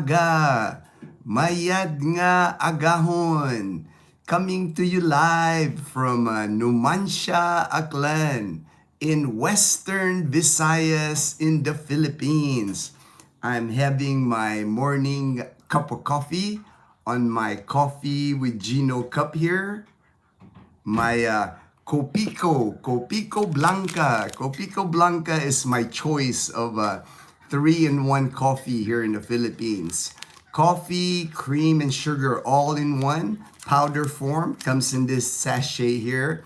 aga, mayad nga agahon. Coming to you live from Numancia, Aklan, in Western Visayas in the Philippines. I'm having my morning cup of coffee on my coffee with Ginno cup here. My Copico Blanca. Copico Blanca is my choice of 3-in-1 coffee here in the Philippines. Coffee, cream, and sugar all in one. Powder form comes in this sachet here.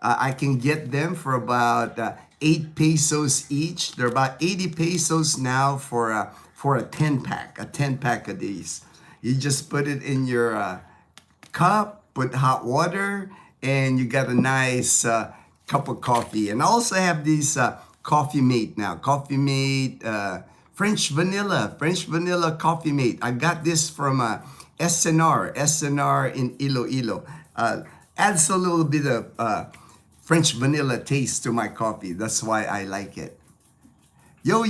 I can get them for about 8 pesos each. They're about 80 pesos now for a 10-pack, a 10-pack of these. You just put it in your cup, put hot water, and you got a nice cup of coffee. And I also have these Coffee Mate now. Coffee Mate, French vanilla Coffee Mate. I got this from SNR in Iloilo. Adds a little bit of French vanilla taste to my coffee. That's why I like it. Yo,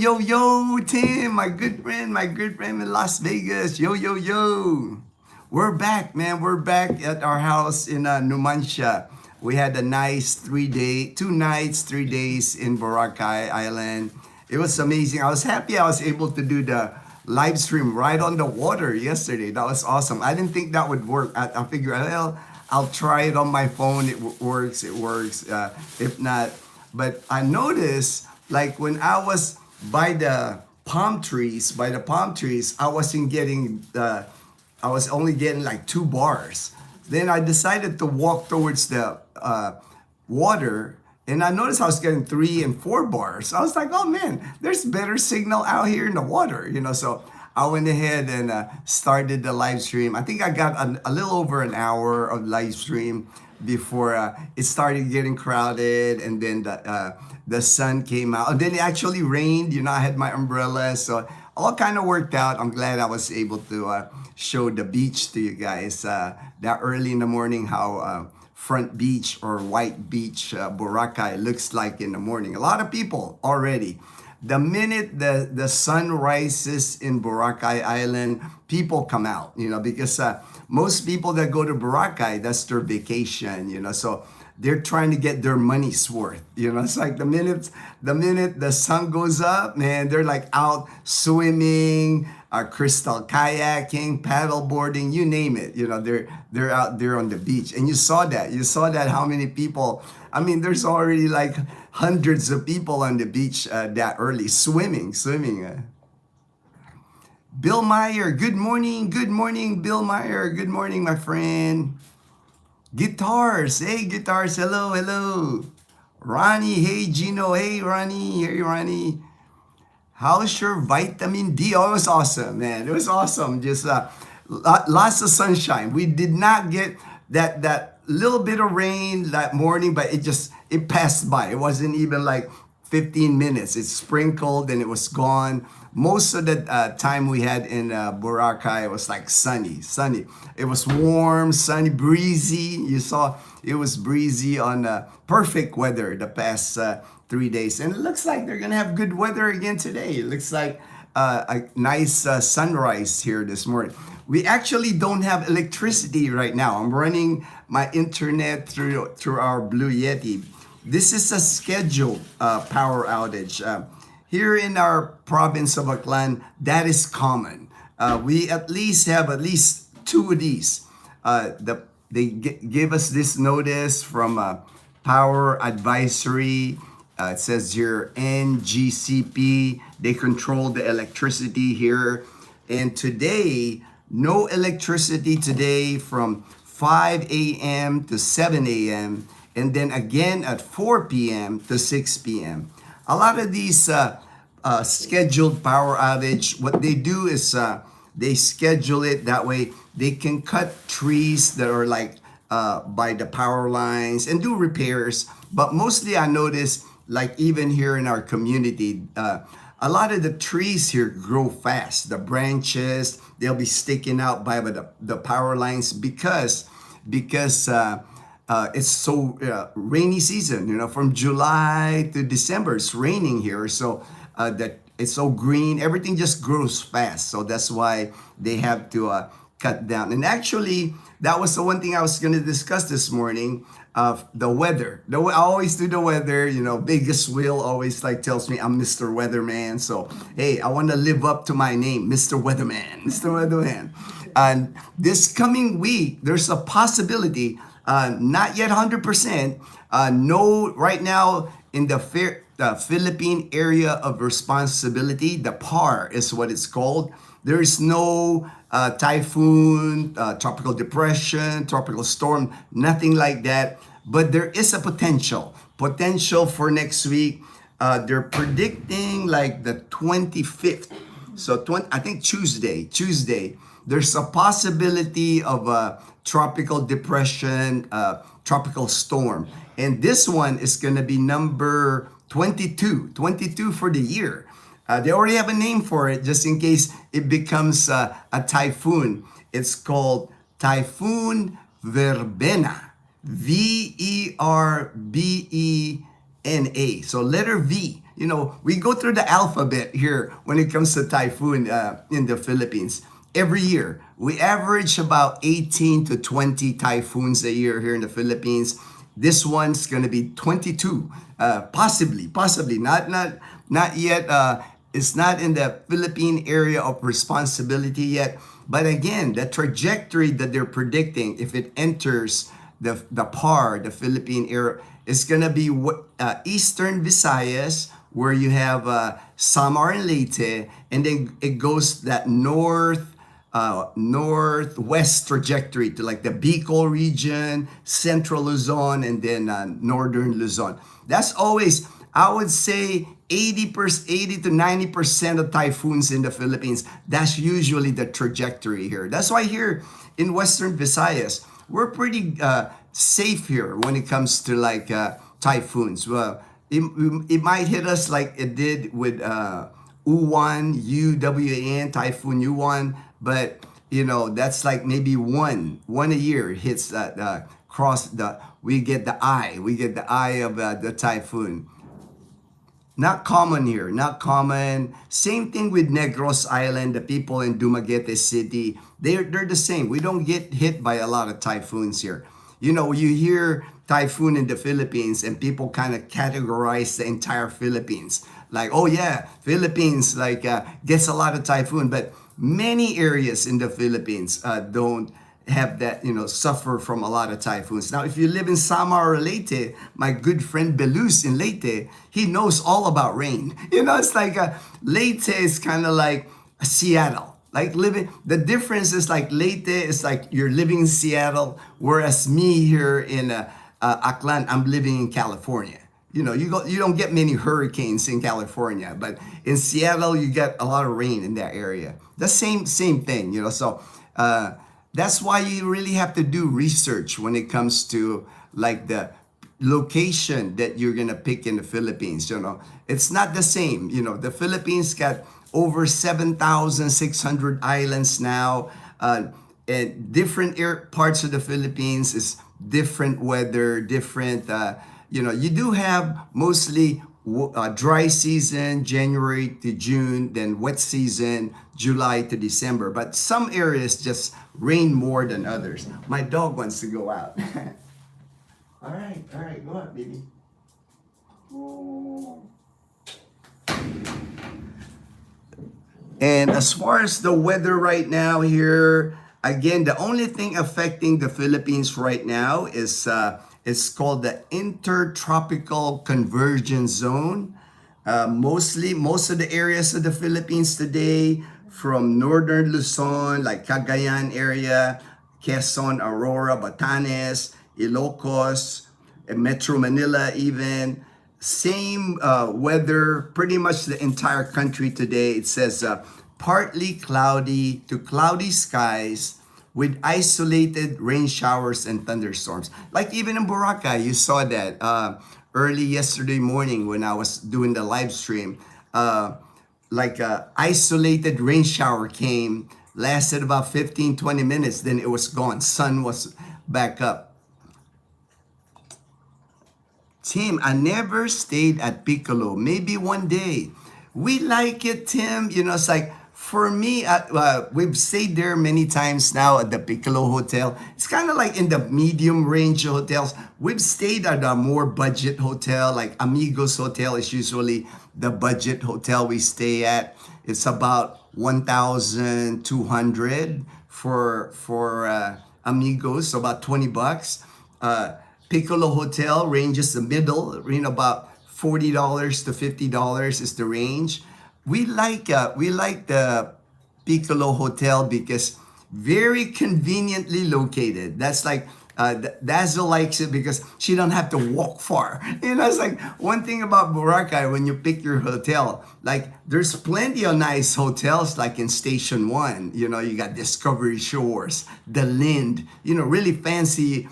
Tim, my good friend in Las Vegas. Yo. We're back, man. We're back at our house in Numancia. We had a nice 2 nights, 3 days in Boracay Island. It was amazing. I was happy I was able to do the live stream right on the water yesterday. That was awesome. I didn't think that would work. I figured, well, I'll try it on my phone. It works. If not, but I noticed, like when I was by the palm trees, I wasn't getting I was only getting like 2 bars. Then I decided to walk towards the water, and I noticed I was getting 3 and 4 bars. I was like, oh man, there's better signal out here in the water, you know. So I went ahead and started the live stream. I think I got a little over an hour of live stream before it started getting crowded, and then the sun came out. And then it actually rained, you know. I had my umbrella, so all kind of worked out. I'm glad I was able to show the beach to you guys that early in the morning, how Front Beach or White Beach, Boracay looks like in the morning. A lot of people already. The minute the sun rises in Boracay Island, people come out, you know, because most people that go to Boracay, that's their vacation, you know, so they're trying to get their money's worth, you know. It's like the minute the sun goes up, man, they're like out swimming, crystal kayaking, paddle boarding, you name it, you know. They're out there on the beach, and you saw that how many people. I mean, there's already like hundreds of people on the beach that early swimming. Bill Meyer, good morning, Bill Meyer, good morning, my friend. Guitars, hey guitars, hello. Ronnie, hey Ginno, hey Ronnie. How's your vitamin D? Oh, it was awesome, man. It was awesome. Just lots of sunshine. We did not get that little bit of rain that morning, but it passed by. It wasn't even like 15 minutes. It sprinkled and it was gone. Most of the time we had in Boracay, it was like sunny. It was warm, sunny, breezy. You saw it was breezy on perfect weather the past 3 days. And it looks like they're going to have good weather again today. It looks like a nice sunrise here this morning. We actually don't have electricity right now. I'm running my internet through our Blue Yeti. This is a scheduled power outage. Here in our province of Aklan, that is common. We at least have 2 of these. They give us this notice from Power Advisory. It says here NGCP. They control the electricity here. And today, no electricity today from 5 a.m. to 7 a.m. and then again at 4 p.m. to 6 p.m. A lot of these scheduled power outage, what they do is they schedule it that way they can cut trees that are like by the power lines and do repairs. But mostly I notice, like even here in our community, a lot of the trees here grow fast. The branches, they'll be sticking out by the power lines because it's so rainy season, you know, from July to December, it's raining here. So the it's so green. Everything just grows fast. So that's why they have to cut down. And actually, that was the one thing I was going to discuss this morning. The weather. I always do the weather. You know, Vegas Will always like tells me I'm Mr. Weatherman. So hey, I want to live up to my name, Mr. Weatherman, Mr. Weatherman. And this coming week, there's a possibility, not yet 100%. No, right now in the Philippine area of responsibility, the PAR is what it's called. There is no typhoon, tropical depression, tropical storm, nothing like that. But there is a potential for next week. They're predicting like the 25th. So I think Tuesday, there's a possibility of a tropical depression, tropical storm. And this one is going to be number 22 for the year. They already have a name for it just in case it becomes a typhoon. It's called Typhoon Verbena. Verbena. So letter V. You know, we go through the alphabet here when it comes to typhoon in the Philippines. Every year, we average about 18 to 20 typhoons a year here in the Philippines. This one's gonna be 22, possibly, not yet. It's not in the Philippine area of responsibility yet. But again, the trajectory that they're predicting, if it enters the PAR, the Philippine area, is gonna be Eastern Visayas, where you have Samar and Leyte, and then it goes that northwest trajectory to like the Bicol region, Central Luzon, and then Northern Luzon. That's always, I would say, 80 to 90% of typhoons in the Philippines. That's usually the trajectory here. That's why here in Western Visayas, we're pretty safe here when it comes to like typhoons. Well, it might hit us like it did with UWAN, Typhoon Uwan, but you know, that's like maybe one a year hits that we get the eye of the typhoon. Not common here, not common. Same thing with Negros Island, the people in Dumaguete City, they're the same. We don't get hit by a lot of typhoons here. You know, you hear typhoon in the Philippines and people kind of categorize the entire Philippines. Like, oh yeah, Philippines like gets a lot of typhoon, but many areas in the Philippines don't have that, you know, suffer from a lot of typhoons. Now, if you live in Samar or Leyte, my good friend Belus in Leyte, he knows all about rain. You know, it's like Leyte is kind of like Seattle. Like the difference is like Leyte is like you're living in Seattle, whereas me here in Aklan, I'm living in California. You know, you don't get many hurricanes in California, but in Seattle you get a lot of rain in that area. The same thing, you know. So that's why you really have to do research when it comes to like the location that you're gonna pick in the Philippines. You know, it's not the same. You know, the Philippines got over 7,600 islands now. And different parts of the Philippines is different weather, different. You know, you do have mostly dry season, January to June, then wet season, July to December. But some areas just rain more than others. My dog wants to go out. All right, go out, baby. And as far as the weather right now here, again, the only thing affecting the Philippines right now is it's called the Intertropical Convergence Zone. Most of the areas of the Philippines today, from northern Luzon, like Cagayan area, Quezon, Aurora, Batanes, Ilocos, Metro Manila even, same weather, pretty much the entire country today. It says partly cloudy to cloudy skies with isolated rain showers and thunderstorms. Like even in Boracay, you saw that early yesterday morning when I was doing the live stream. Like a isolated rain shower came, lasted about 15-20 minutes, then it was gone. Sun was back up. Tim, I never stayed at Piccolo. Maybe one day. We like it, Tim. It's like for me, we've stayed there many times now at the Piccolo Hotel. It's kind of like in the medium range hotels. We've stayed at a more budget hotel, like Amigos Hotel is usually the budget hotel we stay at. It's about 1,200 for Amigos, so about $20. Piccolo Hotel ranges the middle, about $40 to $50 is the range. We like the Piccolo Hotel because very conveniently located. That's like Dazzle likes it because she don't have to walk far. It's like one thing about Boracay when you pick your hotel. Like there's plenty of nice hotels like in Station 1. You got Discovery Shores, The Lind, really fancy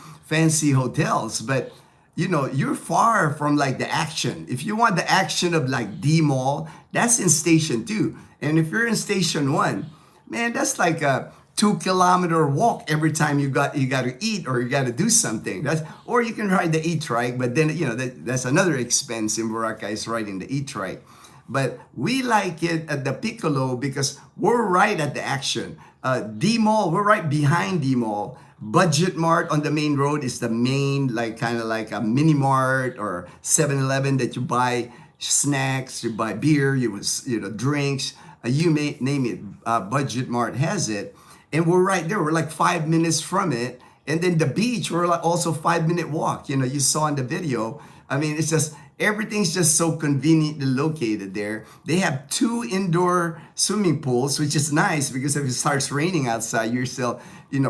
hotels. But you're far from like the action. If you want the action of like D-Mall, that's in Station 2. And if you're in Station 1, man, that's like a 2 kilometer walk every time you got to eat or you got to do something. Or you can ride the e-trike, but then that's another expense in Boracay is riding the e-trike. But we like it at the Piccolo because we're right at the action. D-Mall, we're right behind D-Mall. Budget Mart on the main road is the main, like kind of like a mini mart or 7-Eleven that you buy snacks, you buy beer, drinks, you may name it. Budget Mart has it, and we're right there. We're like 5 minutes from it, and then the beach. We're like also 5 minute walk. You saw in the video. I mean, it's just everything's just so conveniently located there. They have 2 indoor swimming pools, which is nice because if it starts raining outside, you're still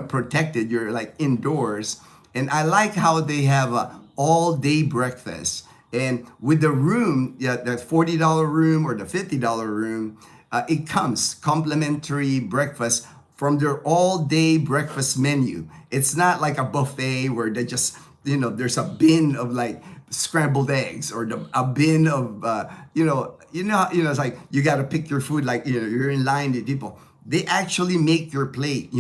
protected. You're like indoors. And I like how they have a all day breakfast. And with the room, the $40 room or the $50 room, it comes complimentary breakfast from their all day breakfast menu. It's not like a buffet where they just, there's a bin of like scrambled eggs or a bin of, it's like you got to pick your food like, you're in line with people. They actually make your plate.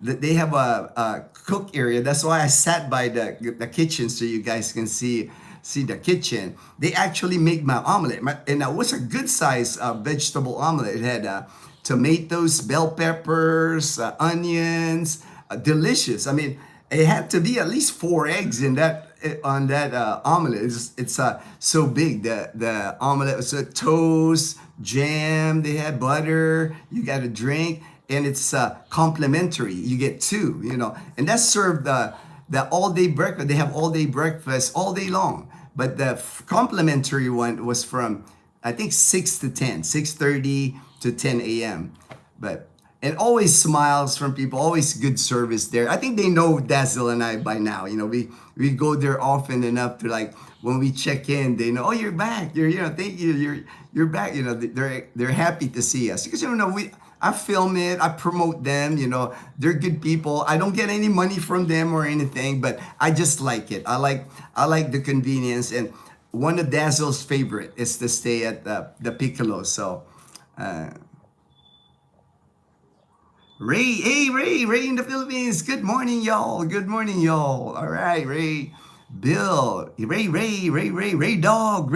They have a cook area. That's why I sat by the kitchen so you guys can see the kitchen. They actually make my omelet, and that was a good size vegetable omelet. It had tomatoes, bell peppers, onions, delicious. I mean, it had to be at least 4 eggs in that on that omelet. It's so big. The omelet was toast, jam. They had butter. You got a drink, and it's complimentary. You get 2. And that's served the all day breakfast. They have all day breakfast all day long. But the complimentary one was from I think 6 to 10, 6:30 to 10 a.m. And always smiles from people, always good service there. I think they know Dazzle and I by now. We go there often enough to like when we check in, they know, oh, you're back. Thank you. You're back. They're happy to see us because I film it, I promote them. They're good people. I don't get any money from them or anything, but I just like it. I like the convenience, and one of Dazzle's favorite is to stay at the Piccolo. So. Ray in the Philippines. Good morning, y'all. All right, Ray. Bill, Ray dog.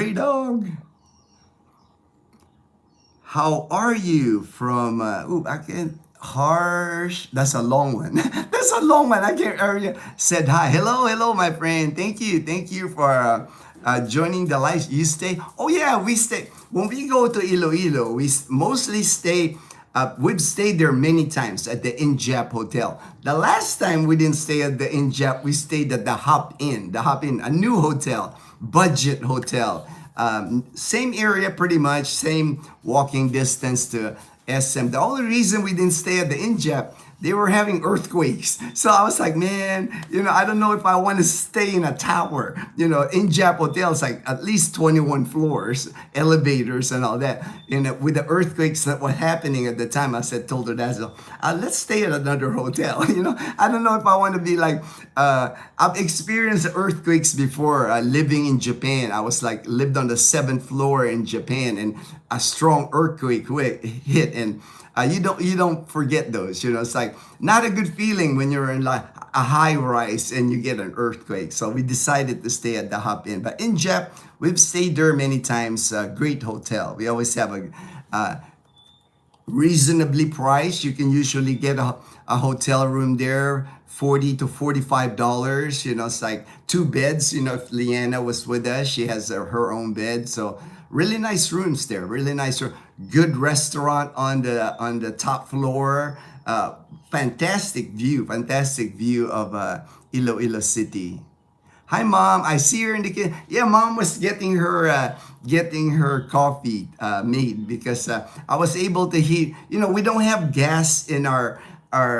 How are you from, I can't, Harsh. That's a long one. I can't, said hi. Hello, my friend. Thank you for joining the live. You stay? Oh yeah, we stay. When we go to Iloilo, we mostly stay. We've stayed there many times at the Injap Hotel. The last time we didn't stay at the Injap, we stayed at the Hop Inn, a new hotel, budget hotel. Same area pretty much, same walking distance to SM. The only reason we didn't stay at the Injap, they were having earthquakes. So I was like, man, I don't know if I want to stay in a tower. Injap Hotel is like at least 21 floors, elevators and all that. And with the earthquakes that were happening at the time, told her, Dazzle, let's stay at another hotel. I don't know if I want to be like, I've experienced earthquakes before living in Japan. I was like, lived on the 7th floor in Japan, and a strong earthquake hit, and you don't forget those. It's like not a good feeling when you're in like a high rise and you get an earthquake. So we decided to stay at the Hop Inn. But in Jep, we've stayed there many times. Great hotel. We always have a reasonably priced. You can usually get a hotel room there, $40 to $45. It's like two beds. If Leanna was with us, she has her own bed. So really nice rooms there. Really nice. Good restaurant on the top floor. Fantastic view. Fantastic view of Iloilo City. Hi, Mom. I see her in the kitchen. Yeah, Mom was getting her coffee made because I was able to heat. We don't have gas in our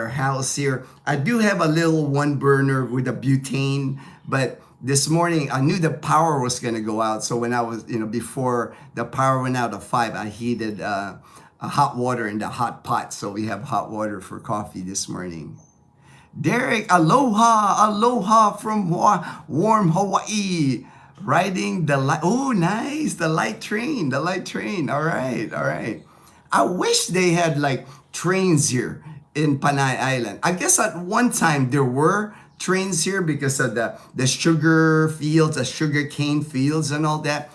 house here. I do have a little one burner with a butane, but this morning I knew the power was gonna go out. So when I was, before the power went out at 5, I heated hot water in the hot pot. So we have hot water for coffee this morning. Derek, aloha from warm Hawaii. Riding the light. Oh, nice. The light train. All right. I wish they had like trains here in Panay Island. I guess at one time there were trains here because of the sugar fields, the sugar cane fields and all that.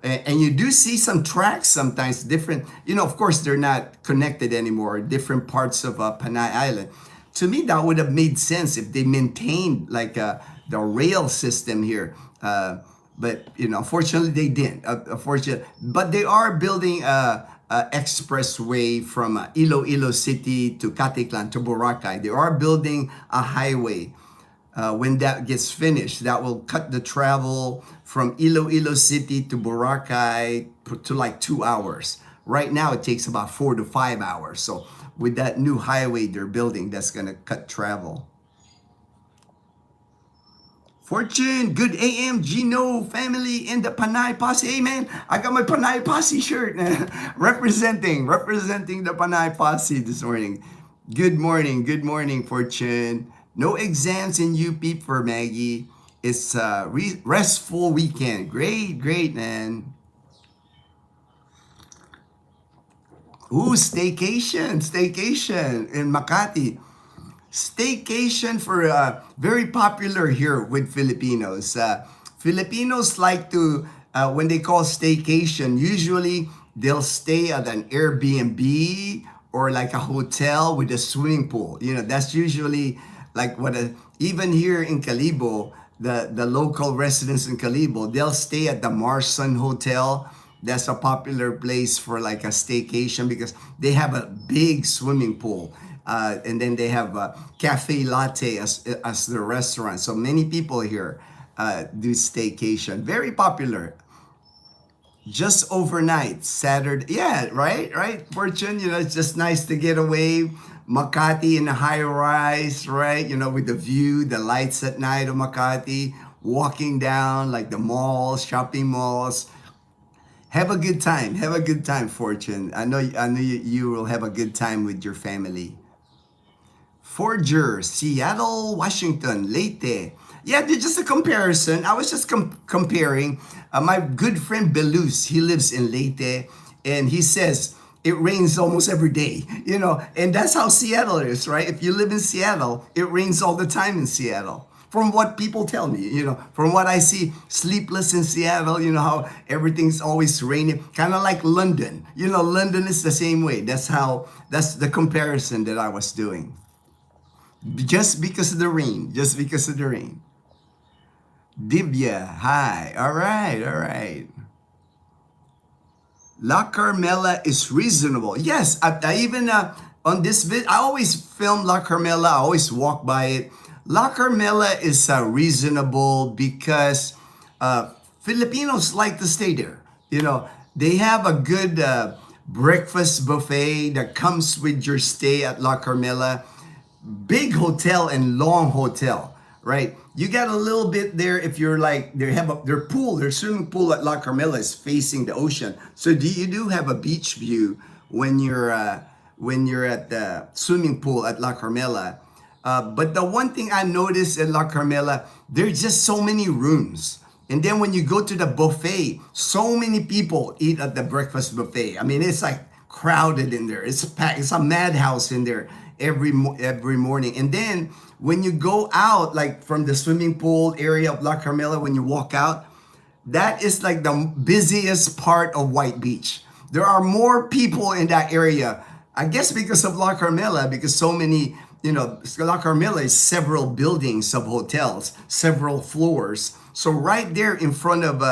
And you do see some tracks sometimes different. Of course, they're not connected anymore. Different parts of Panay Island. To me, that would have made sense if they maintained like the rail system here. But unfortunately, they didn't. But they are building a expressway from Iloilo City to Caticlan to Boracay. They are building a highway. When that gets finished, that will cut the travel from Iloilo City to Boracay to like 2 hours. Right now, it takes about 4 to 5 hours. So with that new highway they're building, that's gonna cut travel. Fortune, good AM, Ginno family in the Panay Posse. Hey man, I got my Panay Posse shirt representing the Panay Posse this morning. Good morning, Fortune. No exams in UP for Maggie. It's a restful weekend. Great, man. Ooh, staycation in Makati. Staycation for very popular here with Filipinos. Filipinos like to, when they call staycation, usually they'll stay at an Airbnb or like a hotel with a swimming pool. That's usually like even here in Calibo, the local residents in Calibo, they'll stay at the Marsan Hotel. That's a popular place for like a staycation because they have a big swimming pool. And then they have a cafe latte as the restaurant. So many people here do staycation. Very popular. Just overnight, Saturday. Yeah, right. Fortune, it's just nice to get away. Makati in a high rise, right? With the view, the lights at night of Makati, walking down like the malls, shopping malls. Have a good time, Fortune. I know you will have a good time with your family. Forger, Seattle, Washington, Leyte. Yeah, just a comparison. I was just comparing. My good friend Belus, he lives in Leyte, and he says it rains almost every day, and that's how Seattle is, right? If you live in Seattle, it rains all the time in Seattle. From what people tell me, from what I see, sleepless in Seattle, how everything's always raining, kind of like London. London is the same way. That's the comparison that I was doing. Just because of the rain. Divya, hi. All right. La Carmela is reasonable. Yes, I even on this vid, I always film La Carmela. I always walk by it. La Carmela is reasonable because Filipinos like to stay there. They have a good breakfast buffet that comes with your stay at La Carmela. Big hotel and long hotel, right? You got a little bit there if you're like, their swimming pool at La Carmela is facing the ocean. So you do have a beach view when you're at the swimming pool at La Carmela. But the one thing I noticed at La Carmela, there's just so many rooms. And then when you go to the buffet, so many people eat at the breakfast buffet. I mean, it's like crowded in there. It's packed. It's a madhouse in there every morning. And then when you go out, like from the swimming pool area of La Carmela, when you walk out, that is like the busiest part of White Beach. There are more people in that area, I guess because of La Carmela, because so many, La Carmela is several buildings of hotels, several floors. So right there in front of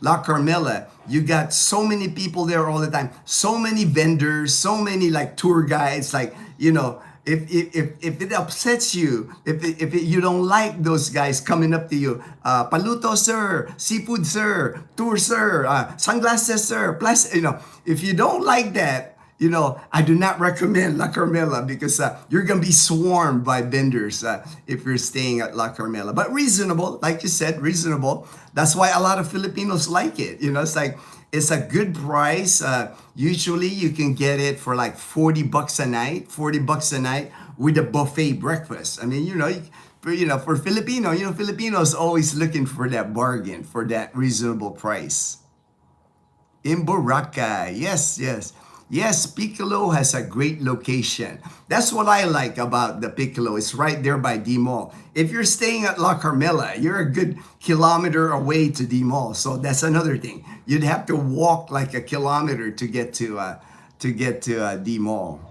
La Carmela, you got so many people there all the time, so many vendors, so many like tour guides, like, if it upsets you, if you don't like those guys coming up to you, paluto sir, seafood sir, tour sir, sunglasses sir, plus, if you don't like that, I do not recommend La Carmela because you're going to be swarmed by vendors if you're staying at La Carmela. But reasonable, like you said, reasonable. That's why a lot of Filipinos like it. It's like, it's a good price. Usually you can get it for like $40 a night, $40 a night with a buffet breakfast. I mean, for Filipino, Filipinos always looking for that bargain, for that reasonable price. In Boracay, yes. Yes, Piccolo has a great location. That's what I like about the Piccolo. It's right there by D Mall. If you're staying at La Carmela, you're a good kilometer away to D Mall. So that's another thing. You'd have to walk like a kilometer to get to D Mall.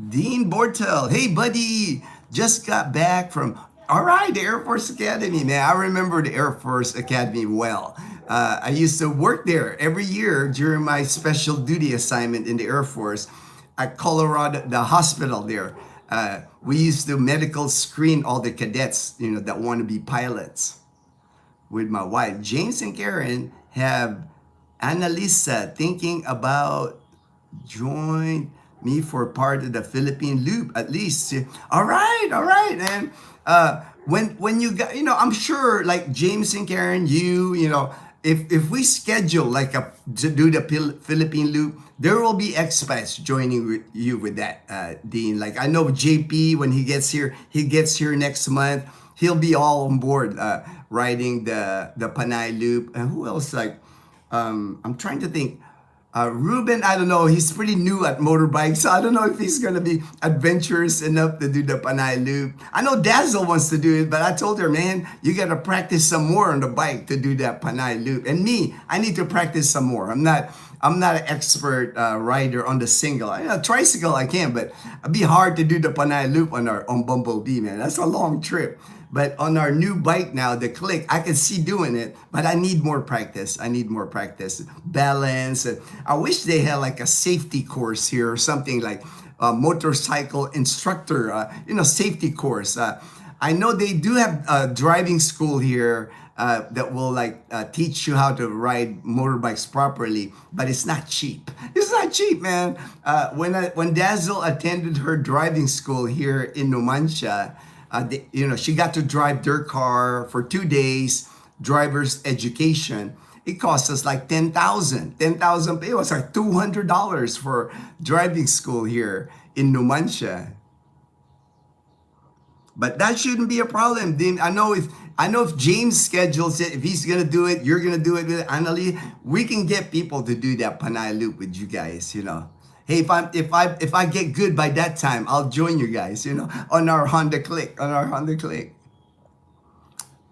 Dean Bortel, hey buddy, just got back from, all right, the Air Force Academy, man. I remember the Air Force Academy well. I used to work there every year during my special duty assignment in the Air Force at Colorado, the hospital there. We used to medical screen all the cadets, that want to be pilots with my wife. James and Karen have Annalisa thinking about join me for part of the Philippine Loop at least. All right. And when you got, I'm sure like James and Karen, if we schedule like to do the Philippine Loop, there will be expats joining you with that, Dean. Like I know JP, when he gets here next month, he'll be all on board riding the Panay Loop. And who else? Like I'm trying to think. Ruben, I don't know. He's pretty new at motorbikes, so I don't know if he's gonna be adventurous enough to do the Panay Loop. I know Dazzle wants to do it, but I told her, man, you gotta practice some more on the bike to do that Panay Loop. And me, I need to practice some more. I'm not an expert rider on the single. Tricycle I can, but it'd be hard to do the Panay Loop on Bumblebee, man. That's a long trip. But on our new bike now, the Click, I can see doing it, but I need more practice. Balance. I wish they had like a safety course here or something like a motorcycle instructor, safety course. I know they do have a driving school here that will teach you how to ride motorbikes properly, but it's not cheap. It's not cheap, man. When Dazzle attended her driving school here in Numancia, she got to drive their car for 2 days, driver's education. It cost us like $10,000. It was like $200 for driving school here in Numancia. But that shouldn't be a problem. Then I know if James schedules it, if he's gonna do it, you're gonna do it with Annalie. We can get people to do that Panay Loop with you guys. Hey, if I get good by that time, I'll join you guys, on our Honda Click,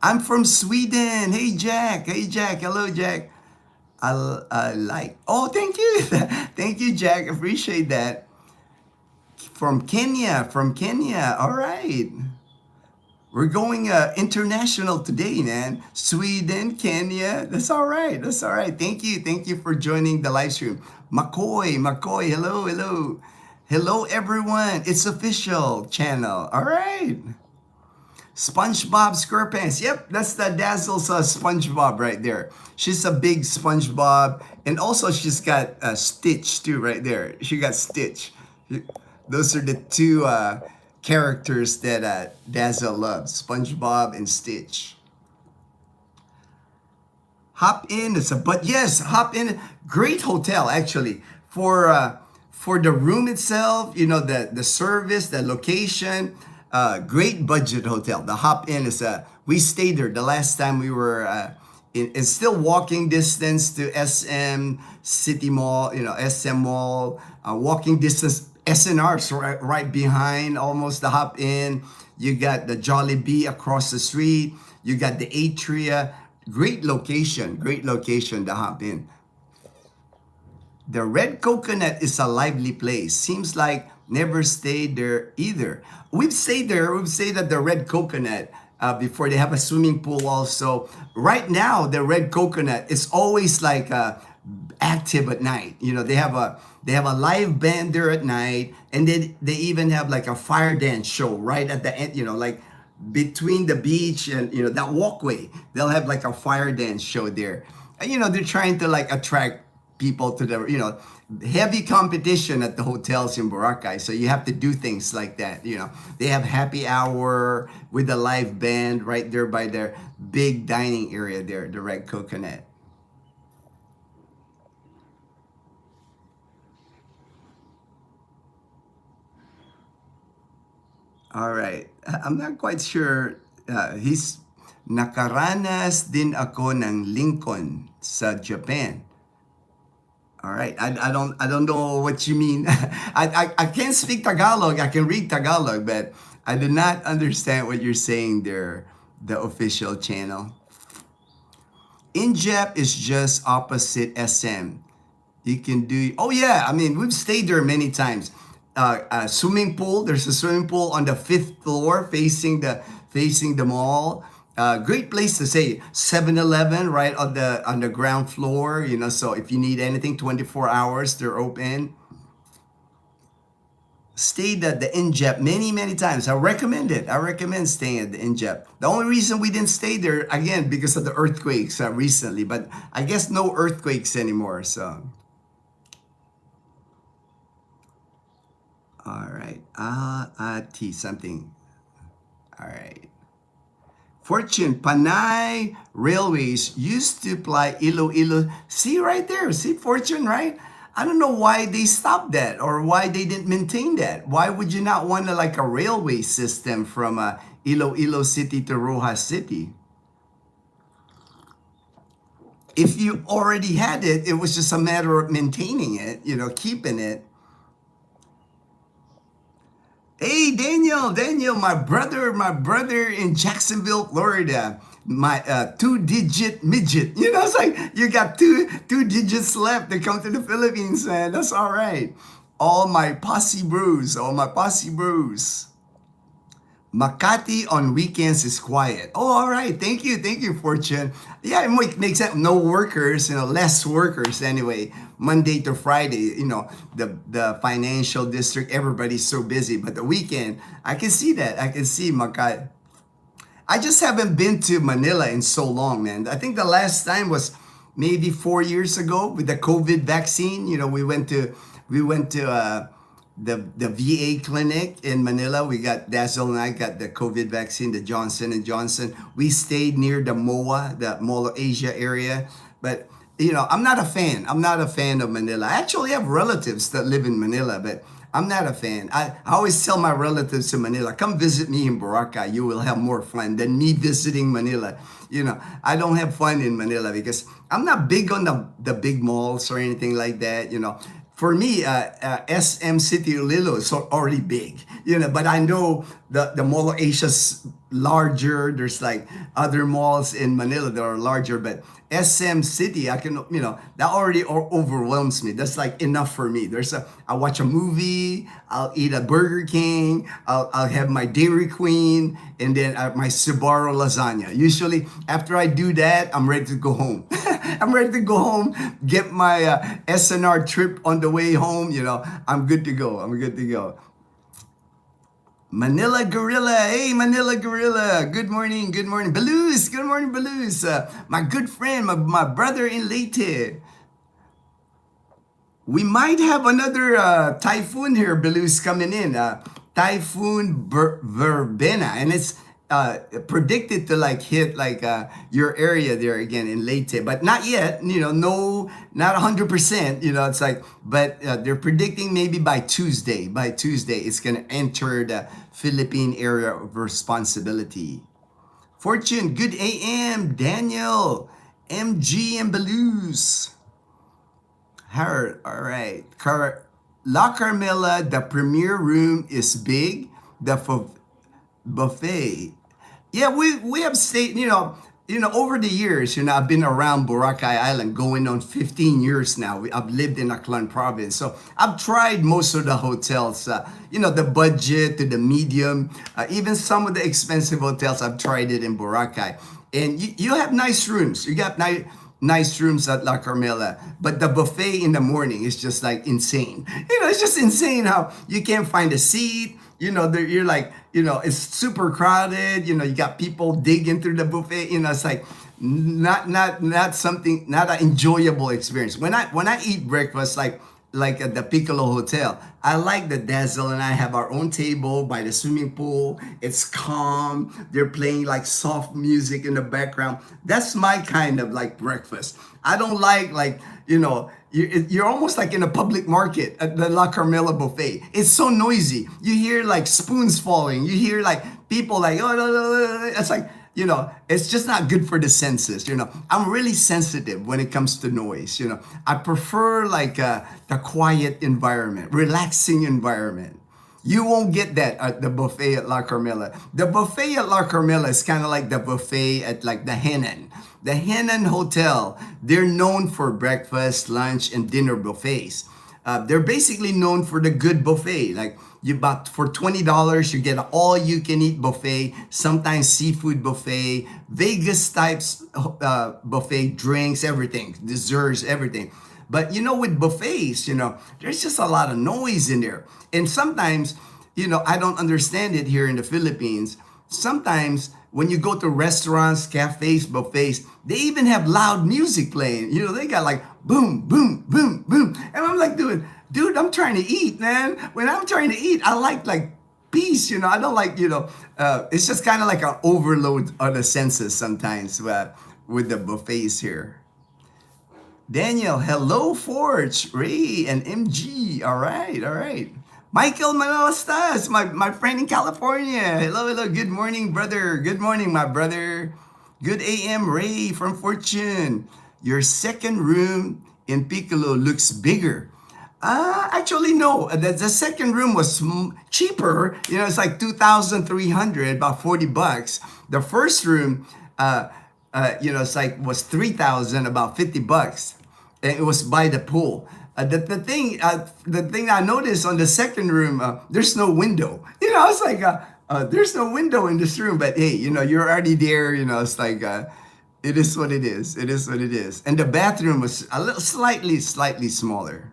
I'm from Sweden. Hey, Jack. Hello, Jack. Oh, thank you. Thank you, Jack. Appreciate that. From Kenya. All right. We're going international today, man. Sweden, Kenya. That's all right. Thank you for joining the live stream. McCoy, hello. Hello, everyone. It's official channel. All right. SpongeBob SquarePants. Yep, that's the Dazzle's SpongeBob right there. She's a big SpongeBob. And also she's got Stitch too right there. She got Stitch. Those are the two characters that Dazzle loves. SpongeBob and Stitch. Hop in. Hop in. Great hotel actually for the room itself. The service, the location. Great budget hotel. The Hop Inn is we stayed there the last time we were it's still walking distance to SM City Mall, SM Mall, walking distance SNR's right behind almost the Hop Inn. You got the Jollibee across the street. You got the Atria. Great location, the Hop Inn. The Red Coconut is a lively place. Seems like never stayed there either. We've stayed there. We've stayed at the Red Coconut before. They have a swimming pool also. Right now, the Red Coconut is always like active at night. They have a live band there at night, and they even have like a fire dance show right at the end. Like between the beach and that walkway, they'll have like a fire dance show there. And they're trying to like attract people to the heavy competition at the hotels in Boracay, so you have to do things like that. They have happy hour with a live band right there by their big dining area there, the Red Coconut. All right, I'm not quite sure. He's nakaranas din ako ng Lincoln sa Japan. All right, I don't know what you mean. I can't speak Tagalog. I can read Tagalog, but I do not understand what you're saying there. The official channel. Injap is just opposite SM. You can do. Oh yeah, I mean we've stayed there many times. Swimming pool. There's a swimming pool on the 5th floor, facing the mall. Great place to stay. 7-Eleven right on the ground floor. So if you need anything, 24 hours they're open. Stayed at the Injap many times. I recommend it. I recommend staying at the Injap. The only reason we didn't stay there again because of the earthquakes recently, but I guess no earthquakes anymore. So. All right. T something. All right. Fortune, Panay Railways used to ply Iloilo. See right there. See Fortune, right? I don't know why they stopped that or why they didn't maintain that. Why would you not want like a railway system from Iloilo City to Rojas City? If you already had it, it was just a matter of maintaining it, keeping it. Hey, Daniel, my brother in Jacksonville, Florida, my 2-digit midget. It's like you got two digits left to come to the Philippines, man. That's all right. All my posse bros. Makati on weekends is quiet. Oh, all right. Thank you, Fortune. Yeah, it makes sense. No workers, less workers anyway. Monday to Friday, the financial district, everybody's so busy. But the weekend, I can see that. I can see Makati. I just haven't been to Manila in so long, man. I think the last time was maybe 4 years ago with the COVID vaccine. We went to the VA clinic in Manila. We got Dazzle and I got the COVID vaccine, the Johnson & Johnson. We stayed near the MOA, the Mall of Asia area. But, I'm not a fan. I'm not a fan of Manila. I actually have relatives that live in Manila, but I'm not a fan. I always tell my relatives in Manila, come visit me in Boracay. You will have more fun than me visiting Manila. I don't have fun in Manila because I'm not big on the big malls or anything like that, For me, SM City Iloilo is already big, but I know the Mall of Asia's larger. There's like other malls in Manila that are larger, but SM City, I can, that already overwhelms me. That's like enough for me. I'll watch a movie, I'll eat a Burger King, I'll have my Dairy Queen, and then my Sbarro lasagna. Usually, after I do that, I'm ready to go home. I'm ready to go home, get my SNR trip on the way home. I'm good to go. Manila Gorilla. Hey, Manila Gorilla. Good morning. Baluz. Good morning, Baluz. My good friend, my brother in Leyte. We might have another typhoon here, Baluz, coming in. Typhoon Verbena. And predicted to like hit like your area there again in Leyte, but not yet. No, not 100%. It's like, but they're predicting maybe by Tuesday. By Tuesday, it's gonna enter the Philippine area of responsibility. Fortune, good AM, Daniel, MG, and Belouse. Harold, all right. La Carmela, the premier room is big. The buffet. Yeah, we have stayed, over the years, I've been around Boracay Island going on 15 years now. I've lived in Aklan province. So I've tried most of the hotels, the budget to the medium, even some of the expensive hotels, I've tried it in Boracay. And you have nice rooms. You got nice rooms at La Carmela, but the buffet in the morning is just like insane. It's just insane how you can't find a seat. You're like, it's super crowded. You got people digging through the buffet. It's like not something, not an enjoyable experience. When I eat breakfast, like at the Piccolo Hotel, I like the dazzle, and I have our own table by the swimming pool. It's calm. They're playing like soft music in the background. That's my kind of like breakfast. I don't like you're almost like in a public market at the La Carmela buffet. It's so noisy. You hear like spoons falling. You hear like people like, oh, it's like, it's just not good for the senses. I'm really sensitive when it comes to noise. I prefer like the quiet environment, relaxing environment. You won't get that at the buffet at La Carmela. The buffet at La Carmela is kind of like the buffet at like the Henan. The Henan Hotel, they're known for breakfast, lunch, and dinner buffets. They're basically known for the good buffet. Like for $20, you get an all-you-can-eat buffet, sometimes seafood buffet, Vegas types buffet, drinks, everything, desserts, everything. But with buffets, there's just a lot of noise in there. And sometimes, I don't understand it here in the Philippines. Sometimes when you go to restaurants, cafes, buffets, they even have loud music playing. They got like boom, boom, boom, boom. And I'm like, dude, I'm trying to eat, man. When I'm trying to eat, I like peace, I don't like, it's just kind of like an overload on the senses sometimes with the buffets here. Daniel, hello, Forge, Ray, and MG. All right. Michael Manolastas, my friend in California. Hello. Good morning, brother. Good morning, my brother. Good AM, Ray from Fortune. Your second room in Piccolo looks bigger. Actually, no. The second room was cheaper. It's like 2,300, about $40. The first room, it's like was 3,000, about $50. And it was by the pool. The thing I noticed on the second room, there's no window. I was like, there's no window in this room. But hey, you're already there. It's like, it is what it is. It is what it is. And the bathroom was a little slightly smaller.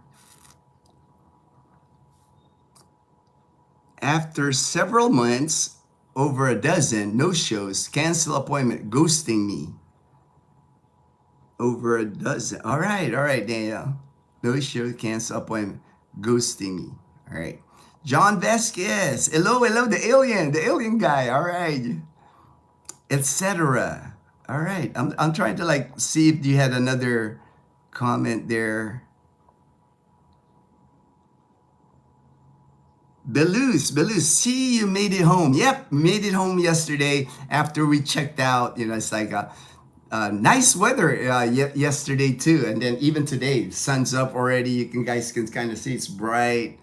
After several months, over a dozen no-shows, cancel appointment, ghosting me. Over a dozen. All right, Daniel. No-show, cancel appointment, ghosting me. All right. John Vasquez. Hello, the alien guy. All right. Etc. All right. I'm trying to like see if you had another comment there. Belouse, see, you made it home. Yep, made it home yesterday after we checked out. It's like nice weather yesterday too, and then even today, sun's up already. You guys can kind of see it's bright.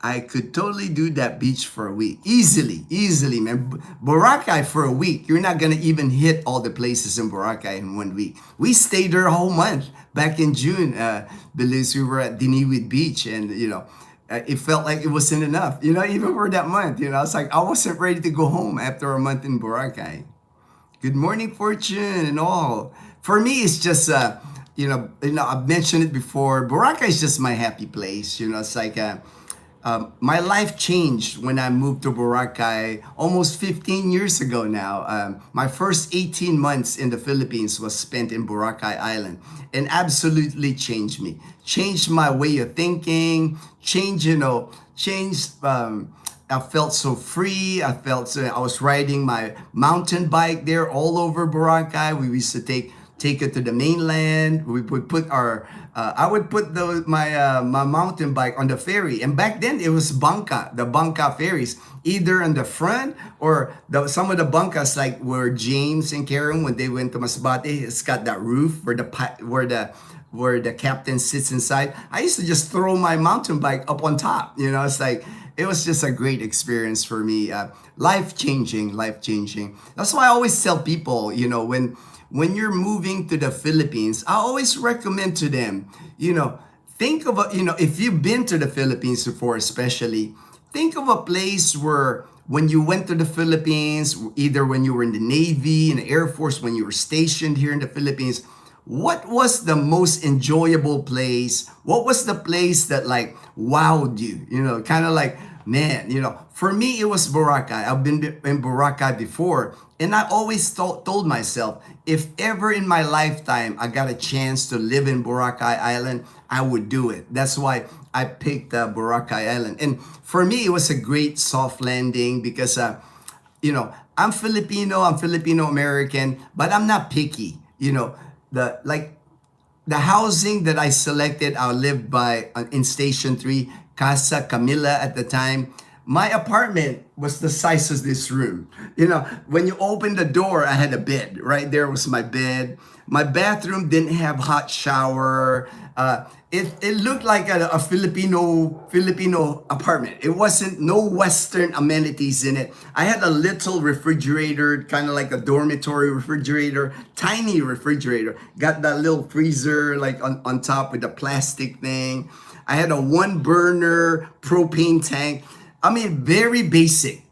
I could totally do that beach for a week. Easily, man. Boracay for a week. You're not going to even hit all the places in Boracay in 1 week. We stayed there a whole month. Back in June, Belize, we were at Diniwid Beach, and, it felt like it wasn't enough, even for that month. It's like I wasn't ready to go home after a month in Boracay. Good morning, Fortune, and all. For me, it's just, I've mentioned it before. Boracay is just my happy place. It's like, My life changed when I moved to Boracay almost 15 years ago now. My first 18 months in the Philippines was spent in Boracay Island and absolutely changed me. Changed my way of thinking, changed. I felt so free. I was riding my mountain bike there all over Boracay. We used to take it to the mainland. We would put our I would put my mountain bike on the ferry, and back then it was the bangka ferries, either on the front or some of the bangkas like where James and Karen when they went to Masbate, it's got that roof where the captain sits inside. I used to just throw my mountain bike up on top. It's like it was just a great experience for me. Life changing, life changing. That's why I always tell people, when you're moving to the Philippines, I always recommend to them, think of if you've been to the Philippines before, especially, think of a place where when you went to the Philippines, either when you were in the Navy, in the Air Force, when you were stationed here in the Philippines, what was the most enjoyable place? What was the place that like wowed you? Kind of like, man, for me, it was Boracay. I've been in Boracay before. And I always told myself, if ever in my lifetime I got a chance to live in Boracay Island, I would do it. That's why I picked Boracay Island. And for me, it was a great soft landing because, I'm Filipino American, but I'm not picky. The housing that I selected, I lived by in Station 3, Casa Camila at the time. My apartment was the size of this room. When you open the door, I had a bed. Right there was my bed. My bathroom didn't have hot shower. It looked like a Filipino apartment. It wasn't no Western amenities in it. I had a little refrigerator, kind of like a dormitory refrigerator, tiny refrigerator. Got that little freezer like on top with the plastic thing. I had a 1 burner propane tank. I mean, very basic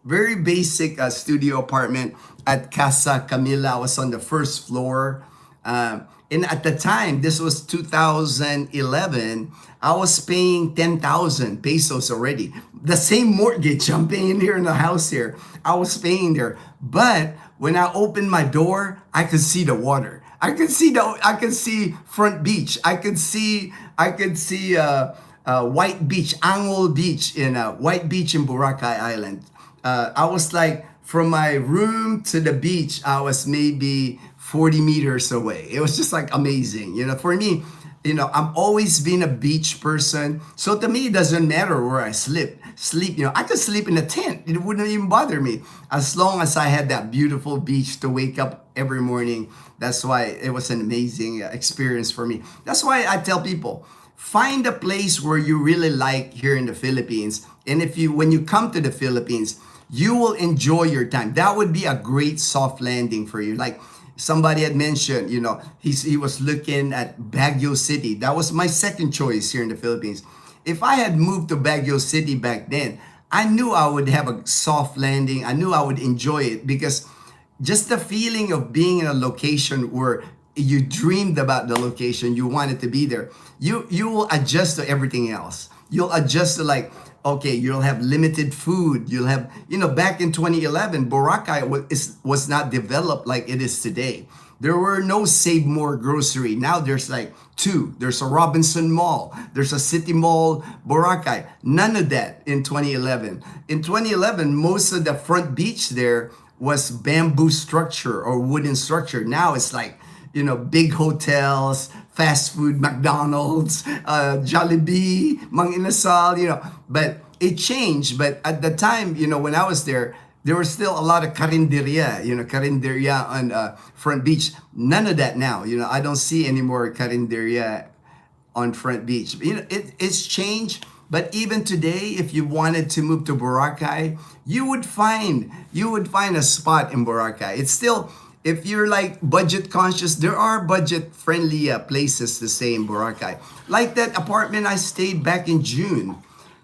studio apartment at Casa Camila. I was on the first floor. And at the time, this was 2011, I was paying 10,000 pesos already. The same mortgage I'm paying here in the house here, I was paying there. But when I opened my door, I could see the water. I could see front beach. I could see White Beach, Angol Beach White Beach in Boracay Island. I was like, from my room to the beach, I was maybe 40 meters away. It was just like amazing. For me, I'm always been a beach person. So to me, it doesn't matter where I sleep. I could sleep in a tent. It wouldn't even bother me as long as I had that beautiful beach to wake up every morning. That's why it was an amazing experience for me. That's why I tell people, find a place where you really like here in the Philippines. And when you come to the Philippines, you will enjoy your time. That would be a great soft landing for you. Like somebody had mentioned, he was looking at Baguio City. That was my second choice here in the Philippines. If I had moved to Baguio City back then, I knew I would have a soft landing. I knew I would enjoy it because just the feeling of being in a location where you dreamed about the location, you wanted to be there, you will adjust to everything else. You'll adjust to like, okay, you'll have limited food. You'll have, back in 2011, Boracay was not developed like it is today. There were no Save More grocery. Now there's like 2. There's a Robinson Mall. There's a City Mall, Boracay. None of that in 2011. In 2011, most of the front beach there was bamboo structure or wooden structure. Now it's like, big hotels, fast food, McDonald's, Jollibee, Mang Inasal, but it changed. But at the time, when I was there was still a lot of karinderya on Front Beach. None of that now. I don't see any more karinderya on Front Beach. It's changed. But even today, if you wanted to move to Boracay, you would find a spot in Boracay. It's still, if you're like budget conscious, there are budget friendly places to stay in Boracay. Like that apartment I stayed back in June.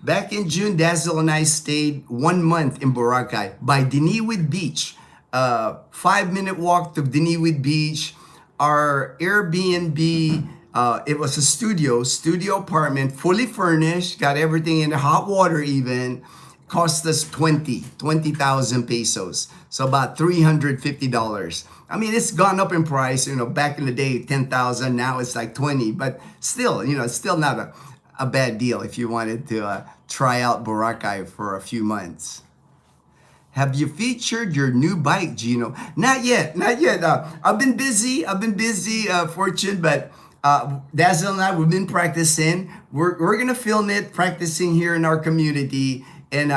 Back in June, Dazzle and I stayed 1 month in Boracay by Diniwid Beach. 5-minute walk to Diniwid Beach. Our Airbnb It was a studio apartment, fully furnished, got everything in the hot water even. Cost us 20,000 pesos. So about $350. I mean, it's gone up in price, back in the day, 10,000, now it's like 20, but still, it's still not a bad deal if you wanted to try out Boracay for a few months. Have you featured your new bike, Ginno? Not yet, not yet. I've been busy, Fortune, but Dazzle and I, we've been practicing. We're gonna film it, practicing here in our community. And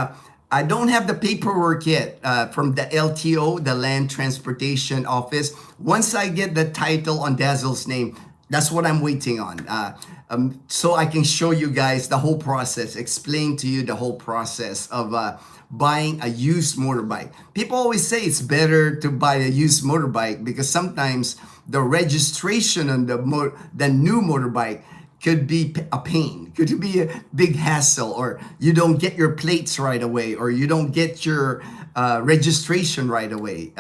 I don't have the paperwork yet from the LTO, the Land Transportation Office. Once I get the title on Dazzle's name, that's what I'm waiting on. So I can show you guys the whole process, explain to you the whole process of buying a used motorbike. People always say it's better to buy a used motorbike because sometimes the registration on the new motorbike could be a pain, could be a big hassle, or you don't get your plates right away, or you don't get your registration right away.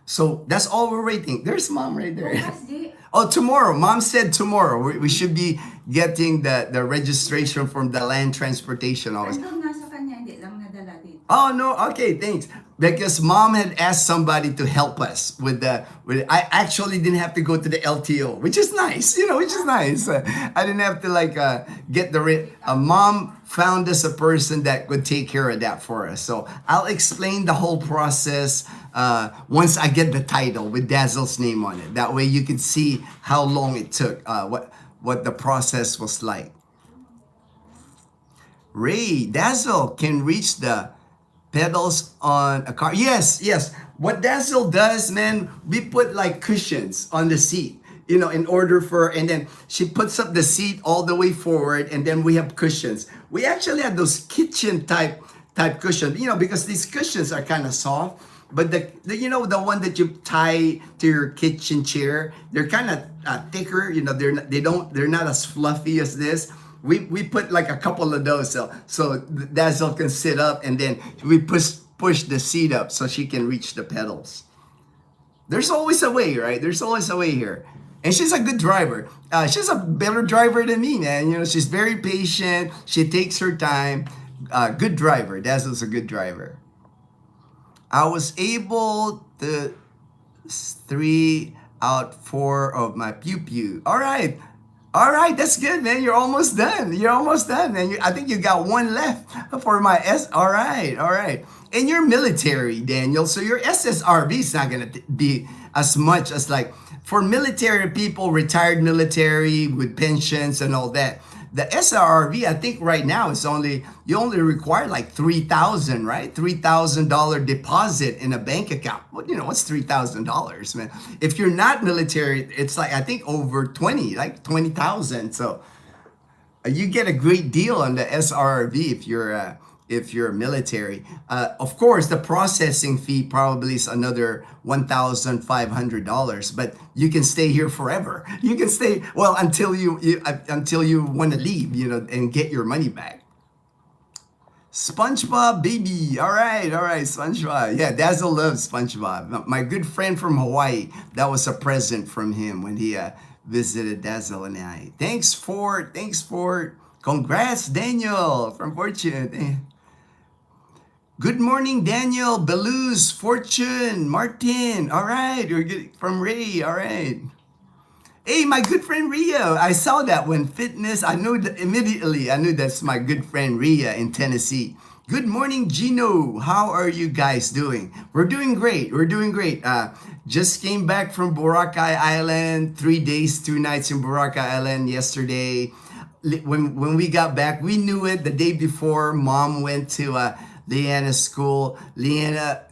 So that's all we're waiting. There's Mom right there. Oh, tomorrow. Mom said tomorrow. We should be getting the registration from the Land Transportation Office. Oh no, okay, thanks. Because Mom had asked somebody to help us with I actually didn't have to go to the LTO, which is nice, which is nice. I didn't have to get Mom found us a person that could take care of that for us. So I'll explain the whole process once I get the title with Dazzle's name on it. That way you can see how long it took, what the process was like. Ray, Dazzle can reach the pedals on a car. Yes. What Dazzle does, man, we put like cushions on the seat, in order and then she puts up the seat all the way forward, and then we have cushions. We actually have those kitchen type cushions, because these cushions are kind of soft. But the one that you tie to your kitchen chair, they're kind of thicker. They're not as fluffy as this. We put like a couple of those so Dazzle can sit up, and then we push the seat up so she can reach the pedals. There's always a way, right? There's always a way here. And she's a good driver. She's a better driver than me, man. She's very patient. She takes her time. Good driver. Dazzle's a good driver. I was able to 3 out 4 of my pew. All right, that's good, man. You're almost done, man. I think you got one left for my S. All right. And you're military, Daniel, so your SSRB is not going to be as much as for military people, retired military with pensions and all that. The SRV, I think right now you only require like 3,000, right? $3,000 deposit in a bank account. Well, what's $3,000, man? If you're not military, it's I think over 20,000. So you get a great deal on the SRV if you're military. Of course, the processing fee probably is another $1,500, but you can stay here forever. You can stay until you want to leave, and get your money back. SpongeBob baby, all right, SpongeBob. Yeah, Dazzle loves SpongeBob. My good friend from Hawaii, that was a present from him when he visited Dazzle and I. Thanks for. Congrats, Daniel from Fortune. Good morning, Daniel, Beluz, Fortune, Martin. All right, we're good from Ray. All right. Hey, my good friend Ria. I saw that when fitness. I knew that immediately. I knew that's my good friend Ria in Tennessee. Good morning, Ginno. How are you guys doing? We're doing great. Just came back from Boracay Island. 3 days, 2 nights in Boracay Island yesterday. When we got back, we knew it the day before. Mom went to Leanna's school. Leanna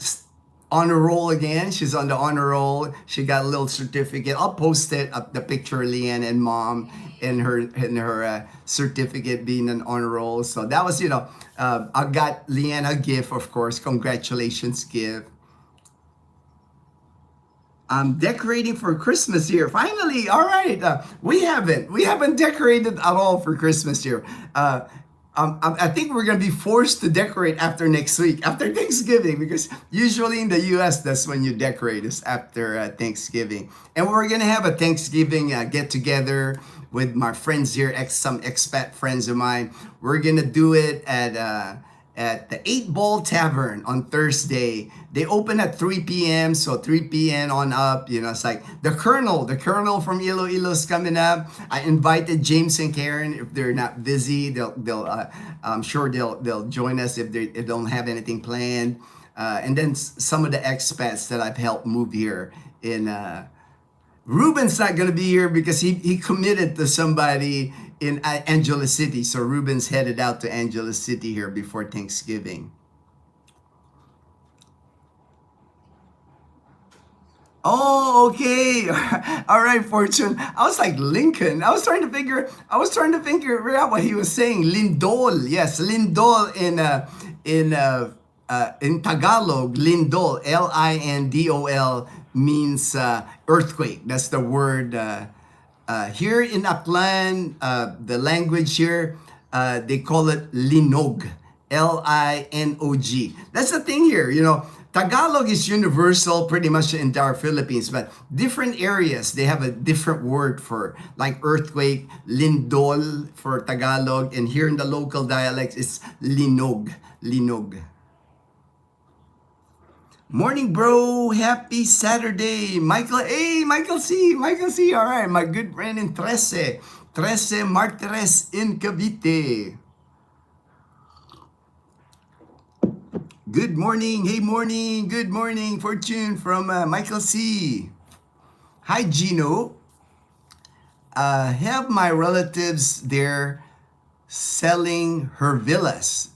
on a roll again. She's on the honor roll. She got a little certificate. I'll post it up, the picture of Leanna and Mom and her certificate being an honor roll. So that was, I got Leanna a gift, of course. Congratulations gift. I'm decorating for Christmas here. Finally, all right. We haven't decorated at all for Christmas here. I think we're going to be forced to decorate after next week, after Thanksgiving, because usually in the U.S., that's when you decorate, is after Thanksgiving. And we're going to have a Thanksgiving get-together with my friends here, some expat friends of mine. We're gonna do it at the 8 Ball Tavern on Thursday. They open at 3 p.m. So 3 p.m. on up, it's like the Colonel from Iloilo's coming up. I invited James and Karen. If they're not busy, I'm sure they'll join us if they don't have anything planned. And then some of the expats that I've helped move here in Ruben's not going to be here because he committed to somebody in Angeles City. So Ruben's headed out to Angeles City here before Thanksgiving. Oh, okay. All right, Fortune. I was like Lincoln. I was trying to figure out what he was saying. Lindol. Yes, Lindol in Tagalog, Lindol, Lindol means earthquake. That's the word. Here in Aklan, the language here, they call it linog, Linog. That's the thing here, Tagalog is universal pretty much the entire Philippines, but different areas, they have a different word for, like earthquake, lindol for Tagalog, and here in the local dialects, it's linog. Morning, bro. Happy Saturday. Michael, hey, Michael C. All right, my good friend in Trece Martires in Cavite. Good morning. Hey, morning. Good morning, Fortune from Michael C. Hi, Ginno. Have my relatives there selling her villas.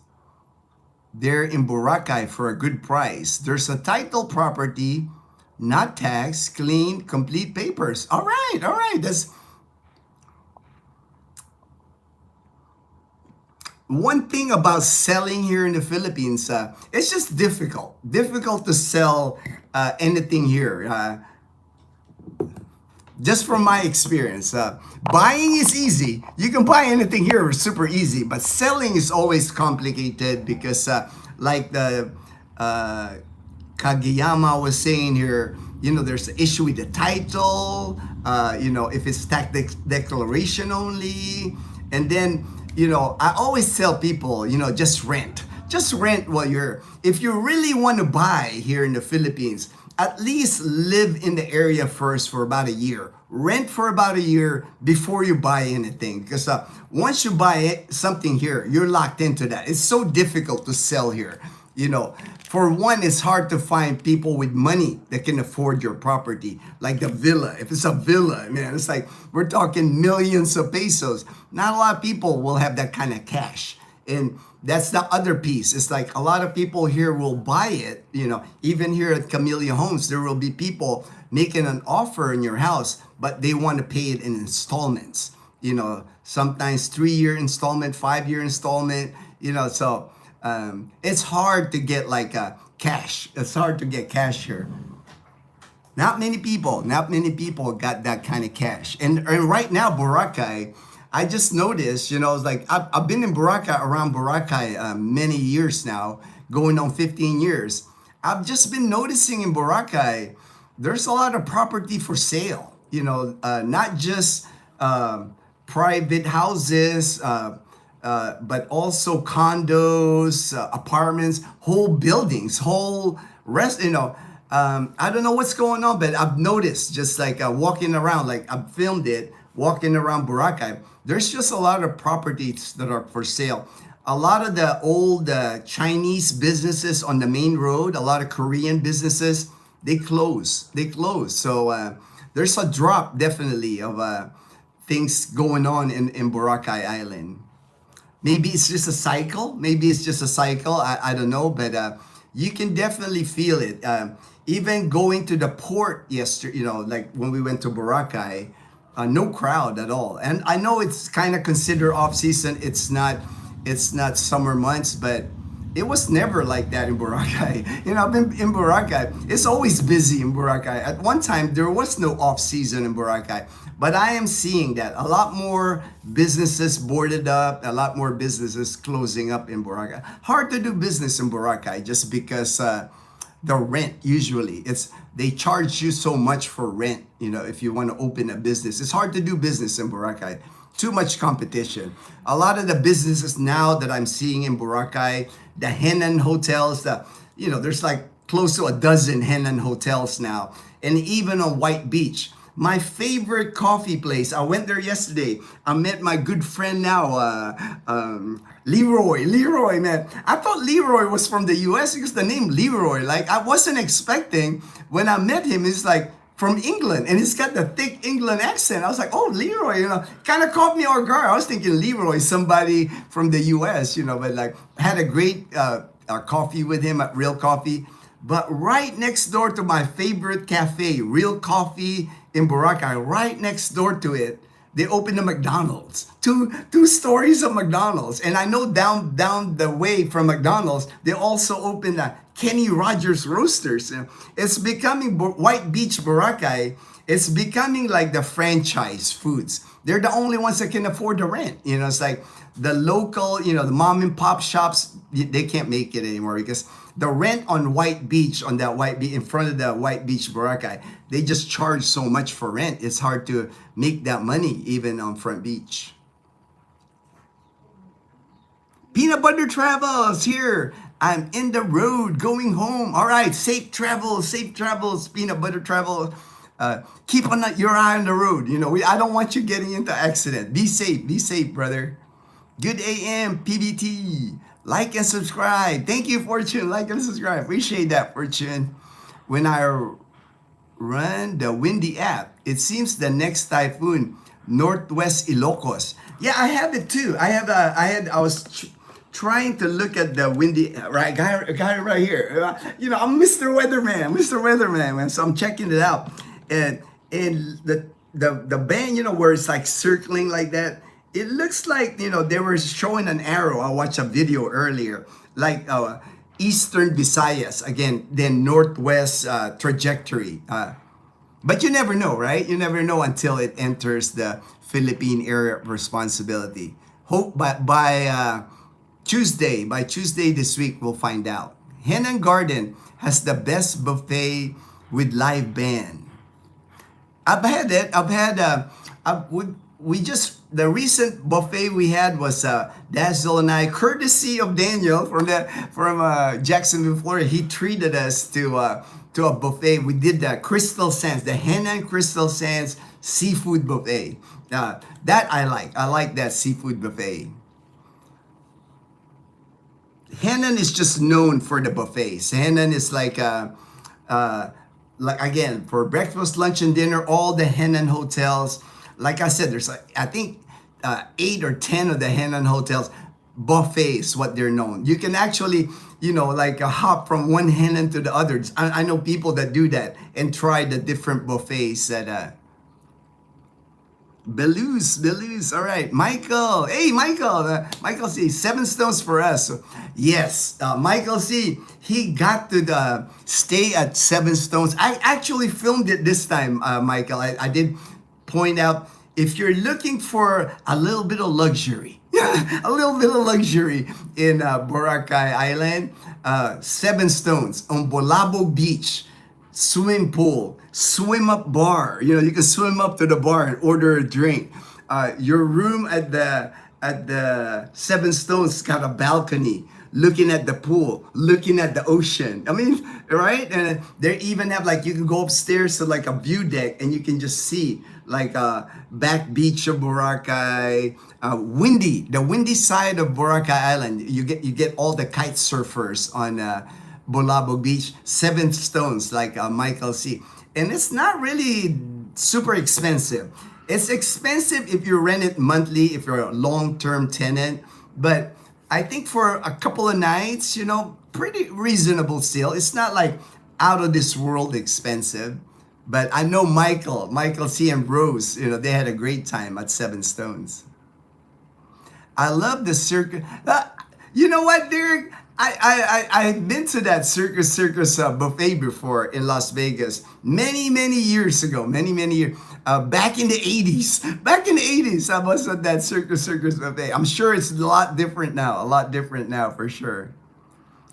They're in Boracay for a good price. There's a title property, not tax, clean, complete papers. All right. That's one thing about selling here in the Philippines. It's just difficult to sell anything here. Just from my experience, buying is easy. You can buy anything here super easy, but selling is always complicated because like the Kageyama was saying here, there's an issue with the title, if it's tax declaration only. And then, I always tell people, just rent. Just rent if you really want to buy here in the Philippines, at least live in the area first for about a year. Rent for about a year before you buy anything. Because once you buy something here, you're locked into that. It's so difficult to sell here. For one, it's hard to find people with money that can afford your property. Like the villa. If it's a villa, man, it's like we're talking millions of pesos. Not a lot of people will have that kind of cash. And that's the other piece. It's like a lot of people here will buy it, even here at Camellia Homes, there will be people making an offer in your house, but they want to pay it in installments, sometimes 3-year installment, 5-year installment, so it's hard to get like cash. It's hard to get cash here. Not many people got that kind of cash. And right now, Boracay, I just noticed, it's like I've been in around Boracay many years now, going on 15 years. I've just been noticing in Boracay, there's a lot of property for sale, not just private houses, but also condos, apartments, whole buildings, whole rest, I don't know what's going on, but I've noticed just like walking around, like I've filmed it, walking around Boracay, there's just a lot of properties that are for sale. A lot of the old Chinese businesses on the main road, a lot of Korean businesses, they close. So there's a drop definitely of things going on in Boracay Island. Maybe it's just a cycle. I don't know, but you can definitely feel it. Even going to the port yesterday, like when we went to Boracay, no crowd at all. And I know it's kind of considered off season. It's not summer months, but it was never like that in Boracay. I've been in Boracay. It's always busy in Boracay. At one time, there was no off season in Boracay. But I am seeing that a lot more businesses boarded up, a lot more businesses closing up in Boracay. Hard to do business in Boracay just because the rent usually, they charge you so much for rent. You know, if you want to open a business, it's hard to do business in Boracay. Too much competition. A lot of the businesses now that I'm seeing in Boracay, the Henan hotels, there's like close to a dozen Henan hotels now, and even on White Beach. My favorite coffee place, I went there yesterday. I met my good friend now, Leroy. Leroy, man. I thought Leroy was from the US because the name Leroy, like I wasn't expecting when I met him, he's like from England and he's got the thick England accent. I was like, oh, Leroy, kind of caught me off guard. I was thinking Leroy, somebody from the US, but like had a great coffee with him at Real Coffee. But right next door to my favorite cafe, Real Coffee in Boracay, right next door to it, they opened a McDonald's. Two stories of McDonald's. And I know down the way from McDonald's, they also opened a Kenny Rogers Roasters. It's becoming White Beach Boracay. It's becoming like the franchise foods. They're the only ones that can afford the rent. It's like the local, the mom and pop shops, they can't make it anymore because the rent on White Beach, on that White Beach, in front of the White Beach Boracay, they just charge so much for rent. It's hard to make that money even on Front Beach. Peanut Butter Travels here. I'm in the road going home. All right, safe travels, Peanut Butter Travel. Keep your eye on the road. I don't want you getting into accident. Be safe, brother. Good AM, PBT. Like and subscribe. Thank you, Fortune. Like and subscribe. Appreciate that, Fortune. When I run the Windy app, it seems the next typhoon, Northwest Ilocos. Yeah, I have it too. I was trying to look at the Windy, right, guy right here. I'm Mr. Weatherman, man. So I'm checking it out. And the band, where it's like circling like that, it looks like, they were showing an arrow. I watched a video earlier, like Eastern Visayas, again, then Northwest trajectory. But you never know, right? You never know until it enters the Philippine area of responsibility. Hope by Tuesday this week, we'll find out. Henan Garden has the best buffet with live band. I've had it. The recent buffet we had was Dazzle and I, courtesy of Daniel from Jacksonville, Florida. He treated us to a buffet. We did the Crystal Sands, the Henan Crystal Sands seafood buffet. That I like. I like that seafood buffet. Henan is just known for the buffets. Henan is like again, for breakfast, lunch, and dinner, all the Henan hotels. Like I said, there's I think 8 or 10 of the Henan hotels, buffets, what they're known. You can actually, hop from one Henan to the others. I know people that do that and try the different buffets at Belus. All right, Michael. Hey, Michael. Michael C. 7 stones for us. So, yes, Michael C. He got to stay at 7 stones. I actually filmed it this time, Michael. I did point out, if you're looking for a little bit of luxury, a little bit of luxury in Boracay Island, 7 stones on Bolabo Beach, swimming pool, swim up bar. You can swim up to the bar and order a drink. Your room at the 7 Stones got a balcony, looking at the pool, looking at the ocean. I mean, right? And they even have you can go upstairs to a view deck and you can just see back beach of Boracay, the windy side of Boracay Island. You get all the kite surfers on Bolabo Beach, 7 stones, like Michael C. And it's not really super expensive. It's expensive if you rent it monthly, if you're a long-term tenant. But I think for a couple of nights, pretty reasonable still. It's not out of this world expensive. But I know Michael C. and Rose, they had a great time at 7 Stones. I love the circus. You know what, Derek? I've been to that circus buffet before in Las Vegas many years ago. Many years. Back in the 80s. I was at that circus buffet. I'm sure it's a lot different now for sure.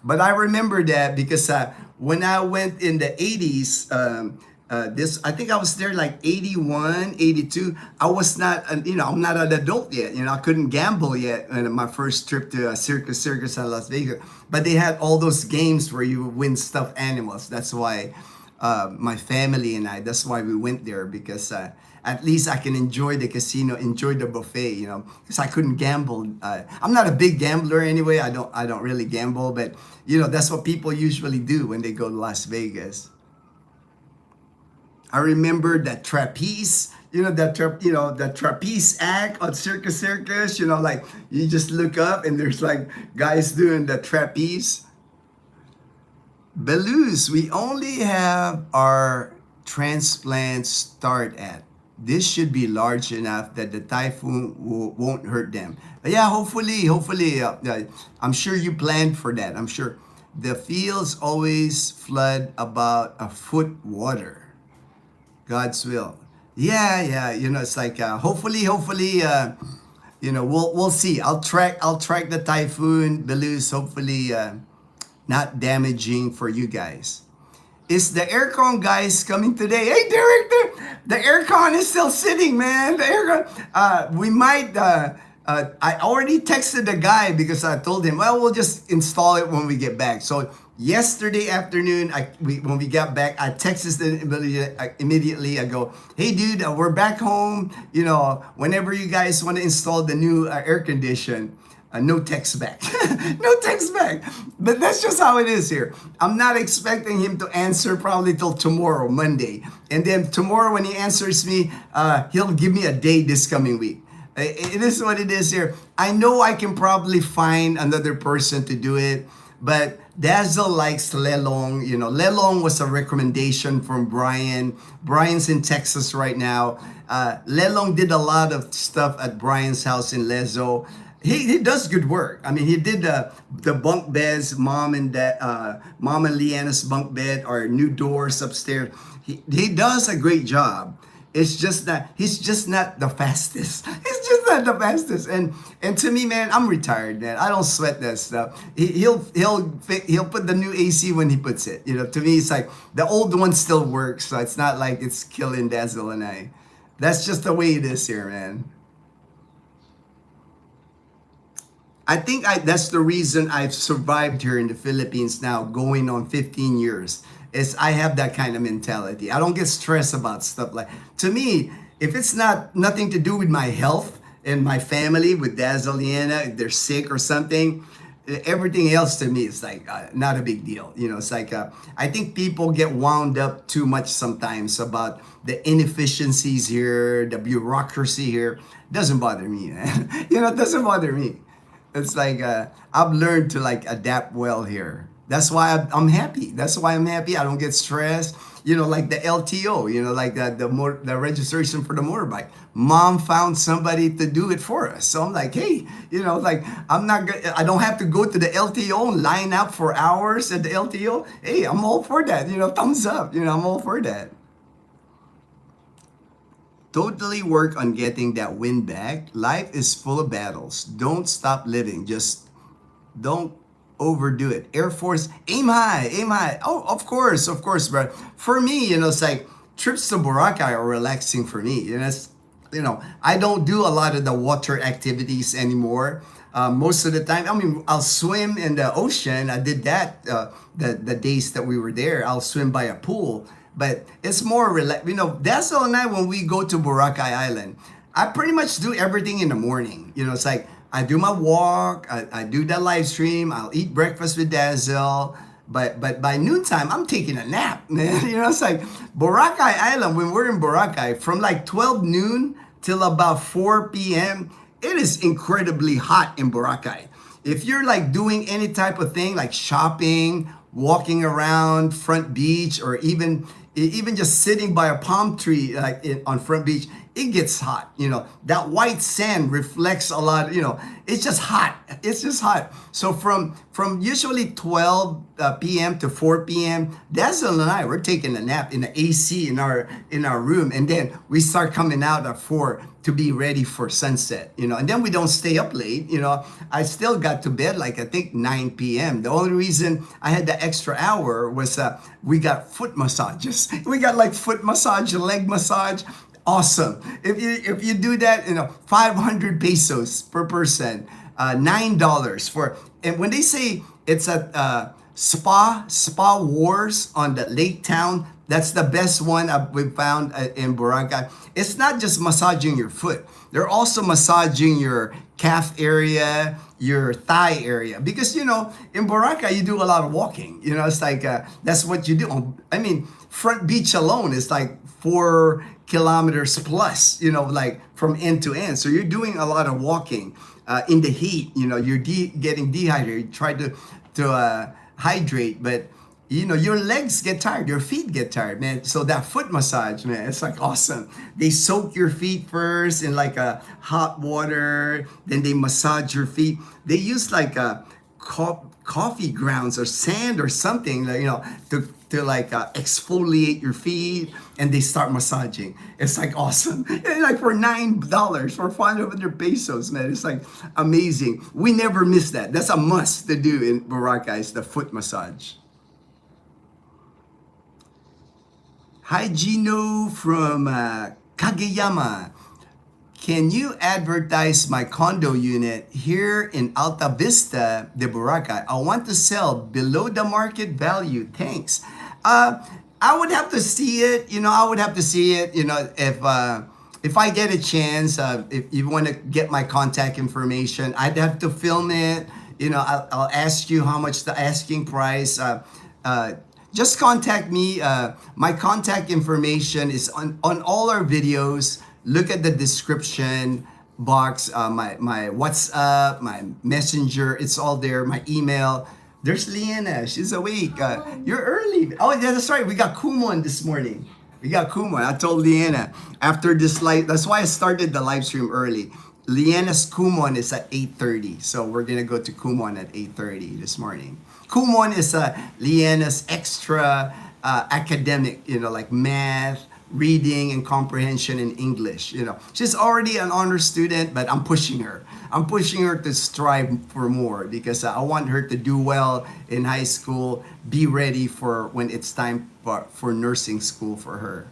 But I remember that because when I went in the 80s, I think I was there like 81, 82. I was not, I'm not an adult yet. I couldn't gamble yet on my first trip to Circus in Las Vegas. But they had all those games where you win stuffed animals. That's why my family and that's why we went there, because at least I can enjoy the casino, enjoy the buffet, because I couldn't gamble. I'm not a big gambler anyway. I don't really gamble, but that's what people usually do when they go to Las Vegas. I remember that trapeze, the trapeze act on Circus, like you just look up and there's like guys doing the trapeze. Belarus, we only have our transplant start at. This should be large enough that the typhoon won't hurt them. Yeah, hopefully, I'm sure you planned for that. I'm sure. The fields always flood about a foot water. God's will. Yeah. It's like hopefully, we'll see. I'll track the typhoon, Belarus. Hopefully, not damaging for you guys. Is the aircon guys coming today? Hey, Derek, the aircon is still sitting, man. The aircon. We might. I already texted the guy because I told him, well, we'll just install it when we get back. So yesterday afternoon, when we got back, I texted him immediately. I go, hey, dude, we're back home. Whenever you guys want to install the new air condition. No text back. No text back. But that's just how it is here. I'm not expecting him to answer probably till tomorrow, Monday. And then tomorrow when he answers me, he'll give me a date this coming week. It is what it is here. I know I can probably find another person to do it, but Dazzle likes Lelong. Lelong was a recommendation from Brian. Brian's in Texas right now. Lelong did a lot of stuff at Brian's house in Lezo. He does good work. I mean, he did the bunk beds, mom and Leanna's bunk bed, or new doors upstairs. He does a great job. It's just that he's just not the fastest. He's just not the fastest. And to me, man, I'm retired, man. I don't sweat that stuff. He'll put the new AC when he puts it. To me, it's like the old one still works. So it's not like it's killing Dazzle and I. That's just the way it is here, man. I think that's the reason I've survived here in the Philippines now, going on 15 years, is I have that kind of mentality. I don't get stressed about stuff like, to me, if it's nothing to do with my health and my family, with Dazzle, Liana, if they're sick or something, everything else to me is like not a big deal. It's like, I think people get wound up too much sometimes about the inefficiencies here, the bureaucracy here. Doesn't bother me, man. It doesn't bother me. It's like I've learned to like adapt well here. That's why I'm happy. That's why I'm happy. I don't get stressed. Like the LTO. Like the registration for the motorbike. Mom found somebody to do it for us. So I'm like, hey, like I don't have to go to the LTO and line up for hours at the LTO. Hey, I'm all for that. Thumbs up. I'm all for that. Totally work on getting that win back. Life is full of battles. Don't stop living. Just don't overdo it. Air Force, aim high, aim high. Oh, of course, bro. For me, it's like trips to Boracay are relaxing for me. I don't do a lot of the water activities anymore. Most of the time, I'll swim in the ocean. I did that the days that we were there. I'll swim by a pool. But it's more relaxed. Dazzle and I, when we go to Boracay Island, I pretty much do everything in the morning. It's like I do my walk, I do the live stream, I'll eat breakfast with Dazzle. But by noontime, I'm taking a nap, man. It's like Boracay Island, when we're in Boracay, from like 12 noon till about 4 p.m., it is incredibly hot in Boracay. If you're like doing any type of thing like shopping, walking around Front Beach, or even just sitting by a palm tree like on Front Beach, it gets hot. That white sand reflects a lot. It's just hot. It's just hot. So from usually 12 p.m. to 4 p.m., Dazzle and I, we're taking a nap in the AC in our room, and then we start coming out at 4 to be ready for sunset. And then we don't stay up late. I still got to bed like I think 9 p.m. The only reason I had the extra hour was we got foot massages. We got like foot massage, leg massage. Awesome. If you do that, 500 pesos per person, $9 for. And when they say it's a spa wars on the lake town, that's the best one we found in Boracay. It's not just massaging your foot. They're also massaging your calf area, your thigh area. Because, in Boracay, you do a lot of walking. It's like, that's what you do. I mean, Front Beach alone is like 4 kilometers plus, like from end to end. So you're doing a lot of walking in the heat. You're getting dehydrated. You try to hydrate, but your legs get tired, your feet get tired, man. So that foot massage, man, it's like awesome. They soak your feet first in like a hot water, then they massage your feet. They use like coffee grounds or sand or something, to like exfoliate your feet, and they start massaging. It's like awesome. And like for $9, for 500 pesos, man, it's like amazing. We never miss that. That's a must to do in Boracay, is the foot massage. Hi, Ginno from Kageyama. Can you advertise my condo unit here in Alta Vista de Boracay? I want to sell below the market value. Thanks. I would have to see it. I would have to see it. If I get a chance, if you want to get my contact information, I'd have to film it. I'll ask you how much the asking price. Just contact me. My contact information is on all our videos. Look at the description box, my WhatsApp, my messenger, it's all there, my email. There's Leanna, she's awake. You're early. Oh, yeah, that's right. We got Kumon this morning. I told Leanna after this live, that's why I started the live stream early. Leanna's Kumon is at 8:30. So we're going to go to Kumon at 8:30 this morning. Kumon is Leanna's extra academic, like math, reading and comprehension in English. She's already an honor student, but I'm pushing her to strive for more, because I want her to do well in high school, be ready for when it's time for nursing school for her.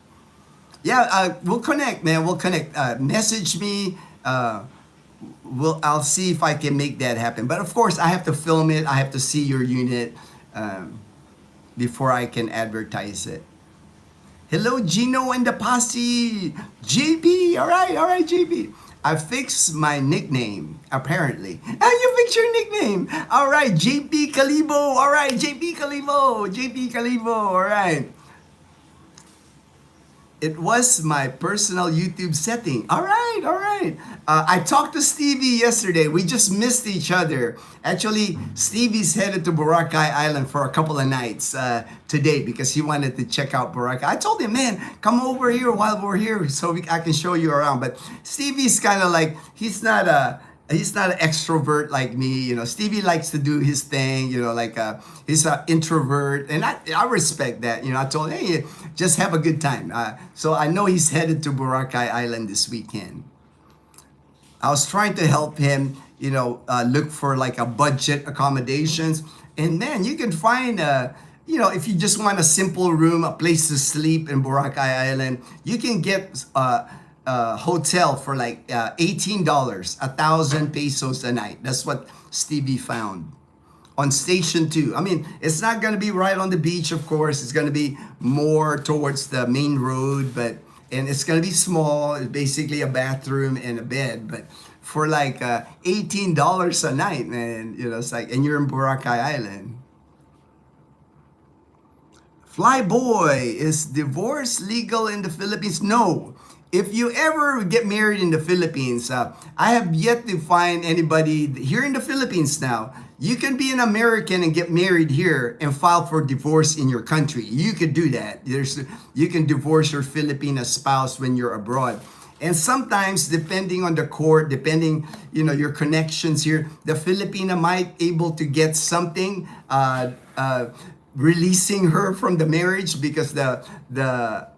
Yeah, we'll connect, man. We'll connect. Message me. I'll see if I can make that happen. But of course, I have to film it. I have to see your unit before I can advertise it. Hello, Ginno and the posse. JP, all right, JP. I fixed my nickname, apparently. You fixed your nickname. All right, JP Calibo. All right, JP Calibo. All right. It was my personal YouTube setting. All right. I talked to Stevie yesterday. We just missed each other. Actually, Stevie's headed to Boracay Island for a couple of nights today because he wanted to check out Boracay. I told him, man, come over here while we're here so I can show you around. But Stevie's kind of like, he's not an extrovert like me. Stevie likes to do his thing, he's an introvert, and I respect that. I told him, hey, just have a good time. So I know he's headed to Boracay Island this weekend. I was trying to help him, look for like a budget accommodations. And man, you can find, if you just want a simple room, a place to sleep in Boracay Island, you can get hotel for like $18, 1,000 pesos a night. That's what Stevie found on Station 2. I mean, it's not going to be right on the beach, of course. It's going to be more towards the main road, and it's going to be small. It's basically a bathroom and a bed, but for like $18 a night, man, it's like, and you're in Boracay Island. Flyboy, is divorce legal in the Philippines? No. If you ever get married in the Philippines, I have yet to find anybody here in the Philippines now. You can be an American and get married here and file for divorce in your country. You could do that. You can divorce your Filipino spouse when you're abroad. And sometimes, depending on the court, depending, your connections here, the Filipina might able to get something, releasing her from the marriage because the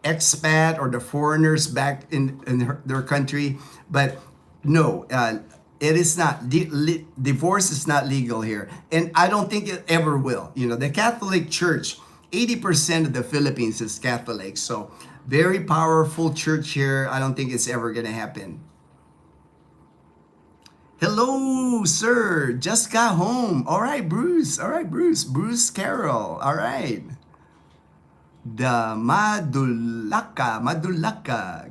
expat or the foreigners back in their country. But no, it is not. Divorce is not legal here. And I don't think it ever will. The Catholic Church, 80% of the Philippines is Catholic. So very powerful church here. I don't think it's ever going to happen. Hello, sir. Just got home. All right, Bruce. All right, Bruce. Bruce Carroll. All right. The Madulaka.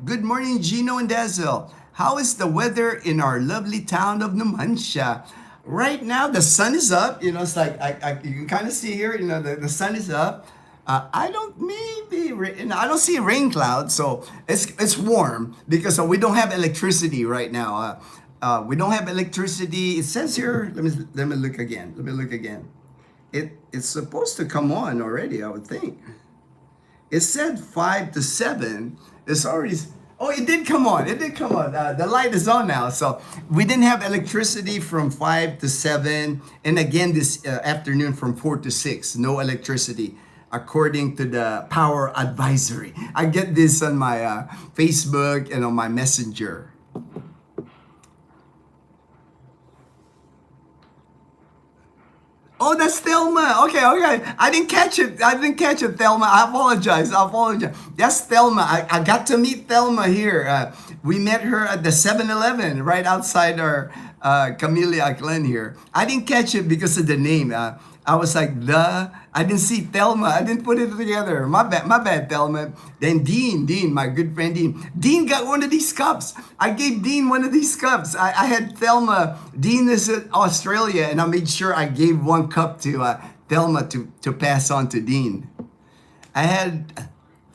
Good morning, Ginno and Dazzle. How is the weather in our lovely town of Numancia? Right now, the sun is up. It's like you can kind of see here. The sun is up. I don't see rain clouds, so it's warm because we don't have electricity right now. We don't have electricity. It says here. Let me look again. It's supposed to come on already, I would think. It said 5 to 7. It's already. Oh, it did come on. The light is on now. So we didn't have electricity from 5 to 7, and again this afternoon from 4 to 6. No electricity, according to the power advisory. I get this on my Facebook and on my Messenger. Oh, that's Thelma. Okay. I didn't catch it, Thelma. I apologize. That's Thelma. I got to meet Thelma here. We met her at the 7-Eleven right outside our Camellia Aklan here. I didn't catch it because of the name. I was like, I didn't see Thelma. I didn't put it together. My bad, Thelma. Then Dean, my good friend Dean. Dean got one of these cups. I gave Dean one of these cups. I had Thelma. Dean is in Australia, and I made sure I gave one cup to Thelma to pass on to Dean. I had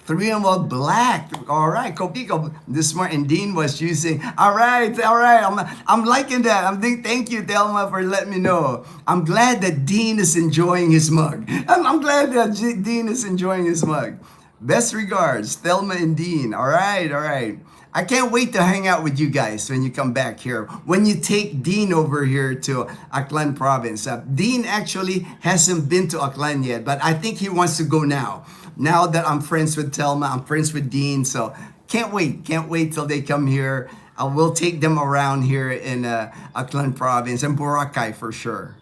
3 of them black. All right, Copico this morning. And Dean was using. All right. I'm liking that. Thank you, Thelma, for letting me know. I'm glad that Dean is enjoying his mug. I'm glad that Dean is enjoying his mug. Best regards, Thelma and Dean. All right. I can't wait to hang out with you guys when you come back here. When you take Dean over here to Aklan province. Dean actually hasn't been to Aklan yet, but I think he wants to go now. Now that I'm friends with Thelma, I'm friends with Dean, so can't wait till they come here. I will take them around here in Aklan province and Boracay for sure.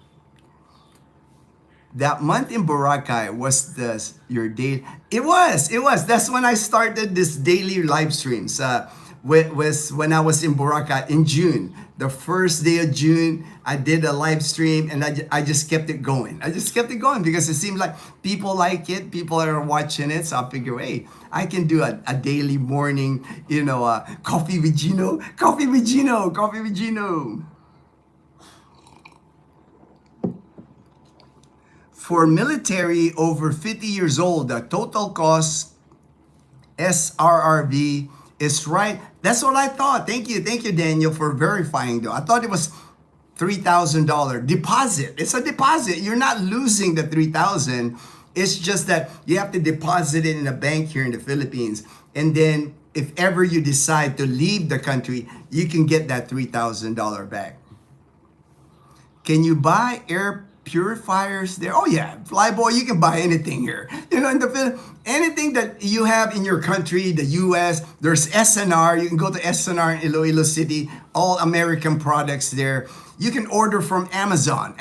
That month in Boracay was your day. It was. That's when I started this daily live streams. Was when I was in Boracay in June. The first day of June, I did a live stream, and I just kept it going. Because it seemed like people like it. People are watching it. So I figure, hey, I can do a daily morning, coffee with Ginno. For military over 50 years old, the total cost SRRB is right. That's what I thought. Thank you, Daniel, for verifying though. I thought it was $3,000 deposit. It's a deposit. You're not losing the $3,000. It's just that you have to deposit it in a bank here in the Philippines. And then if ever you decide to leave the country, you can get that $3,000 back. Can you buy air purifiers there? Oh yeah, Flyboy, you can buy anything here. In the anything that you have in your country, the US, there's SNR. You can go to SNR in Iloilo City, all American products there. You can order from Amazon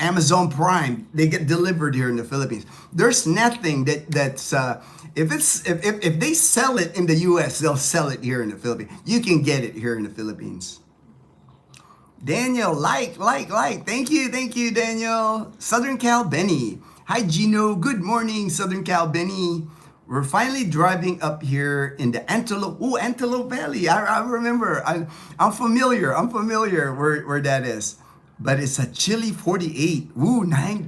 Prime. They get delivered here in the Philippines. There's nothing that's if they sell it in the US, they'll sell it here in the Philippines. You can get it here in the Philippines. Daniel, like. Thank you, Daniel. Southern Cal Benny. Hi, Ginno. Good morning, Southern Cal Benny. We're finally driving up here in the Antelope Valley. I remember. I'm familiar where that is. But it's a chilly 48. Ooh, 9.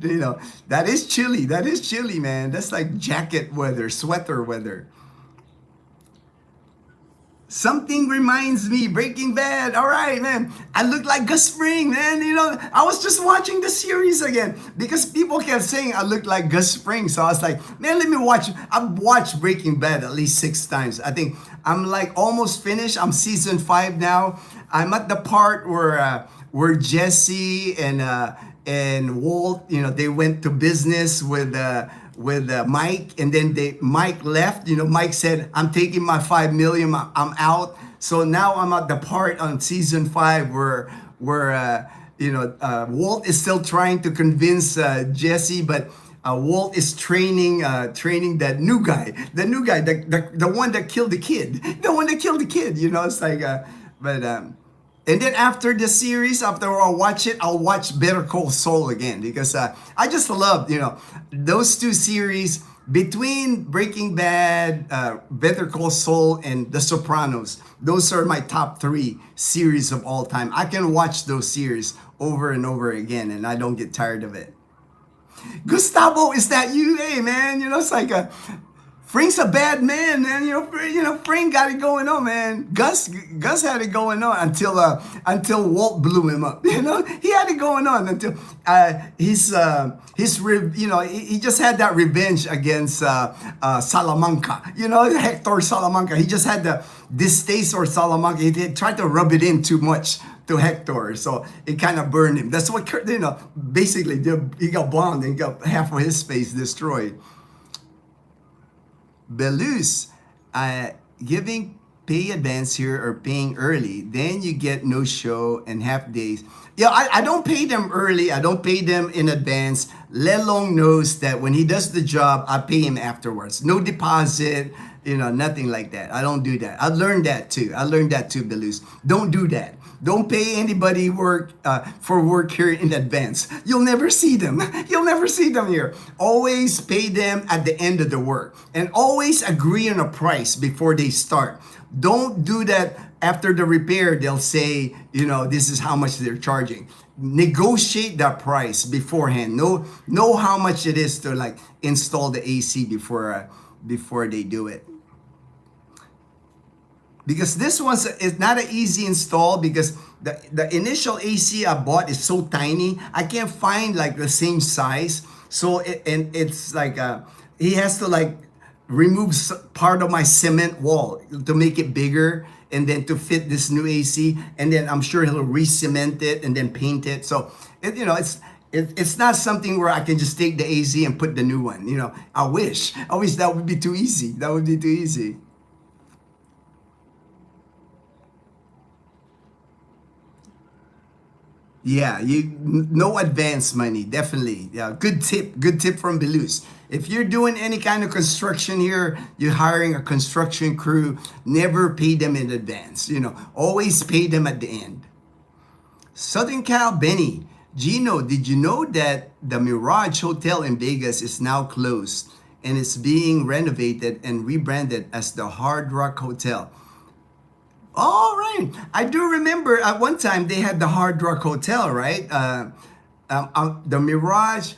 That is chilly, man. That's like jacket weather, sweater weather. Something reminds me, Breaking Bad. All right, man. I look like Gus Fring, man. You know, I was just watching the series again because people kept saying I look like Gus Fring. So I was like, man, let me watch. I've watched Breaking Bad at least 6 times. I think I'm like almost finished. I'm season 5 now. I'm at the part where Jesse and Walt, you know, they went to business with Mike, and then Mike left. You know, Mike said, "I'm taking my 5 million. I'm out." So now I'm at the part on season 5 where Walt is still trying to convince Jesse, but Walt is training that new guy, the one that killed the kid, the one that killed the kid. You know, it's like, but. And then after the series, after I watch it, I'll watch Better Call Saul again because I just love, you know, those two series between Breaking Bad, Better Call Saul, and The Sopranos. Those are my top 3 series of all time. I can watch those series over and over again, and I don't get tired of it. Gustavo, is that you? Hey, man, you know, it's like Frank's a bad man, man. You know, Frank got it going on, man. Gus had it going on until Walt blew him up. You know, he had it going on until he just had that revenge against Salamanca. You know, Hector Salamanca. He just had the distaste for Salamanca. He tried to rub it in too much to Hector, so it kind of burned him. That's what, you know, basically he got bombed and got half of his face destroyed. Belus, giving pay advance here or paying early, then you get no show and half days. Yeah, I don't pay them early. I don't pay them in advance. Lelong knows that when he does the job, I pay him afterwards. No deposit, you know, nothing like that. I don't do that. I learned that too. Belus. Don't do that. Don't pay anybody for work here in advance. You'll never see them. You'll never see them here. Always pay them at the end of the work. And always agree on a price before they start. Don't do that after the repair. They'll say, you know, this is how much they're charging. Negotiate that price beforehand. Know how much it is to like install the AC before they do it. Because this one is not an easy install because the initial AC I bought is so tiny. I can't find like the same size. So it's like he has to like remove part of my cement wall to make it bigger and then to fit this new AC. And then I'm sure he'll re-cement it and then paint it. So it's not something where I can just take the AC and put the new one. You know, I wish that would be too easy. That would be too easy. Yeah, no advance money, definitely. Yeah, good tip from Belus. If you're doing any kind of construction here, you're hiring a construction crew, never pay them in advance. You know, always pay them at the end. Southern Cal Benny, Ginno, did you know that the Mirage Hotel in Vegas is now closed and it's being renovated and rebranded as the Hard Rock Hotel? All right. I do remember at one time they had the Hard Rock Hotel, right? The Mirage.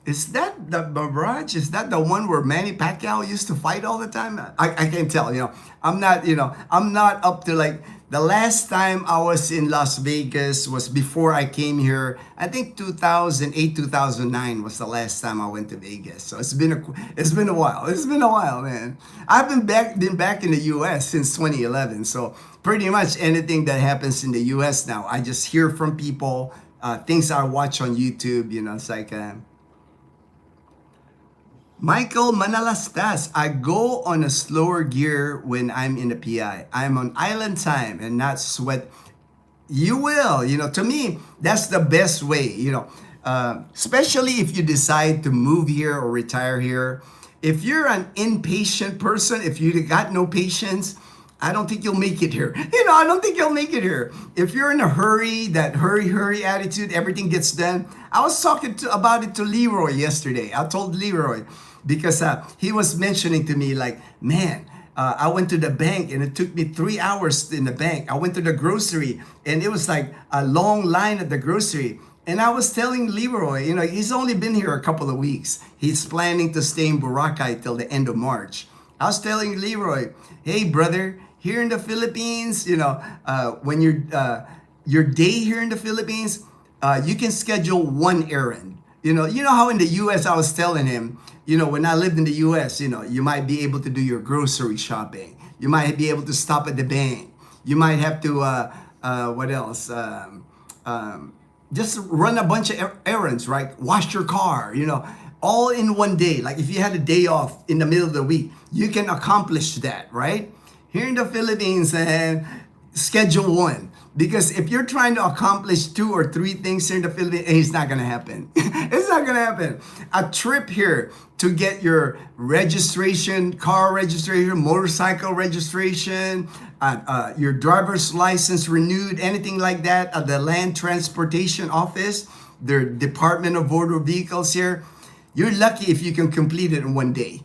Is that the Mirage? Is that the one where Manny Pacquiao used to fight all the time? I can't tell, you know. I'm not up to like, the last time I was in Las Vegas was before I came here. I think 2008, 2009 was the last time I went to Vegas. So it's been a while. It's been a while, man. I've been back in the US since 2011. So pretty much anything that happens in the US now, I just hear from people, things I watch on YouTube, you know, it's like Michael Manalastas, I go on a slower gear when I'm in the PI. I'm on island time and not sweat. You will, you know, to me, that's the best way, you know, especially if you decide to move here or retire here. If you're an impatient person, if you got no patience, I don't think you'll make it here. You know, I don't think you'll make it here. If you're in a hurry, that hurry attitude, everything gets done. I was talking about it to Leroy yesterday. I told Leroy because he was mentioning to me like, man, I went to the bank and it took me 3 hours in the bank. I went to the grocery and it was like a long line at the grocery. And I was telling Leroy, you know, he's only been here a couple of weeks. He's planning to stay in Boracay till the end of March. I was telling Leroy, hey brother, here in the Philippines, when your day here in the Philippines, you can schedule one errand. You know how in the U.S. I was telling him, when I lived in the U.S., you might be able to do your grocery shopping. You might be able to stop at the bank. You might have to, what else? Just run a bunch of errands, right? Wash your car, all in one day. Like if you had a day off in the middle of the week, you can accomplish that, right? Here in the Philippines, and schedule one. Because if you're trying to accomplish 2 or 3 things here in the Philippines, it's not gonna happen. It's not gonna happen. A trip here to get your registration, car registration, motorcycle registration, your driver's license renewed, anything like that at the Land Transportation Office, the Department of Motor Vehicles here. You're lucky if you can complete it in one day.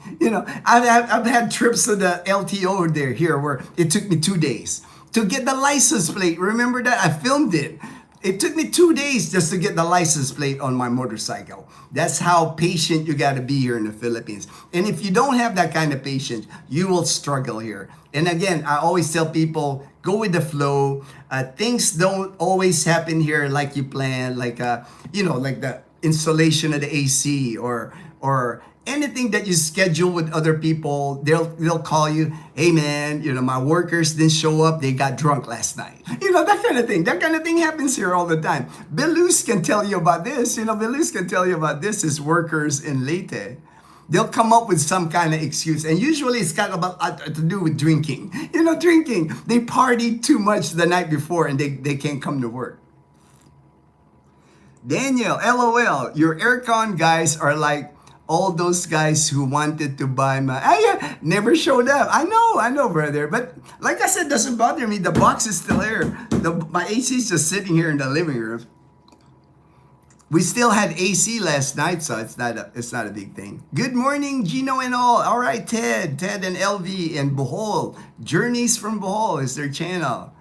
I've had trips to the LTO here where it took me 2 days to get the license plate. Remember that? I filmed it. It took me 2 days just to get the license plate on my motorcycle. That's how patient you got to be here in the Philippines. And if you don't have that kind of patience, you will struggle here. And again, I always tell people, go with the flow. Things don't always happen here like you plan, like like the installation of the AC or anything that you schedule with other people. They'll call you, hey man, my workers didn't show up, they got drunk last night. That kind of thing. That kind of thing happens here all the time. Belus can tell you about this. Belus can tell you about this. His workers in Leyte. They'll come up with some kind of excuse, and usually it's got about to do with drinking. Drinking. They partied too much the night before and they can't come to work. Daniel, LOL, your aircon guys are like all those guys who wanted to buy never showed up. I know, brother. But like I said, doesn't bother me. The box is still here. My AC is just sitting here in the living room. We still had AC last night, so it's not a big thing. Good morning, Ginno and all. All right, Ted and LV and Bohol. Journeys from Bohol is their channel.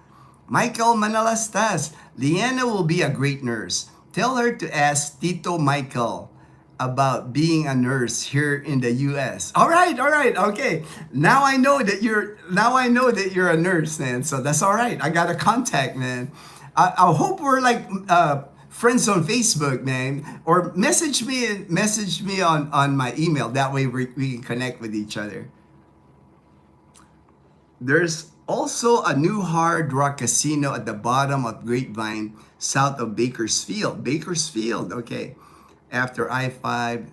Michael Manalastas. Leanna will be a great nurse. Tell her to ask Tito Michael about being a nurse here in the U.S. All right, okay. Now I know that you're a nurse, man. So that's all right. I got a contact, man. I hope we're like friends on Facebook, man. Or message me on my email. That way we can connect with each other. There's also a new Hard Rock casino at the bottom of Grapevine, south of Bakersfield. Okay. After I-5,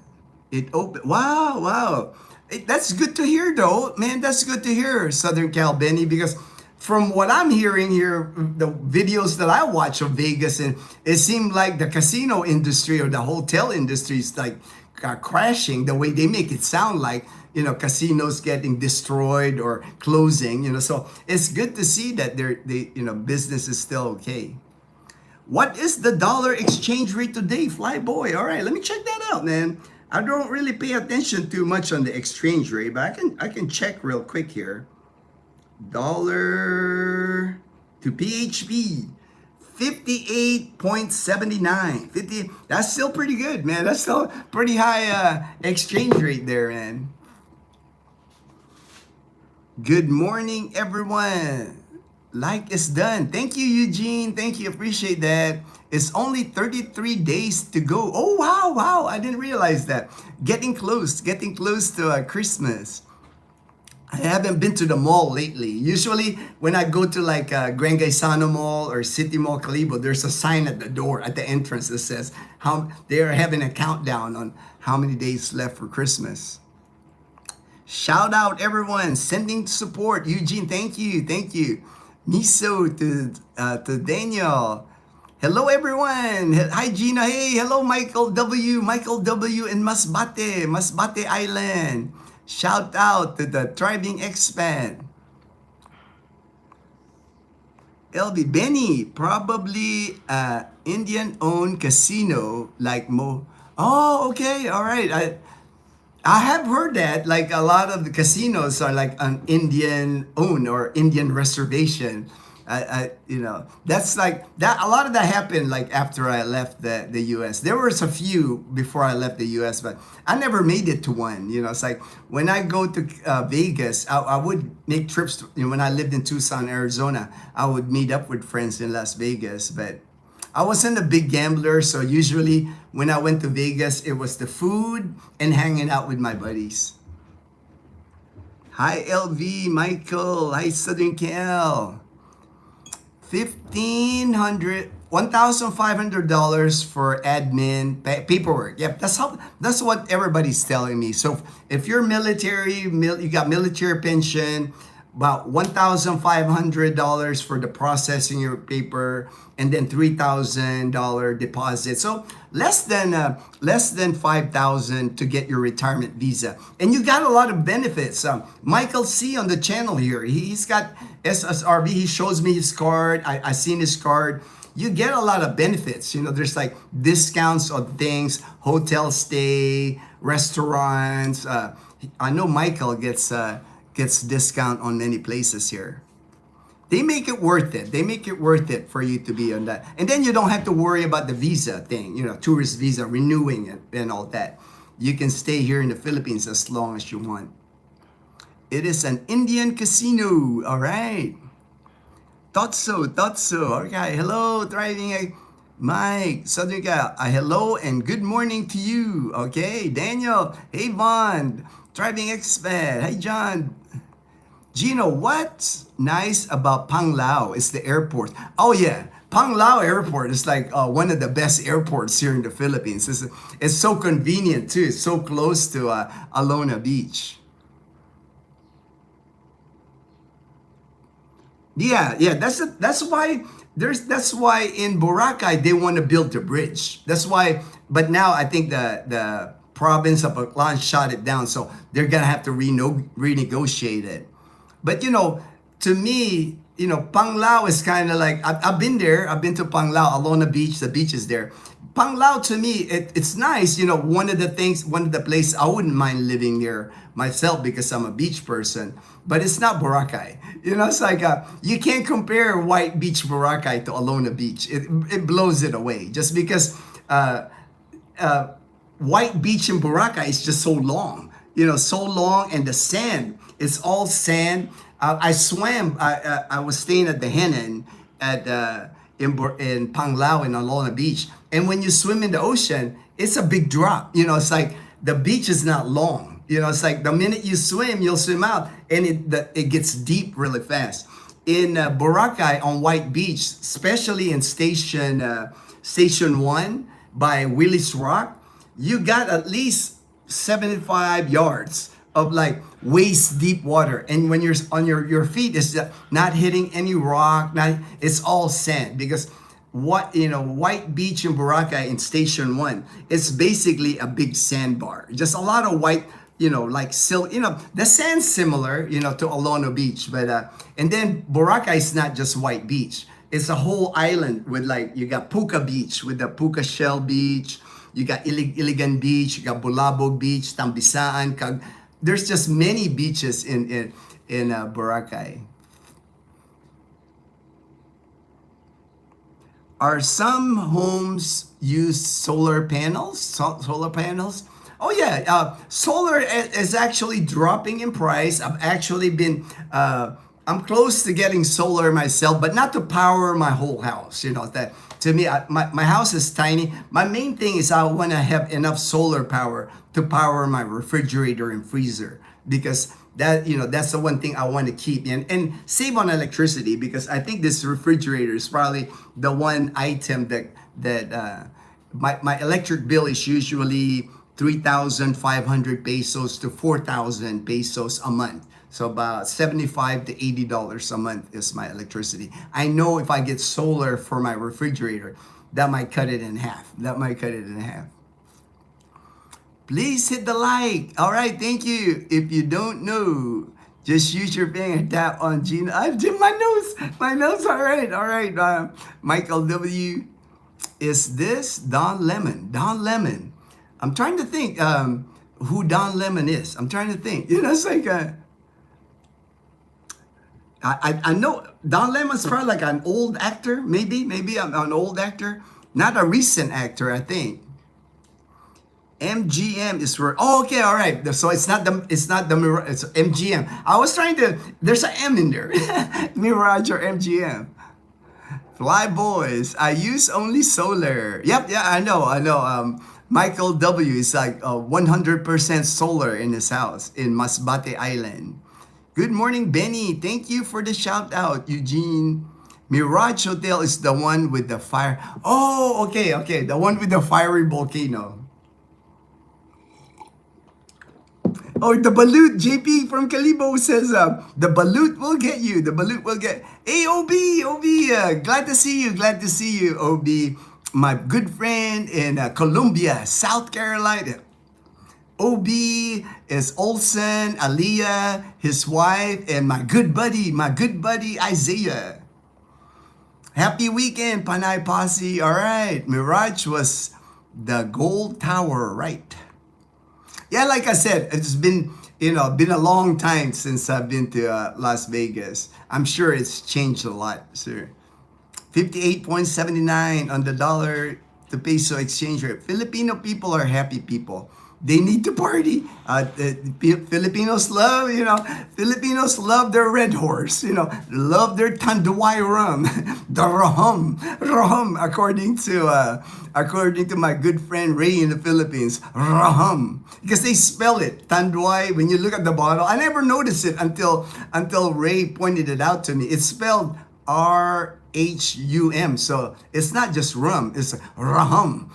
it opened. Wow. That's good to hear, though. Man, that's good to hear, Southern Cal Benny, because from what I'm hearing here, the videos that I watch of Vegas, and it seemed like the casino industry or the hotel industry is like crashing, the way they make it sound like, casinos getting destroyed or closing, so it's good to see that business is still okay. What is the dollar exchange rate today, Flyboy? All right, let me check that out, man. I don't really pay attention too much on the exchange rate, but I can check real quick here. Dollar to PHP, 58.79. 50. That's still pretty good, man. That's still pretty high exchange rate there, man. Good morning, everyone. Like is done. Thank you, Eugene. Thank you. Appreciate that. It's only 33 days to go. Oh, wow. I didn't realize that. Getting close to Christmas. I haven't been to the mall lately. Usually when I go to like Gran Gaisano Mall or City Mall Calibo, there's a sign at the door, at the entrance that says how they're having a countdown on how many days left for Christmas. Shout out everyone sending support. Eugene, thank you. Miso to Daniel. Hello everyone. Hi Gina. Hey, hello Michael W in Masbate Island. Shout out to the thriving expat. LB Benny, probably Indian-owned casino like Mo. Oh, okay, all right. I have heard that like a lot of the casinos are like an Indian-owned or Indian reservation. That's like that. A lot of that happened like after I left the U.S. There was a few before I left the U.S., but I never made it to one. It's like when I go to Vegas, I would make trips. When I lived in Tucson, Arizona, I would meet up with friends in Las Vegas, but I wasn't a big gambler, so usually when I went to Vegas, it was the food and hanging out with my buddies. Hi, LV, Michael. Hi, Southern Cal. $1,500 for admin paperwork. Yep, that's what everybody's telling me. So if you're military, you got military pension, about $1,500 for the processing your paper, and then $3,000 deposit. So less than $5,000 to get your retirement visa, and you got a lot of benefits. Michael C on the channel here, he's got SSRV. He shows me his card. I seen his card. You get a lot of benefits. There's like discounts on things, hotel stay, restaurants. I know Michael gets discount on many places here. They make it worth it. They make it worth it for you to be on that. And then you don't have to worry about the visa thing, tourist visa, renewing it and all that. You can stay here in the Philippines as long as you want. It is an Indian casino. All right. Thought so. Okay. Hello, Thriving Mike. Southern Cal. Hello and good morning to you. Okay. Daniel. Hey, Vaughn. Thriving Expat. Hi, John. Ginno, what's nice about Panglao is the airport. Oh yeah, Panglao Airport is like one of the best airports here in the Philippines. It's so convenient too. It's so close to Alona Beach. Yeah. That's why in Boracay they want to build the bridge. That's why. But now I think the province of Aklan shot it down, so they're gonna have to renegotiate it. But to me, Panglao is kind of like I've been there. I've been to Panglao, Alona Beach. The beach is there. Panglao to me, it's nice. One of the places I wouldn't mind living near myself because I'm a beach person. But it's not Boracay. It's like you can't compare White Beach Boracay to Alona Beach. It blows it away just because White Beach in Boracay is just so long. So long, and the sand. It's all sand. I swam. I was staying at the Henan in Panglao in Alona Beach. And when you swim in the ocean, it's a big drop. It's like the beach is not long. It's like the minute you swim, you'll swim out, and it gets deep really fast. In Boracay on White Beach, especially in Station 1 by Willis Rock, you got at least 75 yards of like waist deep water, and when you're on your feet is not hitting any rock, it's all sand, because White Beach in Boracay in Station 1, it's basically a big sandbar, just a lot of white, like silk, the sand's similar to Alona Beach, but and then Boracay is not just White Beach, it's a whole island with like you got Puka Beach with the Puka Shell Beach, you got Iligan Beach, you got Bulabog Beach, Tambisaan, there's just many beaches in Boracay. Are some homes use solar panels? Solar panels? Oh yeah, solar is actually dropping in price. I've actually been, I'm close to getting solar myself, but not to power my whole house. That to me, my house is tiny. My main thing is I want to have enough solar power to power my refrigerator and freezer, because that's the one thing I want to keep in and save on electricity, because I think this refrigerator is probably the one item that my electric bill is usually 3,500 pesos to 4,000 pesos a month. So about $75 to $80 a month is my electricity. I know if I get solar for my refrigerator, that might cut it in half. Please hit the like. All right, thank you. If you don't know, just use your finger tap on Ginno. I did my nose. All right. Michael W. Is this Don Lemon? I'm trying to think who Don Lemon is. I'm trying to think. It's like I know Don Lemon's probably like an old actor, maybe an old actor, not a recent actor, I think. MGM is where. Oh, okay, all right. So it's not the Mirage. It's MGM. I was trying to. There's an M in there. Mirage or MGM. Fly boys. I use only solar. Yep, yeah, I know. Michael W is like 100% solar in his house in Masbate Island. Good morning, Benny. Thank you for the shout out, Eugene. Mirage Hotel is the one with the fire. Oh, okay. The one with the fiery volcano. Oh, the balut. JP from Calibo says, the balut will get you. The balut will get. Hey, OB, glad to see you. Glad to see you, OB. My good friend in Columbia, South Carolina. OB is Olson, Aliyah, his wife, and my good buddy Isaiah. Happy weekend, Panay Posse. All right, Mirage was the gold tower, right? Yeah, like I said, it's been a long time since I've been to Las Vegas. I'm sure it's changed a lot, sir. 58.79 on the dollar to peso exchange rate. Filipino people are happy people. They need to party. Filipinos love their red horse. Love their tanduay rum, the rahum. According to my good friend Ray in the Philippines, rahum, because they spell it tanduay. When you look at the bottle, I never noticed it until Ray pointed it out to me. It's spelled RHUM, so it's not just rum. It's rahum.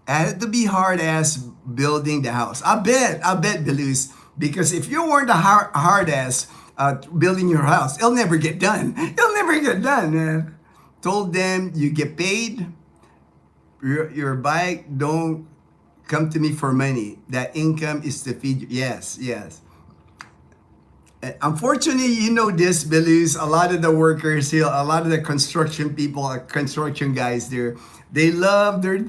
Had to be hard ass building the house. I bet, Deleuze, because if you weren't a hard ass building your house, it'll never get done. Man. Told them you get paid. Your bike don't come to me for money. That income is to feed you. Yes. Unfortunately, you know this, Belus. A lot of the workers here, a lot of the construction people, construction guys there, they love their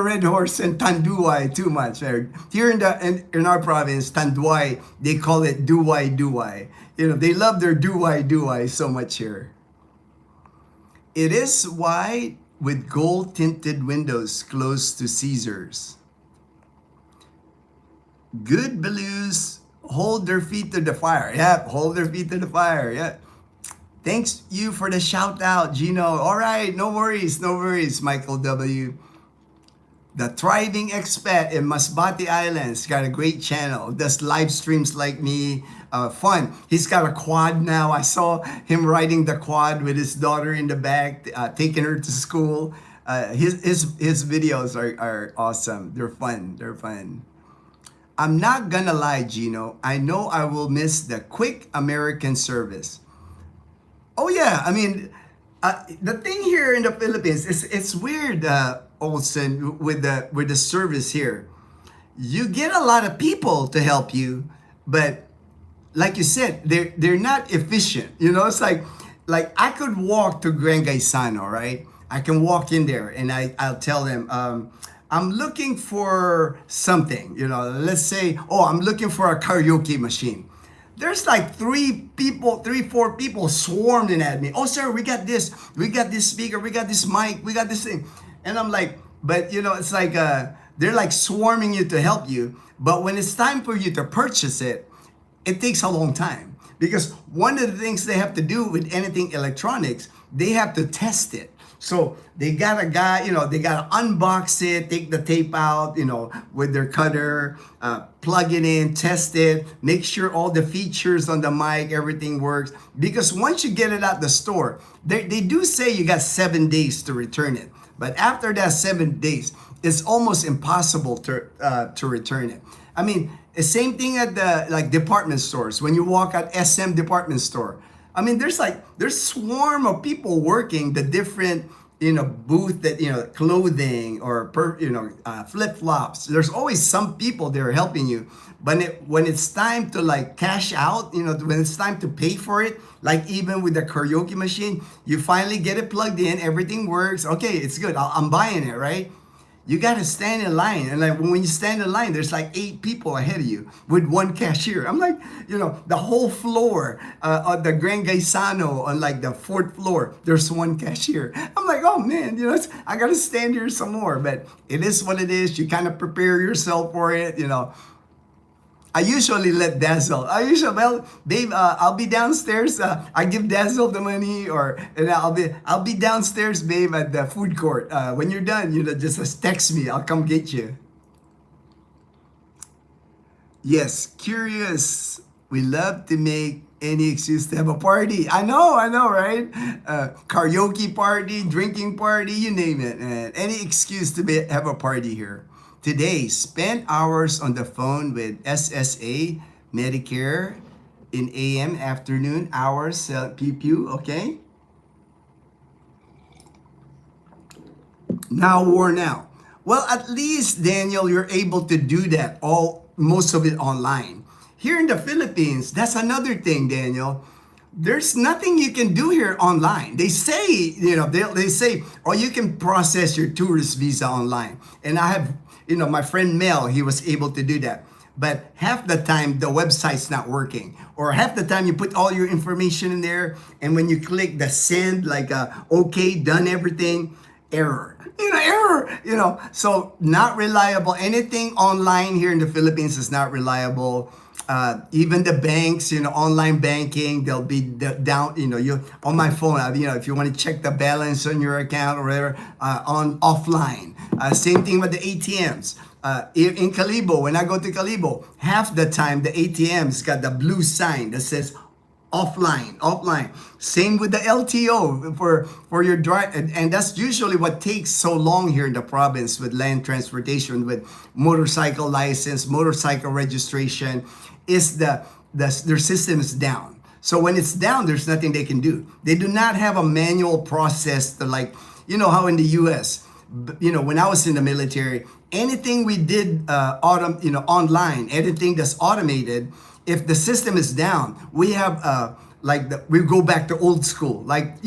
red horse and tanduay too much. Here in our province, tanduay, they call it duway. They love their duway so much here. It is white with gold tinted windows close to Caesars. Good Belus. Hold their feet to the fire. Yep, hold their feet to the fire. Yeah. Thanks you for the shout out, Ginno. All right, no worries, Michael W. The thriving expat in Masbate Islands got a great channel. Does live streams like me. Fun. He's got a quad now. I saw him riding the quad with his daughter in the back, taking her to school. His videos are awesome. They're fun. I'm not gonna lie, Ginno. I know I will miss the quick American service. Oh yeah, I mean, the thing here in the Philippines is it's weird, Olsen, with the service here. You get a lot of people to help you, but like you said, they're not efficient. It's like I could walk to Gran Gaisano, right? I can walk in there and I'll tell them, I'm looking for something, let's say, I'm looking for a karaoke machine. There's like 4 people swarming at me. Oh, sir, we got this speaker, we got this mic, we got this thing. And I'm like, but it's like, they're like swarming you to help you. But when it's time for you to purchase it, it takes a long time. Because one of the things they have to do with anything electronics, they have to test it. So they got a guy, they got to unbox it, take the tape out, with their cutter, plug it in, test it, make sure all the features on the mic, everything works. Because once you get it out the store, they do say you got 7 days to return it. But after that 7 days, it's almost impossible to return it. I mean, the same thing at the department stores. When you walk at SM department store, I mean, there's swarm of people working the different, booth that, clothing or, flip-flops. There's always some people there helping you. But when it's time to like cash out, when it's time to pay for it, like even with the karaoke machine, you finally get it plugged in, everything works. Okay, it's good. I'm buying it, right? You got to stand in line. And like when you stand in line, there's like 8 people ahead of you with one cashier. I'm like, the whole floor on the Grand Gaisano on like the 4th floor, there's one cashier. I'm like, oh man, I got to stand here some more. But it is what it is. You kind of prepare yourself for it. I usually let Dazzle. Well, babe, I'll be downstairs. I give Dazzle the money, and I'll be downstairs, babe, at the food court. When you're done, just text me. I'll come get you. Yes, curious. We love to make any excuse to have a party. I know, right? Karaoke party, drinking party, you name it. And any excuse to have a party here. Today, spend hours on the phone with SSA, Medicare, in AM, afternoon hours, pew, okay? Now worn out. Well, at least, Daniel, you're able to do that, most of it online. Here in the Philippines, that's another thing, Daniel. There's nothing you can do here online. They say, they say, you can process your tourist visa online. And I have, my friend Mel, he was able to do that. But half the time, the website's not working. Or half the time, you put all your information in there. And when you click the send, like, okay, done everything, error. Error. So not reliable. Anything online here in the Philippines is not reliable. Even the banks, online banking, they'll be down, you on my phone, if you want to check the balance on your account or whatever, on offline. Same thing with the ATMs. In Calibo, when I go to Calibo, half the time the ATM's got the blue sign that says offline. Same with the LTO for your drive, and that's usually what takes so long here in the province with land transportation, with motorcycle license, motorcycle registration, is their system is down. So when it's down, there's nothing they can do. They do not have a manual process to, like, how in the US, when I was in the military, anything we did online, anything that's automated, if the system is down, we have we go back to old school, like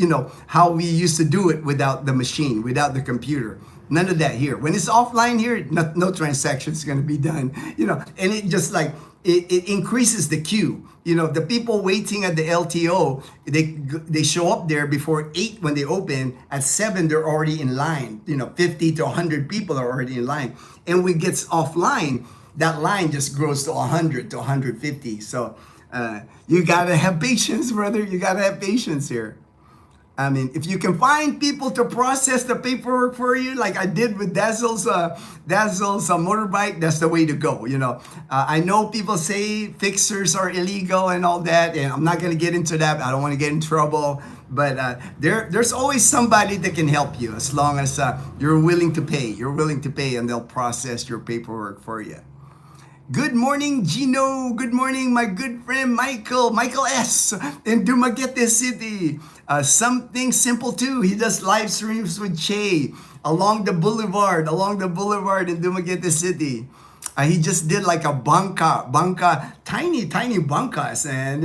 how we used to do it without the machine, without the computer. None of that here. When it's offline here, no transactions going to be done. And it just like it increases the queue. The people waiting at the LTO, they show up there before 8 when they open. At 7, they're already in line. 50 to 100 people are already in line. And when it gets offline, that line just grows to 100 to 150. So you gotta have patience, brother. You gotta have patience here. I mean, if you can find people to process the paperwork for you, like I did with Dazzle's motorbike, that's the way to go. I know people say fixers are illegal and all that, and I'm not gonna get into that. I don't want to get in trouble. But there's always somebody that can help you as long as you're willing to pay. You're willing to pay, and they'll process your paperwork for you. Good morning, Ginno. Good morning, my good friend Michael S. in Dumaguete City. Something simple too. He does live streams with Che along the boulevard in Dumaguete City. He just did like a banca, tiny bancas, and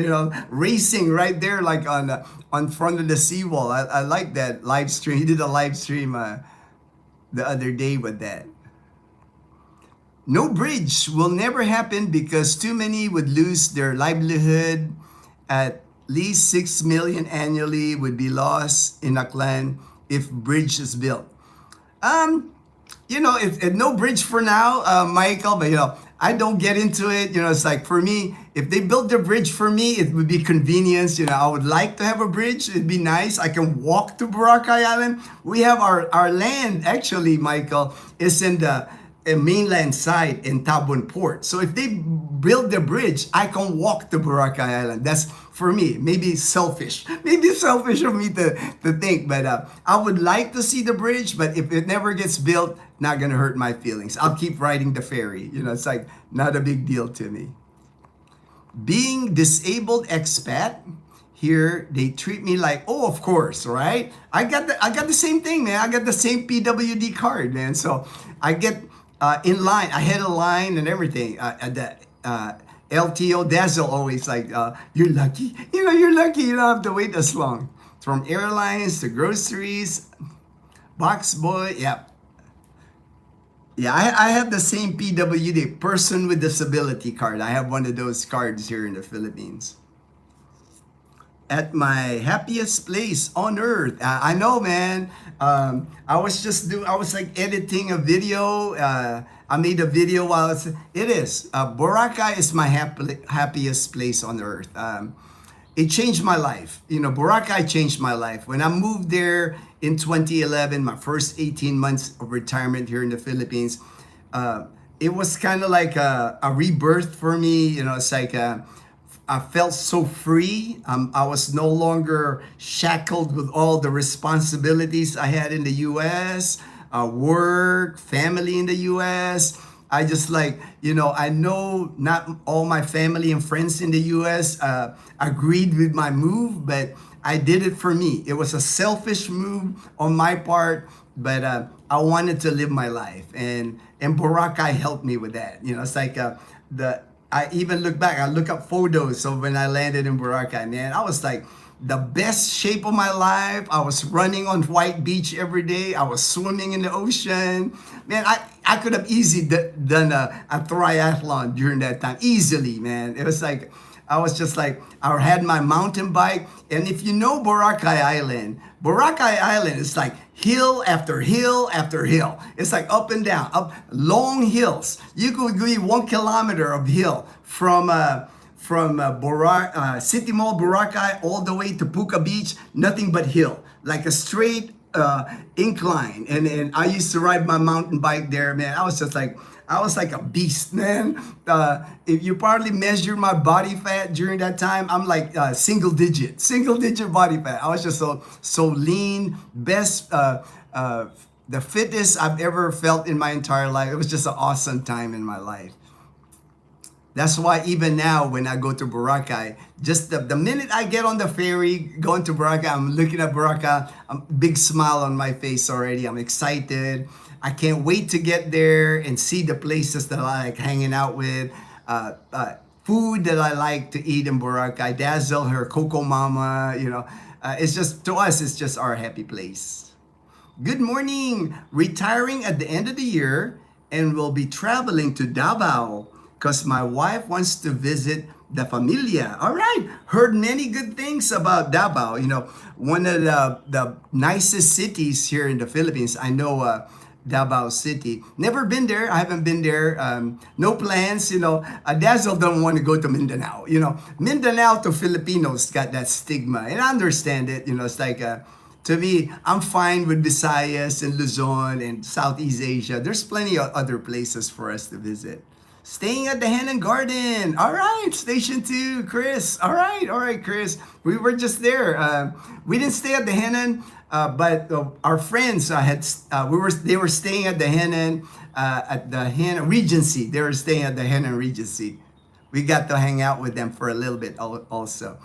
racing right there, like on front of the seawall. I like that live stream. He did a live stream the other day with that. No bridge will never happen because too many would lose their livelihood. At least 6 million annually would be lost in Aklan if bridge is built. If no bridge for now, Michael, but I don't get into it. It's like, for me, if they built the bridge for me, it would be convenience. I would like to have a bridge. It'd be nice. I can walk to Boracay Island. We have our land, actually, Michael, is in the mainland side in Tabon Port. So if they build the bridge, I can walk to Boracay Island. That's, for me, maybe selfish of me to think, but I would like to see the bridge, but if it never gets built, not gonna hurt my feelings. I'll keep riding the ferry. It's like not a big deal to me. Being disabled expat, here they treat me like, oh, of course, right? I got the same thing, man. I got the same PWD card, man. So I get in line, I had a line and everything. At the LTO, Dazzle always like, you're lucky. You're lucky you don't have to wait as long. From airlines to groceries, box boy, yeah. Yeah, I have the same PWD, person with disability card. I have one of those cards here in the Philippines. At my happiest place on earth. I know, man. I was like editing a video. I made a video while it is. Boracay is my happiest place on earth. It changed my life. You know, Boracay changed my life. When I moved there in 2011, my first 18 months of retirement here in the Philippines, it was kind of like a rebirth for me. You know, it's like I felt so free. I was no longer shackled with all the responsibilities I had in the U.S., work, family in the U.S. I just like, you know, I know not all my family and friends in the U.S. Agreed with my move, but I did it for me. It was a selfish move on my part, but I wanted to live my life, and Boracay helped me with that. You know, it's like the I even look back, I look up photos of when I landed in Boracay, man. I was like the best shape of my life. I was running on White Beach every day. I was swimming in the ocean. Man, I could have easily done a triathlon during that time. Easily, man. It was like, I was just like, I had my mountain bike. And if you know Boracay Island is like hill after hill after hill. It's like up and down, up long hills. You could go 1 kilometer of hill from City Mall Boracay all the way to Puka Beach, nothing but hill, like a straight incline. And I used to ride my mountain bike there, man. I was like a beast, man. If you probably measure my body fat during that time, I'm like single digit body fat. I was just so lean, best, the fittest I've ever felt in my entire life. It was just an awesome time in my life. That's why even now when I go to Boracay, just the minute I get on the ferry going to Boracay, I'm looking at Boracay, big smile on my face already. I'm excited. I can't wait to get there and see the places that I like hanging out with. Food that I like to eat in Boracay, Dazzle, her Coco Mama, you know. It's just, to us, it's just our happy place. Good morning. Retiring at the end of the year and will be traveling to Davao because my wife wants to visit the familia. All right. Heard many good things about Davao. You know, one of the nicest cities here in the Philippines. I know Davao City. Never been there. I haven't been there. No plans. You know, Dazzle don't want to go to Mindanao. You know, Mindanao to Filipinos got that stigma, and I understand it. You know, it's like to me, I'm fine with Visayas and Luzon and Southeast Asia. There's plenty of other places for us to visit. Staying at the Hen and Garden. All right, Station 2, Chris. All right, Chris. We were just there. We didn't stay at the Hen, but our friends they were staying at the Hen at the Hen Regency. They were staying at the Hen Regency. We got to hang out with them for a little bit also.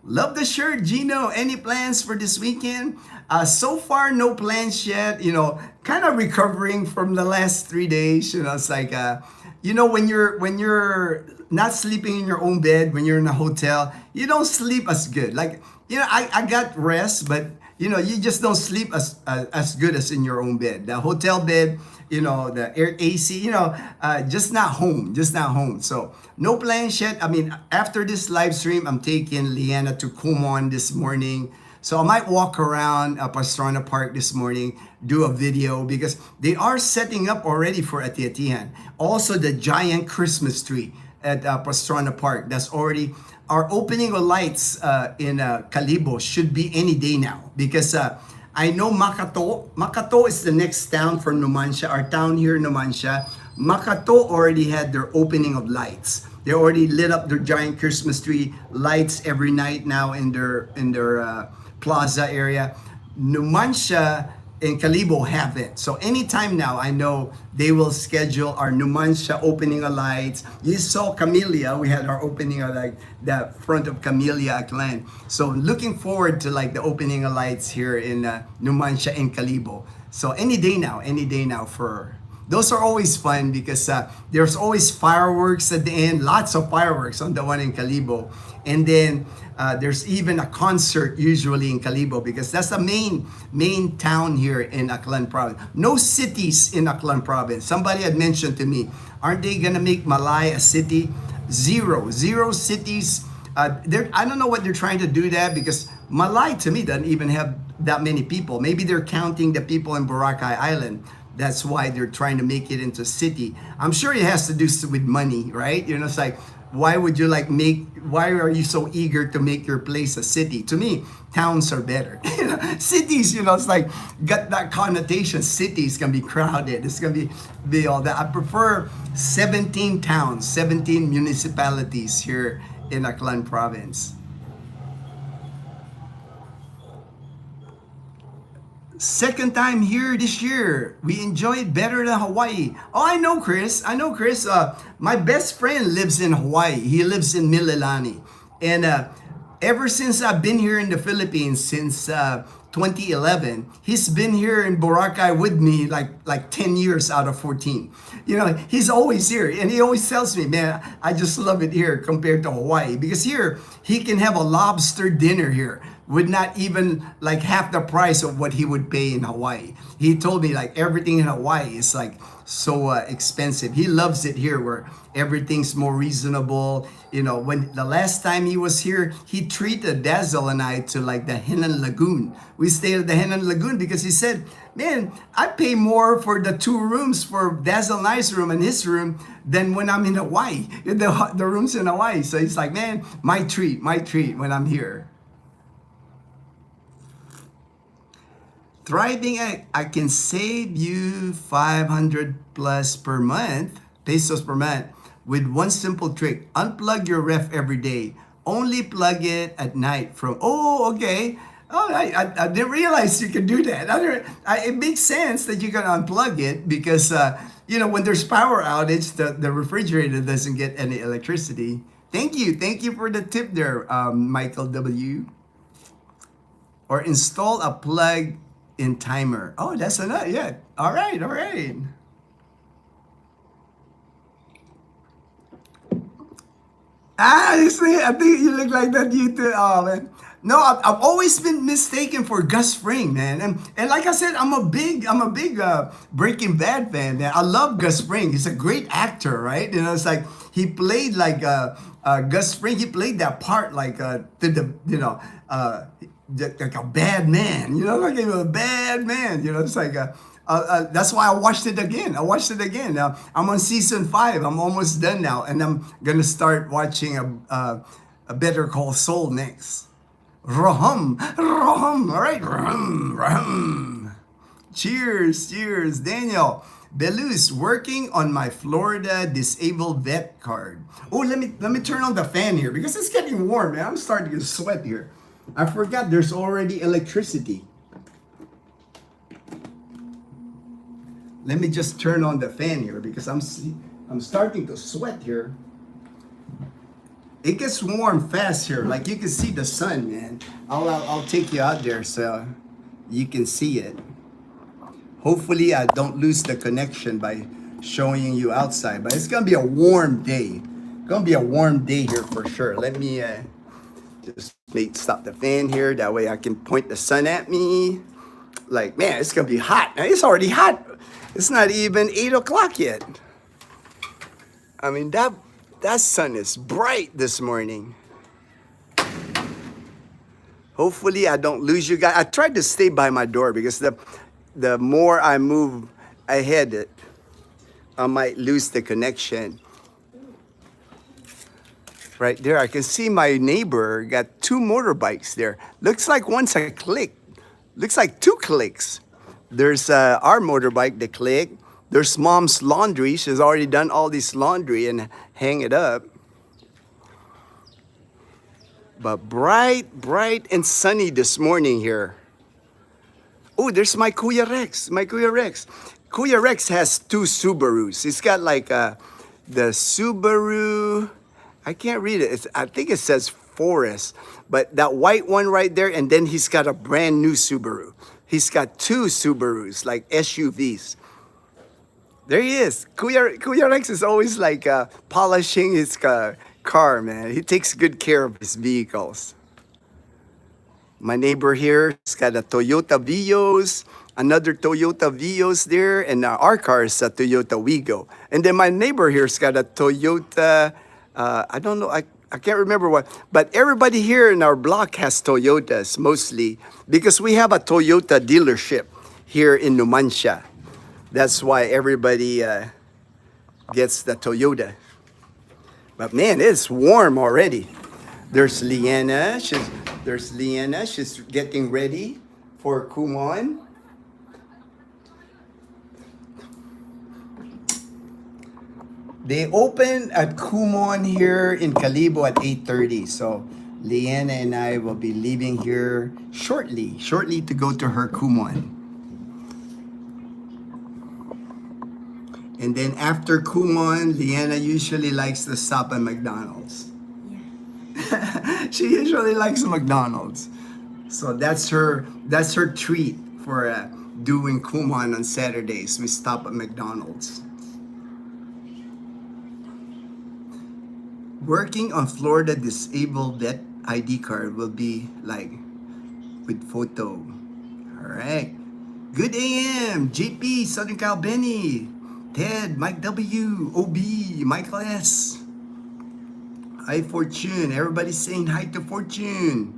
Love the shirt, Ginno. Any plans for this weekend? So far, no plans yet. You know, kind of recovering from the last 3 days. You know, it's like, you know, when you're not sleeping in your own bed, when you're in a hotel, you don't sleep as good. Like, you know, I got rest, but you know, you just don't sleep as good as in your own bed. The hotel bed, you know, the air AC, you know, just not home. So no plans yet. I mean, after this live stream, I'm taking Leanna to Kumon this morning. So I might walk around Pastrana Park this morning, do a video because they are setting up already for Ati-Atihan. Also the giant Christmas tree at Pastrana Park. That's already, our opening of lights in Calibo should be any day now because I know Makato is the next town from Numancia, our town here in Numancia. Makato already had their opening of lights. They already lit up their giant Christmas tree lights every night now in their plaza area. Numancia and Calibo have it. So anytime now, I know they will schedule our Numancia opening of lights. You saw Camellia, we had our opening of like the front of Camellia Aklan. So looking forward to like the opening of lights here in Numancia and Calibo. So any day now for those are always fun because there's always fireworks at the end, lots of fireworks on the one in Kalibo. And then there's even a concert usually in Kalibo because that's the main town here in Aklan province. No cities in Aklan province. Somebody had mentioned to me, aren't they gonna make Malay a city? Zero cities. I don't know what they're trying to do that because Malay to me doesn't even have that many people. Maybe they're counting the people in Boracay Island. That's why they're trying to make it into city. I'm sure it has to do with money, right? You know, it's like, why would you why are you so eager to make your place a city? To me, towns are better. Cities, it's like, got that connotation. Cities can be crowded. It's going to be all that. I prefer 17 towns, 17 municipalities here in Aklan province. Second time here this year. We enjoy it better than Hawaii. Oh, I know Chris. My best friend lives in Hawaii. He lives in Mililani. And ever since I've been here in the Philippines, since 2011, he's been here in Boracay with me like 10 years out of 14. He's always here. And he always tells me, man, I just love it here compared to Hawaii. Because here, he can have a lobster dinner here with not even like half the price of what he would pay in Hawaii. He told me like everything in Hawaii is like so expensive. He loves it here where everything's more reasonable. When the last time he was here, he treated Dazzle and I to like the Henan Lagoon. We stayed at the Henan Lagoon because he said, man, I pay more for the 2 rooms for Dazzle and I's room and his room than when I'm in Hawaii, the rooms in Hawaii. So he's like, man, my treat when I'm here. Thriving, I can save you 500 plus per month, pesos per month, with one simple trick. Unplug your ref every day. Only plug it at night okay. Oh, I didn't realize you could do that. It makes sense that you can unplug it because, when there's power outage, the refrigerator doesn't get any electricity. Thank you for the tip there, Michael W. Or install a plug in timer. Oh, that's enough. Yeah. All right. You see, I think you look like that. You too. Oh man. No, I've always been mistaken for Gus Fring, man. And like I said, I'm a big Breaking Bad fan, man. I love Gus Fring. He's a great actor, right? It's like he played like Gus Fring. He played that part like like a bad man, like a bad man, it's like that's why I watched it again. I'm on season 5. I'm almost done now, and I'm gonna start watching a Better Call Saul next. Rahum, all right, rahum. Cheers, Daniel. Belus, working on my Florida disabled vet card. Oh, let me turn on the fan here because it's getting warm, man. I'm starting to sweat here. I forgot there's already electricity. Let me just turn on the fan here because I'm starting to sweat here. It gets warm fast here. Like you can see the sun, man. I'll take you out there so you can see it. Hopefully I don't lose the connection by showing you outside, but it's gonna be a warm day. Gonna be a warm day here for sure. Let me just stop the fan here. That way I can point the sun at me. Like, man, it's gonna be hot. It's already hot. It's not even 8 o'clock yet. I mean, that sun is bright this morning. Hopefully I don't lose you guys. I tried to stay by my door because the more I move ahead, I might lose the connection. Right there, I can see my neighbor got 2 motorbikes there. Looks like one's a click. Looks like 2 clicks. There's our motorbike, the click. There's mom's laundry. She's already done all this laundry and hang it up. But bright and sunny this morning here. Oh, there's my Kuya Rex. Kuya Rex has 2 Subarus. He's got like the Subaru. I can't read it. I think it says Forest, but that white one right there, and then he's got a brand new Subaru. He's got 2 Subarus, like SUVs. There he is. Kuya Rex is always like polishing his car, man. He takes good care of his vehicles. My neighbor here has got a Toyota Vios, another Toyota Vios there, and our car is a Toyota Wigo. And then my neighbor here's got a Toyota, I don't know, I can't remember what, but everybody here in our block has Toyotas mostly because we have a Toyota dealership here in Numancia. That's why everybody gets the Toyota. But man, it's warm already. There's Leanna. She's getting ready for Kumon. They open at Kumon here in Calibo at 8:30. So Leanna and I will be leaving here shortly to go to her Kumon. And then after Kumon, Leanna usually likes to stop at McDonald's. Yeah. She usually likes McDonald's. So that's her treat for doing Kumon on Saturdays. We stop at McDonald's. Working on Florida disabled vet ID card will be like with photo. All right. Good AM, JP, Southern Cal Benny, Ted, Mike W, OB, Michael S. Hi, Fortune. Everybody's saying hi to Fortune.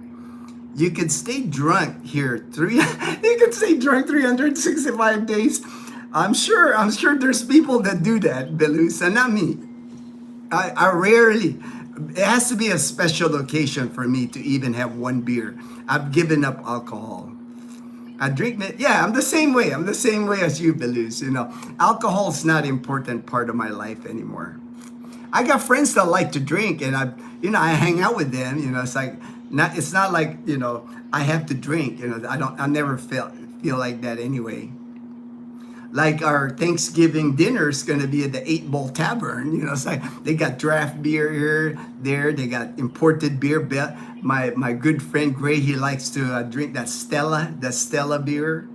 You can stay drunk here. You can stay drunk 365 days. I'm sure there's people that do that, Belusa, not me. I rarely, it has to be a special occasion for me to even have one beer. I've given up alcohol. I drink, yeah, I'm the same way. I'm the same way as you, Belus. You know, alcohol's not an important part of my life anymore. I got friends that like to drink, and I hang out with them. You know, it's not like, you know, I have to drink. You know, I never feel like that anyway. Like our Thanksgiving dinner is gonna be at the 8 Ball Tavern. You know, it's like they got draft beer here, there. They got imported beer. My good friend Gray, he likes to drink that Stella beer.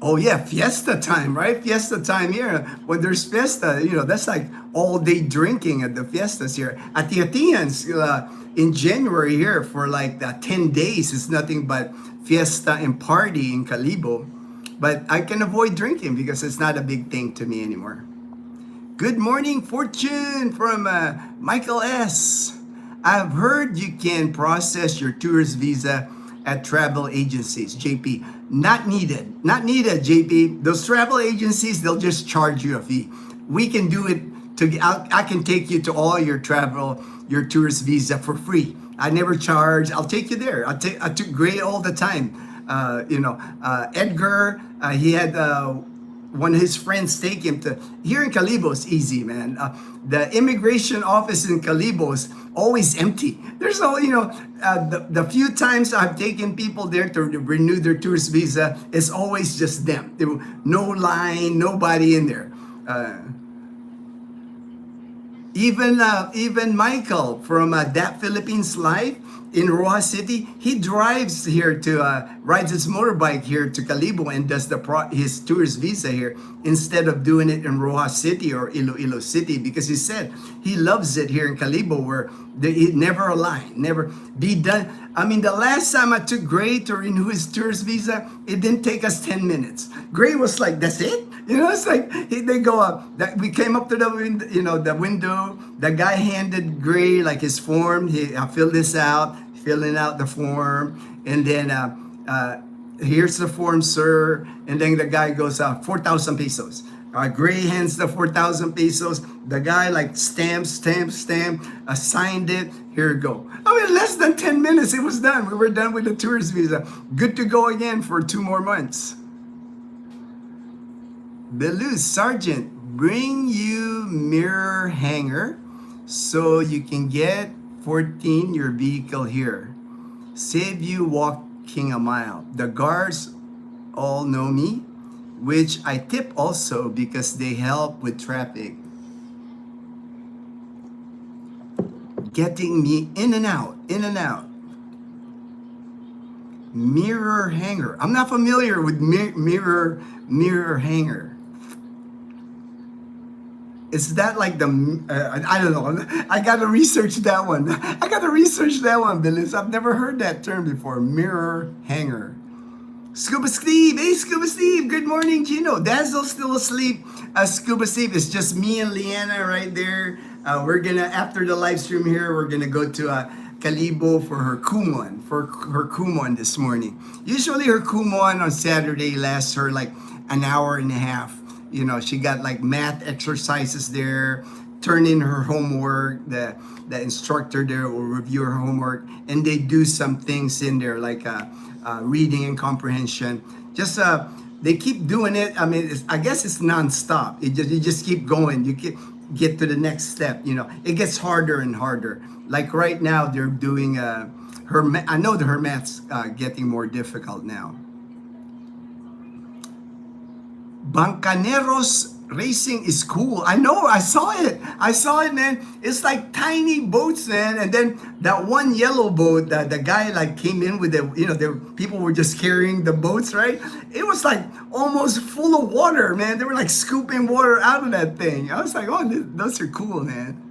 Oh yeah, fiesta time, right? Fiesta time here. When there's fiesta, you know, that's like all day drinking at the fiestas here. At the Athenians in January here for like 10 days, it's nothing but fiesta and party in Calibo. But I can avoid drinking because it's not a big thing to me anymore. Good morning, Fortune, from Michael S. I've heard you can process your tourist visa at travel agencies, JP. Not needed, JP. Those travel agencies, they'll just charge you a fee. We can do it. I can take you to all your tourist visa for free. I never charge. I'll take you there. I took Gray all the time. Edgar, he had one of his friends take him to, here in Calibo is easy, man. The immigration office in Calibo is always empty. There's no, the few times I've taken people there to renew their tourist visa, it's always just them. There was no line, nobody in there. Even Michael from That Philippines Life in Rojas City, he drives here to rides his motorbike here to Calibo and does his tourist visa here instead of doing it in Rojas City or Iloilo City, because he said he loves it here in Calibo where never a line, never be done. I mean, the last time I took Gray to renew his tourist visa, it didn't take us 10 minutes. Gray was like, "That's it." You know, it's like they go up. We came up to the window, the window. The guy handed Gray like his form. I filled this out, filling out the form, and then here's the form, sir. And then the guy goes, 4,000 pesos. Gray hands the 4,000 pesos. The guy like stamp, signed it. Here we go. I mean, less than 10 minutes, it was done. We were done with the tourist visa. Good to go again for 2 more months. Belus, Sergeant, bring you mirror hanger so you can get 14 your vehicle here. Save you walking a mile. The guards all know me, which I tip also because they help with traffic. Getting me in and out. Mirror hanger. I'm not familiar with mirror hanger. Is that like the, I don't know. I got to research that one. I got to research that one, Billis. I've never heard that term before. Mirror hanger. Scuba Steve. Hey, Scuba Steve. Good morning, Ginno. Dazzle's still asleep. Scuba Steve, it's just me and Leanna right there. We're going to, after the live stream here, we're going to go to Kalibo for her kumon this morning. Usually her kumon on Saturday lasts her like an hour and a half. You know, she got like math exercises there, turn in her homework, the instructor there will review her homework, and they do some things in there like reading and comprehension. Just they keep doing it. I mean, I guess it's nonstop. You just keep going. You get to the next step. You know, it gets harder and harder. Like right now, they're doing I know that her math's getting more difficult now. Bancaneros racing is cool. I know, I saw it, man. It's like tiny boats, man. And then that one yellow boat, the guy like came in with the, you know, people were just carrying the boats, right? It was like almost full of water, man. They were like scooping water out of that thing. I was like, oh, those are cool, man.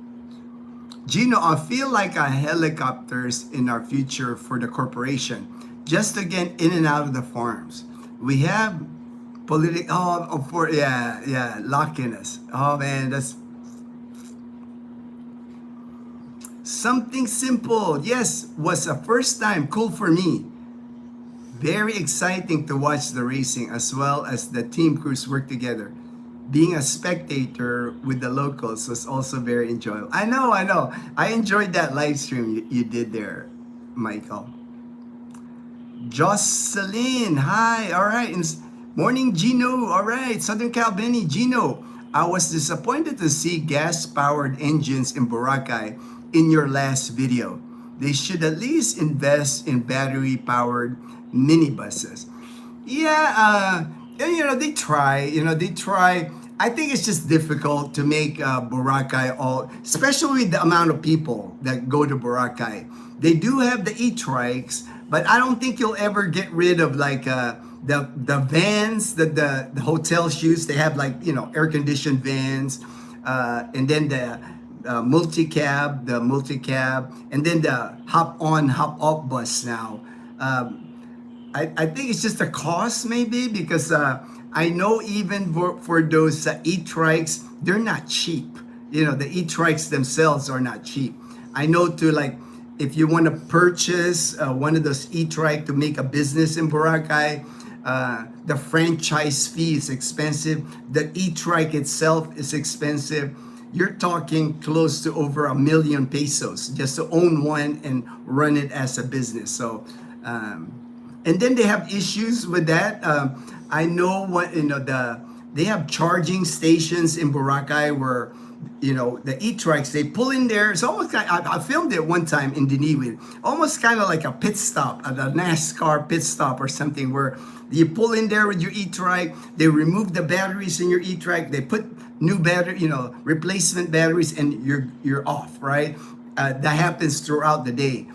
Ginno, I feel like helicopters in our future for the corporation, just to get in and out of the farms. We have locking us. Oh man, that's something simple. Yes, was a first time, cool for me. Very exciting to watch the racing as well as the team crews work together. Being a spectator with the locals was also very enjoyable. I know. I enjoyed that live stream you did there, Michael. Jocelyn, hi. All right. Morning, Ginno. All right, Southern Cal Benny, Ginno. I was disappointed to see gas-powered engines in Boracay in your last video. They should at least invest in battery-powered minibuses. Yeah, you know, they try. I think it's just difficult to make Boracay especially the amount of people that go to Boracay. They do have the e-trikes, but I don't think you'll ever get rid of like the vans that the hotels use. They have like, you know, air-conditioned vans, and then the multi-cab, and then the hop-on, hop-off bus now. I think it's just a cost maybe, because I know even for those e-trikes, they're not cheap. You know, the e-trikes themselves are not cheap. I know too, like, if you want to purchase one of those e-trike to make a business in Boracay, the franchise fee is expensive. The e-trike itself is expensive. You're talking close to over 1 million pesos just to own one and run it as a business. So, and then they have issues with that. I know they have charging stations in Boracay where, you know, the e-trikes, they pull in there. It's almost kind of, I filmed it one time in Diniwid, almost kind of like a pit stop, a NASCAR pit stop or something, where you pull in there with your e-trike, they remove the batteries in your e-trike, they put new battery, you know, replacement batteries, and you're off, right? That happens throughout the day.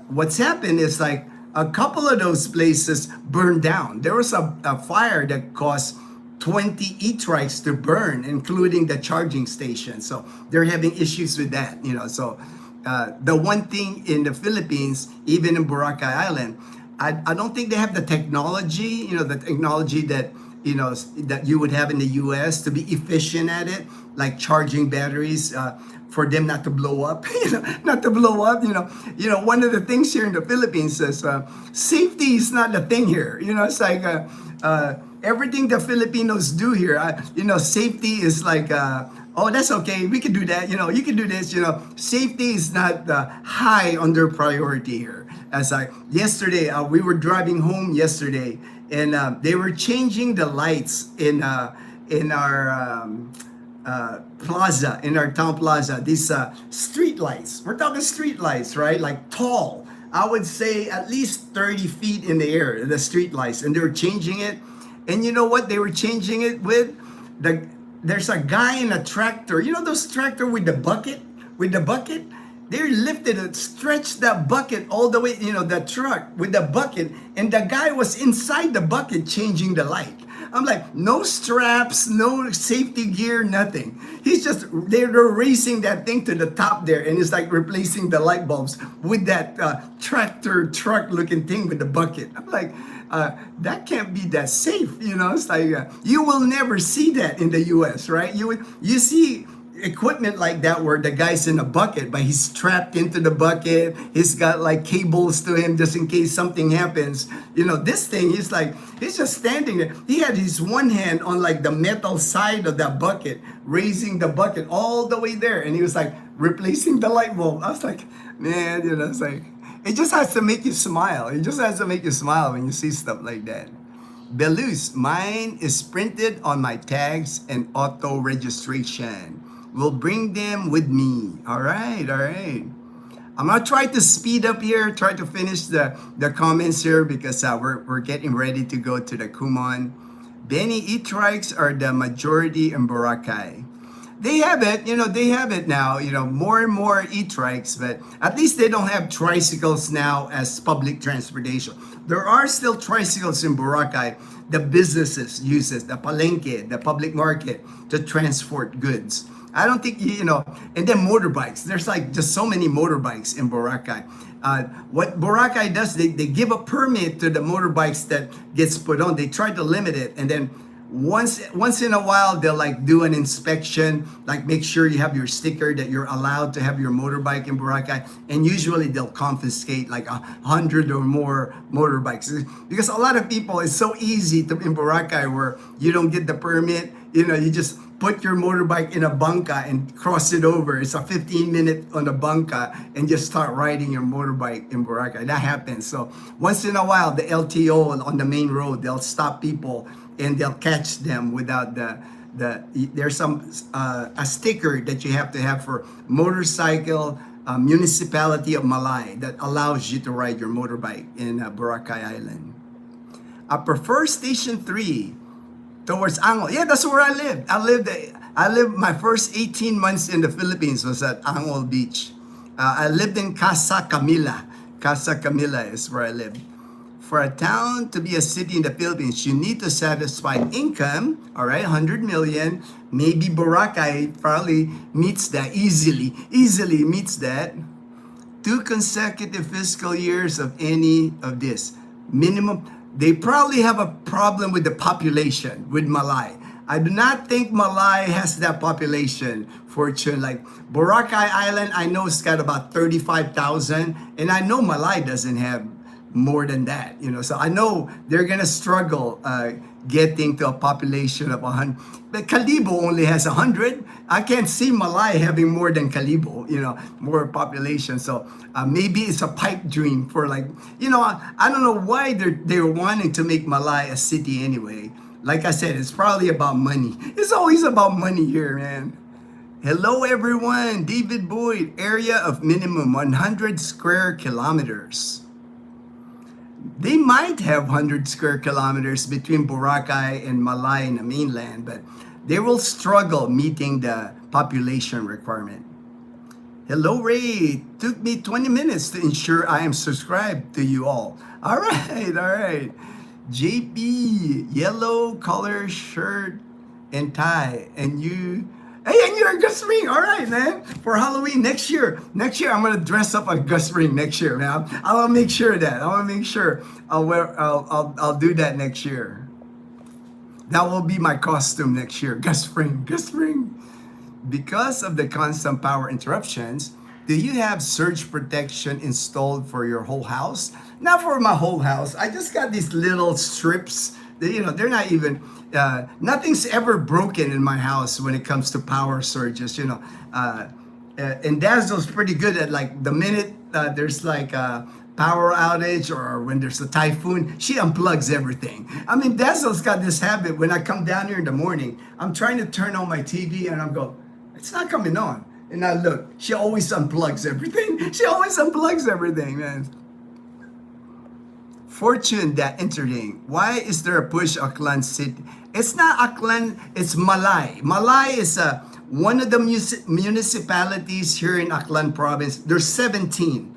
What's happened is like a couple of those places burned down. There was a fire that caused 20 e-trikes to burn, including the charging station. So they're having issues with that, you know. So the one thing in the Philippines, even in Boracay Island, I don't think they have the technology, you know, the technology that, you know, that you would have in the US to be efficient at it, like charging batteries, for them not to blow up, you know, one of the things here in the Philippines is safety is not the thing here. You know, it's like everything the Filipinos do here, you know, safety is like, oh, that's okay, we can do that, you know, you can do this, you know. Safety is not high on their priority here. As yesterday, we were driving home yesterday, and they were changing the lights in our plaza, in our town plaza. These street lights. We're talking street lights, right? Like tall. I would say at least 30 feet in the air, the street lights, and they were changing it. And you know what they were changing it with? There's a guy in a tractor. You know those tractor with the bucket? They lifted it, stretched that bucket all the way, the truck with the bucket, and the guy was inside the bucket changing the light. I'm like, no straps, no safety gear, nothing. They're racing that thing to the top there, and it's like replacing the light bulbs with that tractor truck looking thing with the bucket. I'm like, that can't be that safe, It's like, you will never see that in the US, right? You see equipment like that where the guy's in a bucket, but he's strapped into the bucket. He's got like cables to him just in case something happens. This thing, he's just standing there. He had his one hand on like the metal side of that bucket, raising the bucket all the way there. And he was like replacing the light bulb. I was like, man, it's like, it just has to make you smile. It just has to make you smile when you see stuff like that. Belus, mine is printed on my tags and auto registration. Will bring them with me. All right. I'm gonna try to speed up here, try to finish the comments here because we're getting ready to go to the Kumon. Benny e-trikes are the majority in Boracay. They have it, they have it now, more and more e-trikes, but at least they don't have tricycles now as public transportation. There are still tricycles in Boracay. The businesses use it, the palengke, the public market, to transport goods. I don't think, and then motorbikes. There's like just so many motorbikes in Boracay. What Boracay does, they give a permit to the motorbikes that gets put on. They try to limit it. And then once in a while, they'll like do an inspection, like make sure you have your sticker that you're allowed to have your motorbike in Boracay. And usually they'll confiscate like 100 or more motorbikes. Because a lot of people, it's so easy in Boracay where you don't get the permit, you just put your motorbike in a banca and cross it over. It's a 15-minute on a banca and just start riding your motorbike in Boracay. That happens. So once in a while, the LTO on the main road, they'll stop people and they'll catch them without there's a sticker that you have to have for motorcycle municipality of Malay that allows you to ride your motorbike in Boracay Island. I prefer Station 3 towards Angol. Yeah, that's where I lived. I lived my first 18 months in the Philippines was at Angol Beach. I lived in Casa Camila. Casa Camila is where I lived. For a town to be a city in the Philippines, you need to satisfy income, all right, 100 million. Maybe Boracay probably meets that easily meets that. 2 consecutive fiscal years of any of this. Minimum. They probably have a problem with the population, with Malay. I do not think Malay has that population, fortune. Like Boracay Island, I know it's got about 35,000, and I know Malay doesn't have more than that, So I know they're gonna struggle getting to a population of 100. But Calibo only has 100. I can't see Malay having more than Calibo, more population. So maybe it's a pipe dream for I don't know why they're wanting to make Malay a city anyway. Like I said, it's probably about money. It's always about money here, man. Hello everyone, David Boyd, area of minimum 100 square kilometers. They might have 100 square kilometers between Boracay and Malay in the mainland, but they will struggle meeting the population requirement. Hello, Ray. Took me 20 minutes to ensure I am subscribed to you all. All right. JP, yellow color shirt and tie, and you. Hey, and you're a Gus Ring. All right, man. For Halloween next year, I'm gonna dress up a Gus Ring next year, man. I'll make sure of that. I'll do that next year. That will be my costume next year. Gus Ring. Because of the constant power interruptions, do you have surge protection installed for your whole house? Not for my whole house. I just got these little strips. They're not even. Nothing's ever broken in my house when it comes to power surges. And Dazzle's pretty good at like the minute there's like a power outage or when there's a typhoon, she unplugs everything. I mean, Dazzle's got this habit when I come down here in the morning, I'm trying to turn on my TV and I'm going, it's not coming on. And I look, she always unplugs everything, man. Fortune that entertaining. Why is there a push Aklan city? It's not Aklan, it's Malay. Malay is one of the municipalities here in Aklan province, there's 17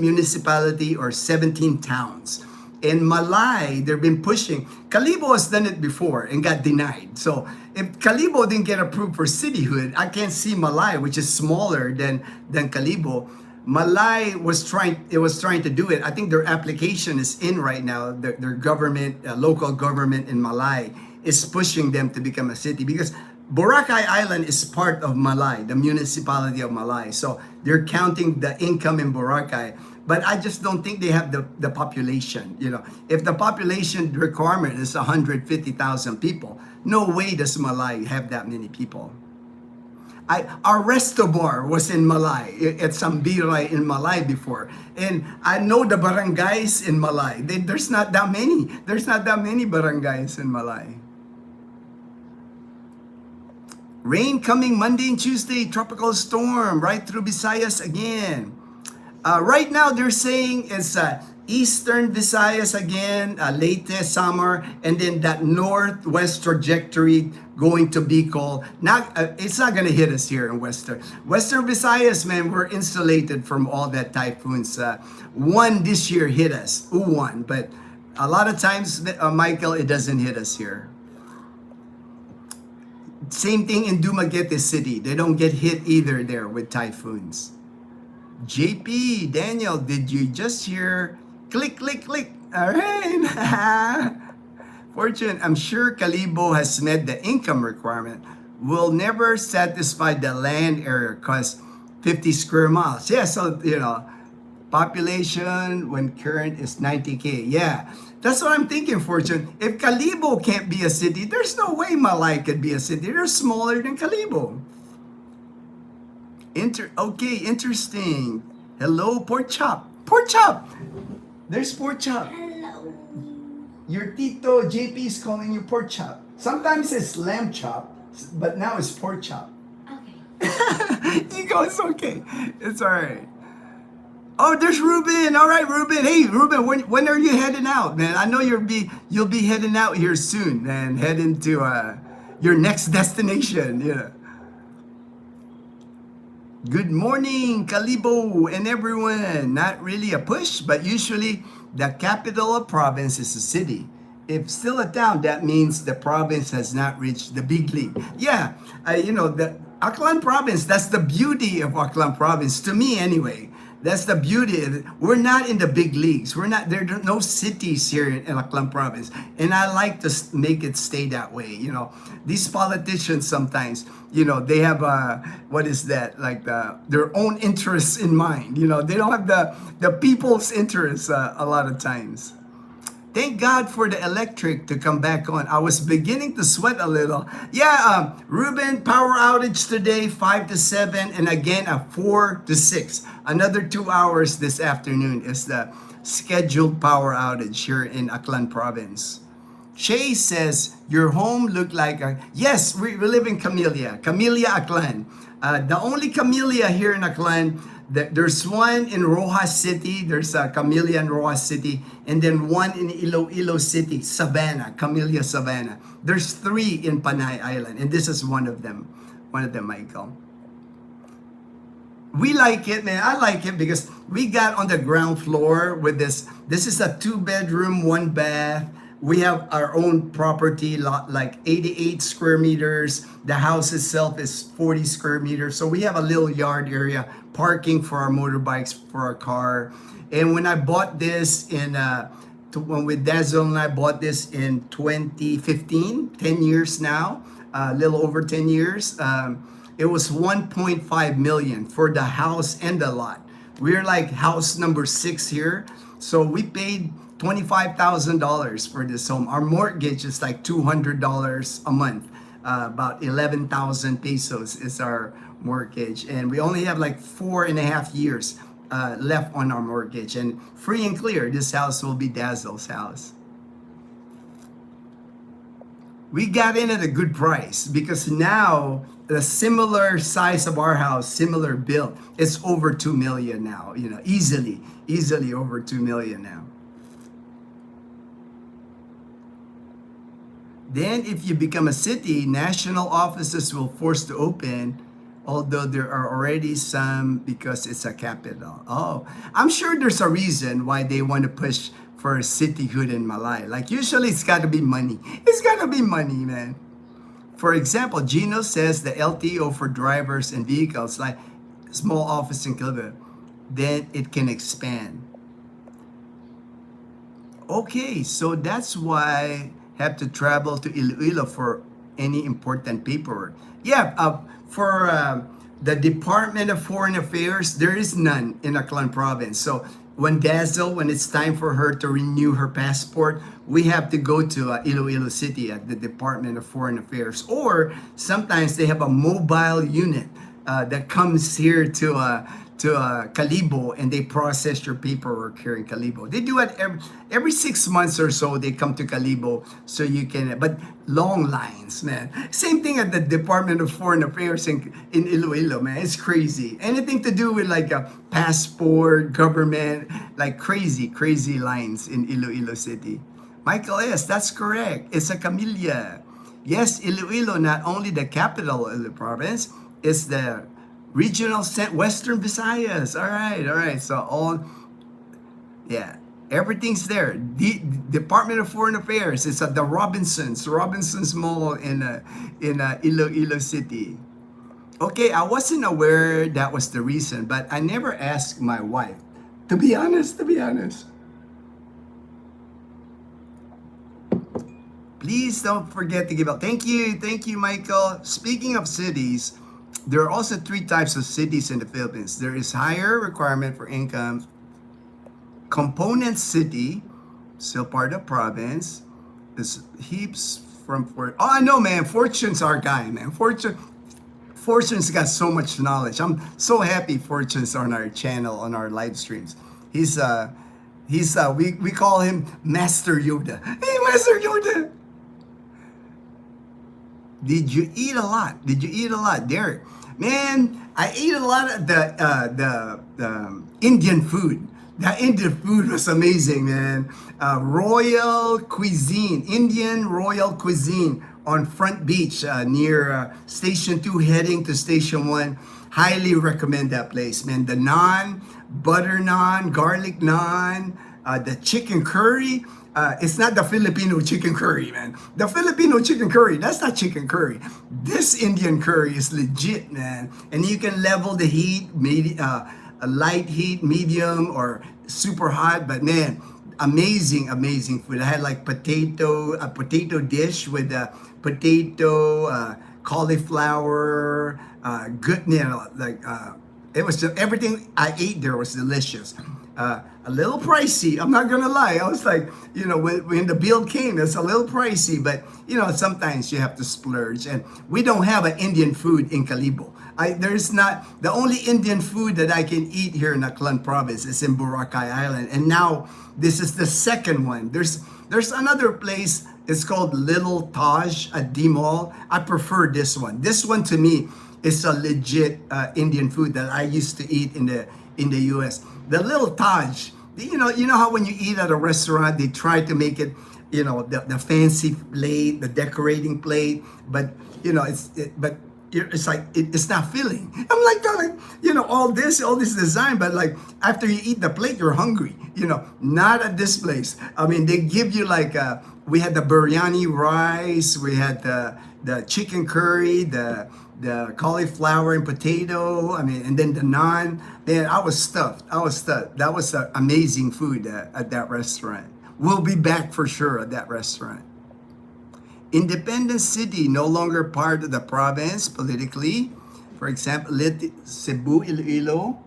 municipality or 17 towns. In Malay, they've been pushing. Kalibo has done it before and got denied. So if Kalibo didn't get approved for cityhood, I can't see Malay, which is smaller than Kalibo. Malay was trying to do it. I think their application is in right now. Their government, local government in Malay is pushing them to become a city because Boracay Island is part of Malay, the municipality of Malay. So they're counting the income in Boracay. But I just don't think they have the population. You know, if the population requirement is 150,000 people, no way does Malay have that many people. Our resto bar was in Malay, at Sambiray in Malay before. And I know the barangays in Malay. There's not that many. There's not that many barangays in Malay. Rain coming Monday and Tuesday, tropical storm right through Visayas again. Right now, they're saying it's eastern Visayas again, latest summer, and then that northwest trajectory going to Bicol. It's not going to hit us here in Western Visayas, man. We're insulated from all that typhoons. One this year hit us, one, but a lot of times, Michael, it doesn't hit us here. Same thing in Dumaguete City. They don't get hit either there with typhoons. JP, Daniel, did you just hear? Click, click, click. All right. Fortune, I'm sure Kalibo has met the income requirement. Will never satisfy the land area because 50 square miles. Yeah, so, you know, population when current is 90K. Yeah, that's what I'm thinking, Fortune. If Kalibo can't be a city, there's no way Malay could be a city. They're smaller than Kalibo. Okay, interesting. Hello, pork chop. Pork chop. There's pork chop. Hello. Your Tito JP is calling you pork chop. Sometimes it's lamb chop, but now it's pork chop. Okay. You go, it's okay. It's all right. Oh, there's Ruben. All right, Ruben. Hey, Ruben, when are you heading out, man? I know you'll be heading out here soon and heading to your next destination. Yeah. Good morning, Kalibo and everyone. Not really a push, but usually the capital of province is a city. If still a town, that means the province has not reached the big league. Yeah, you know, the Aklan province, that's the beauty of Aklan province, to me anyway. That's the beauty of it. We're not in the big leagues. There are no cities here in Aklan province. And I like to make it stay that way. You know, these politicians sometimes, you know, they have what is that? Like their own interests in mind. You know, they don't have the people's interests a lot of times. Thank God for the electric to come back on. I was beginning to sweat a little. Yeah, Ruben, power outage today, 5 to 7, and again at 4 to 6. Another 2 hours this afternoon is the scheduled power outage here in Aklan province. Shay says, your home looked like a... Yes, we live in Camellia Aklan. The only Camellia here in Aklan, there's one in Rojas City, there's a Camellia in Rojas City, and then one in Iloilo City, Camellia Savannah. There's 3 in Panay Island, and this is one of them, Michael. We like it, man. I like it because we got on the ground floor with this. This is a 2-bedroom, 1 bath. We have our own property lot, like 88 square meters. The house itself is 40 square meters. So we have a little yard area, parking for our motorbikes, for our car. And when I bought this with Dazzle and I bought this in 2015, 10 years now, a little over 10 years, it was 1.5 million for the house and the lot. We're like house number 6 here. So we paid $25,000 for this home. Our mortgage is like $200 a month. About 11,000 pesos is our mortgage. And we only have like 4.5 years left on our mortgage. And free and clear, this house will be Dazzle's house. We got in at a good price because now the similar size of our house, similar build, it's over 2 million now, you know, easily over 2 million now. Then if you become a city, national offices will force to open, although there are already some because it's a capital. Oh, I'm sure there's a reason why they want to push for cityhood in Malay. Like usually it's got to be money. It's got to be money, man. For example, Ginno says the LTO for drivers and vehicles, like small office in Kilby, then it can expand. Okay, so that's why have to travel to Iloilo for any important paperwork. Yeah, for the Department of Foreign Affairs, there is none in Aklan province. So when it's time for her to renew her passport, we have to go to Iloilo City at the Department of Foreign Affairs. Or sometimes they have a mobile unit that comes here to Calibo, and they process your paperwork here in Calibo. They do it every 6 months or so. They come to Calibo so you can, but long lines, man. Same thing at the Department of Foreign Affairs in Iloilo, man. It's crazy. Anything to do with like a passport, government, like crazy lines in Iloilo City. Michael S., that's correct. It's a camellia. Yes, Iloilo, not only the capital of the province, it's the regional Western Visayas. All right. So everything's there. The Department of Foreign Affairs. It's at the Robinsons Mall in Iloilo City. Okay, I wasn't aware that was the reason, but I never asked my wife. To be honest. Please don't forget to give out. Thank you, Michael. Speaking of cities, there are also 3 types of cities in the Philippines. There is higher requirement for income, component city, still part of province. There's heaps from Fort. Oh, I know, man. Fortune's our guy, man. Fortune's got so much knowledge. I'm so happy Fortune's on our channel, on our live streams. We call him Master Yoda. Hey, Master Yoda. Did you eat a lot, Derek? Man, I ate a lot of the Indian food. The Indian food was amazing, man. Royal cuisine, Indian royal cuisine on Front Beach near Station 2 heading to Station 1. Highly recommend that place, man. The naan, butter naan, garlic naan, the chicken curry. It's not the Filipino chicken curry, man. The Filipino chicken curry, that's not chicken curry. This Indian curry is legit, man. And you can level the heat, a light heat, medium, or super hot. But man, amazing food. I had like a potato dish with potato, cauliflower, good, it was just, everything I ate there was delicious. A little pricey, I'm not gonna lie. I was like, when the bill came, it's a little pricey, but sometimes you have to splurge. And we don't have an Indian food in Calibo. There's not, the only Indian food that I can eat here in Aklan province is in Boracay Island. And now this is the second one. There's another place, it's called Little Taj at D Mall. I prefer this one. This one to me is a legit Indian food that I used to eat in the US. The Little Taj, you know how when you eat at a restaurant, they try to make it, the fancy plate, the decorating plate, but it's like it's not filling. I'm like, all this design, but like after you eat the plate, you're hungry. Not at this place. I mean, they give you like we had the biryani rice, we had the chicken curry, the cauliflower and potato, and then the naan. Man, I was stuffed. That was amazing food at that restaurant. We'll be back for sure at that restaurant. Independent city, no longer part of the province politically. For example, Cebu, Iloilo.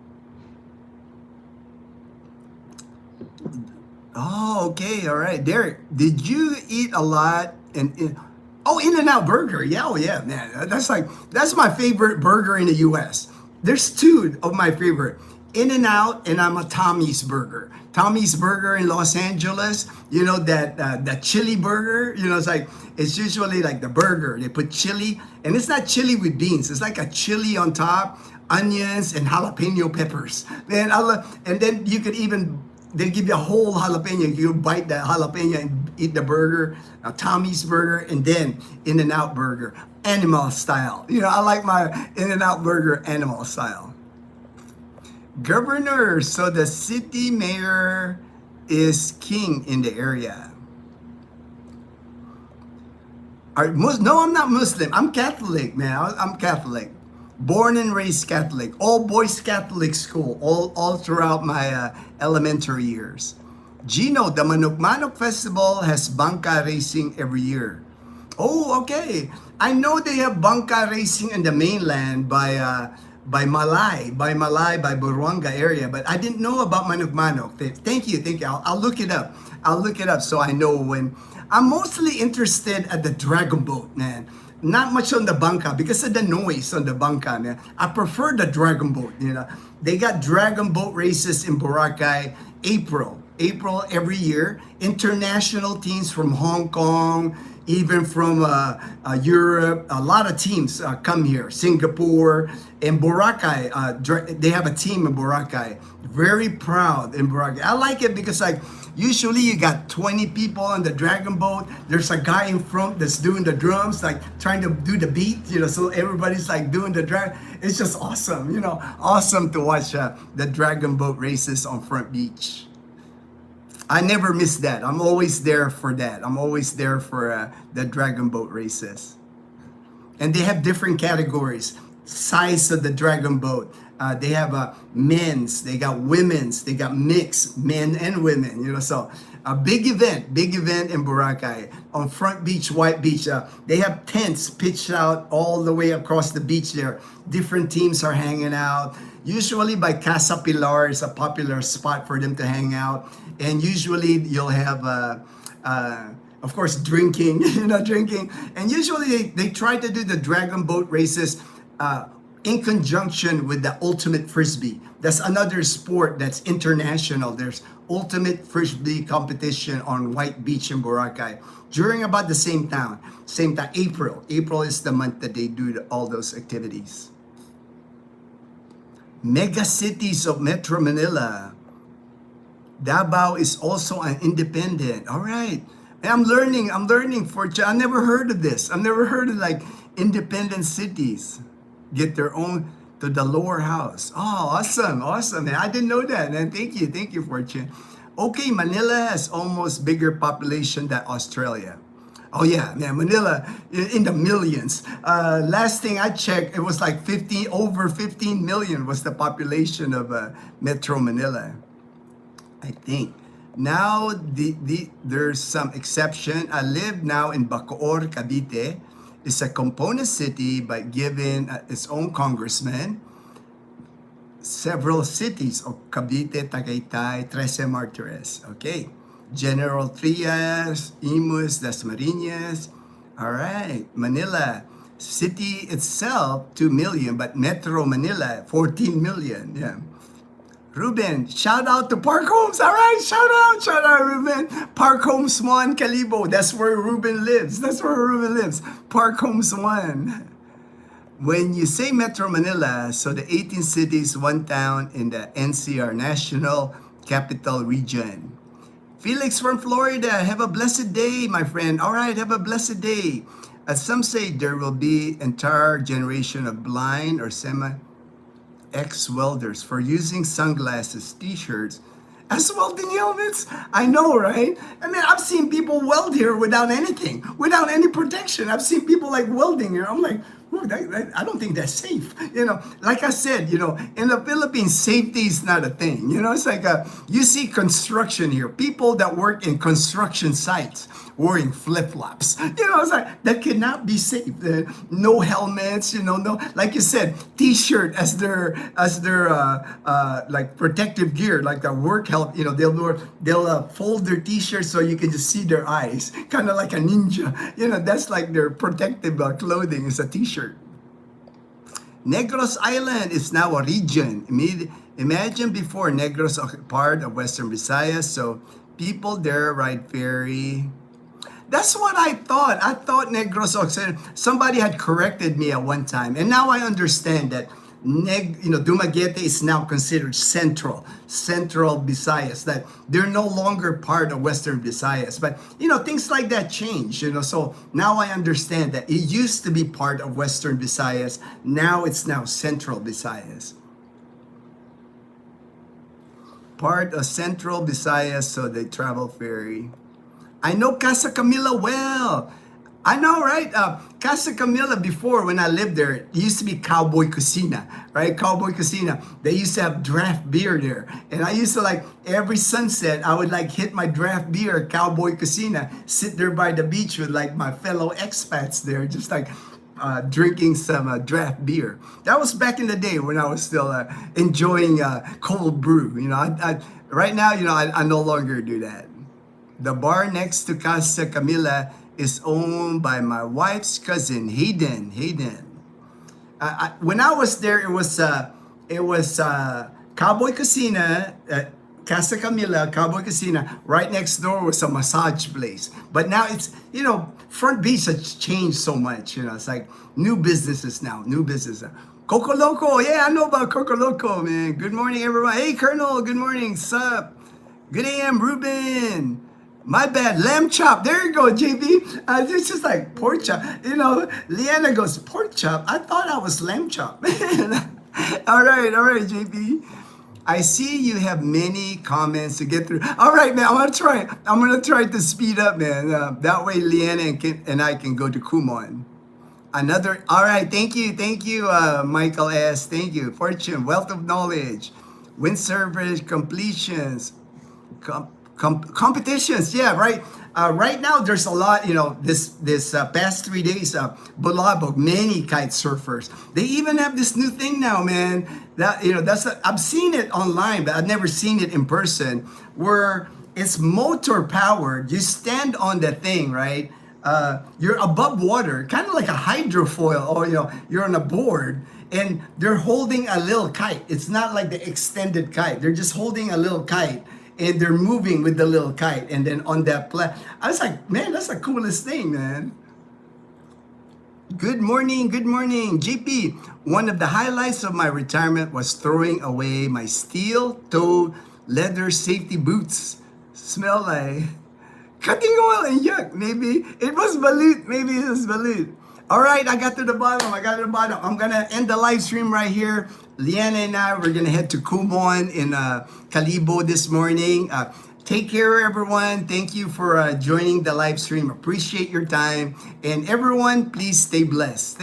Oh, okay, all right. Derek, did you eat a lot? In-N-Out Burger. Yeah, man. That's my favorite burger in the US. There's 2 of my favorite. In-N-Out, and I'm a Tommy's Burger. Tommy's Burger in Los Angeles, that chili burger, it's usually like the burger. They put chili, and it's not chili with beans. It's like a chili on top, onions, and jalapeno peppers. Man, and then you could even they give you a whole jalapeno. You bite that jalapeno and eat the burger, Tommy's burger, and then In-N-Out burger, animal style. I like my In-N-Out burger animal style. Governor, so the city mayor is king in the area. No, I'm not Muslim. I'm Catholic, man. I'm Catholic. Born and raised Catholic. All boys Catholic school. All throughout my elementary years. Ginno, the Manok Festival has bangka racing every year. Oh, okay. I know they have bangka racing in the mainland by Malay, by Buruanga area, but I didn't know about Manok. Thank you. I'll look it up. So I know when. I'm mostly interested at the dragon boat, man. Not much on the bangka because of the noise on the bangka, man. I prefer the dragon boat, They got dragon boat races in Boracay, April every year. International teams from Hong Kong, even from Europe, a lot of teams come here. Singapore and Boracay, they have a team in Boracay. Very proud in Boracay. I like it because usually you got 20 people on the dragon boat. There's a guy in front that's doing the drums, trying to do the beat, so everybody's doing the drag. It's just awesome, awesome to watch the dragon boat races on Front Beach. I never miss that. I'm always there for that. I'm always there for the dragon boat races. And they have different categories. Size of the dragon boat. They have men's, they got women's, they got mixed men and women, so a big event in Boracay. On Front Beach, White Beach, they have tents pitched out all the way across the beach there. Different teams are hanging out. Usually by Casa Pilar is a popular spot for them to hang out. And usually you'll have, of course, drinking, drinking. And usually they try to do the dragon boat races in conjunction with the ultimate frisbee. That's another sport that's international. There's ultimate frisbee competition on White Beach in Boracay during about the same time, April. April is the month that they do all those activities. Mega cities of Metro Manila. Davao is also an independent. All right. And I'm learning I never heard of this. I've never heard of independent cities get their own to the lower house. Oh, awesome, man. I didn't know that. And thank you, Fortune. Okay, Manila has almost bigger population than Australia. Oh yeah, man, Manila in the millions. Last thing I checked, it was over 15 million was the population of Metro Manila, I think. Now there's some exception. I live now in Bacoor, Cavite. It's a component city, but given its own congressman, several cities of Cavite, Tagaytay, Trece Martires. Okay. General Trias, Imus, Dasmariñas. All right. Manila. City itself, 2 million, but Metro Manila, 14 million. Yeah. Ruben, shout out to Park Homes. All right, shout out, Ruben. Park Homes 1, Calibo. That's where Ruben lives. Park Homes 1. When you say Metro Manila, so the 18 cities, 1 town in the NCR, National Capital Region. Felix from Florida, have a blessed day, my friend. All right, have a blessed day. As some say, there will be entire generation of blind or ex-welders for using sunglasses, t-shirts, as welding helmets. I know, right? I mean, I've seen people weld here without anything, without any protection. I've seen people welding here. I'm like, I don't think that's safe. Like I said, in the Philippines, safety is not a thing. It's you see construction here. People that work in construction sites wearing flip-flops. It's that cannot be safe. No helmets, no, like you said, t-shirt as their protective gear, like the work help, they'll fold their t-shirt so you can just see their eyes, kind of like a ninja. That's their protective clothing is a t-shirt. Negros Island is now a region. Imagine before Negros was part of Western Visayas, so people there ride ferry. That's what I thought. I thought Negros Occidental. Somebody had corrected me at one time, and now I understand that Dumaguete is now considered central Visayas, that they're no longer part of Western Visayas. But, things like that change, so now I understand that it used to be part of Western Visayas. Now it's now central Visayas. Part of central Visayas, so they travel ferry. I know Casa Camila well. I know, right? Casa Camila, before, when I lived there, it used to be Cowboy Cocina, right? Cowboy Cocina. They used to have draft beer there. And I used to, every sunset, I would, hit my draft beer at Cowboy Cocina, sit there by the beach with, my fellow expats there, just, drinking some draft beer. That was back in the day when I was still enjoying cold brew. Right now, I no longer do that. The bar next to Casa Camila is owned by my wife's cousin, Hayden. When I was there, it was Cowboy Cocina, Casa Camila, Cowboy Cocina. Right next door was a massage place. But now it's, Front Beach has changed so much. It's like new businesses now, Coco Loco, yeah, I know about Coco Loco, man. Good morning, everyone. Hey, Colonel, good morning. Sup? Good AM, Ruben. My bad, lamb chop. There you go, JB. It's just like pork chop. Leanna goes, pork chop? I thought I was lamb chop. All right, JB. I see you have many comments to get through. All right, man, I'm gonna try to speed up, man. That way Leanna and I can go to Kumon. All right, thank you, Michael S. Thank you. Fortune, wealth of knowledge, wind service completions, competitions, yeah, right. Right now, there's a lot, this past 3 days, Bulabog, many kite surfers. They even have this new thing now, man. That I've seen it online, but I've never seen it in person. Where it's motor powered. You stand on the thing, right? You're above water, kind of like a hydrofoil, or you're on a board, and they're holding a little kite. It's not like the extended kite. They're just holding a little kite. And they're moving with the little kite, and then on that I was like, man, that's the coolest thing, man. Good morning, JP. One of the highlights of my retirement was throwing away my steel-toed leather safety boots. Smell like cutting oil and yuck. Maybe it was balut. All right, I got to the bottom. I'm gonna end the live stream right here. Liana and I, we're gonna head to Kumon in Kalibo this morning. Take care, everyone. Thank you for joining the live stream. Appreciate your time. And everyone, please stay blessed.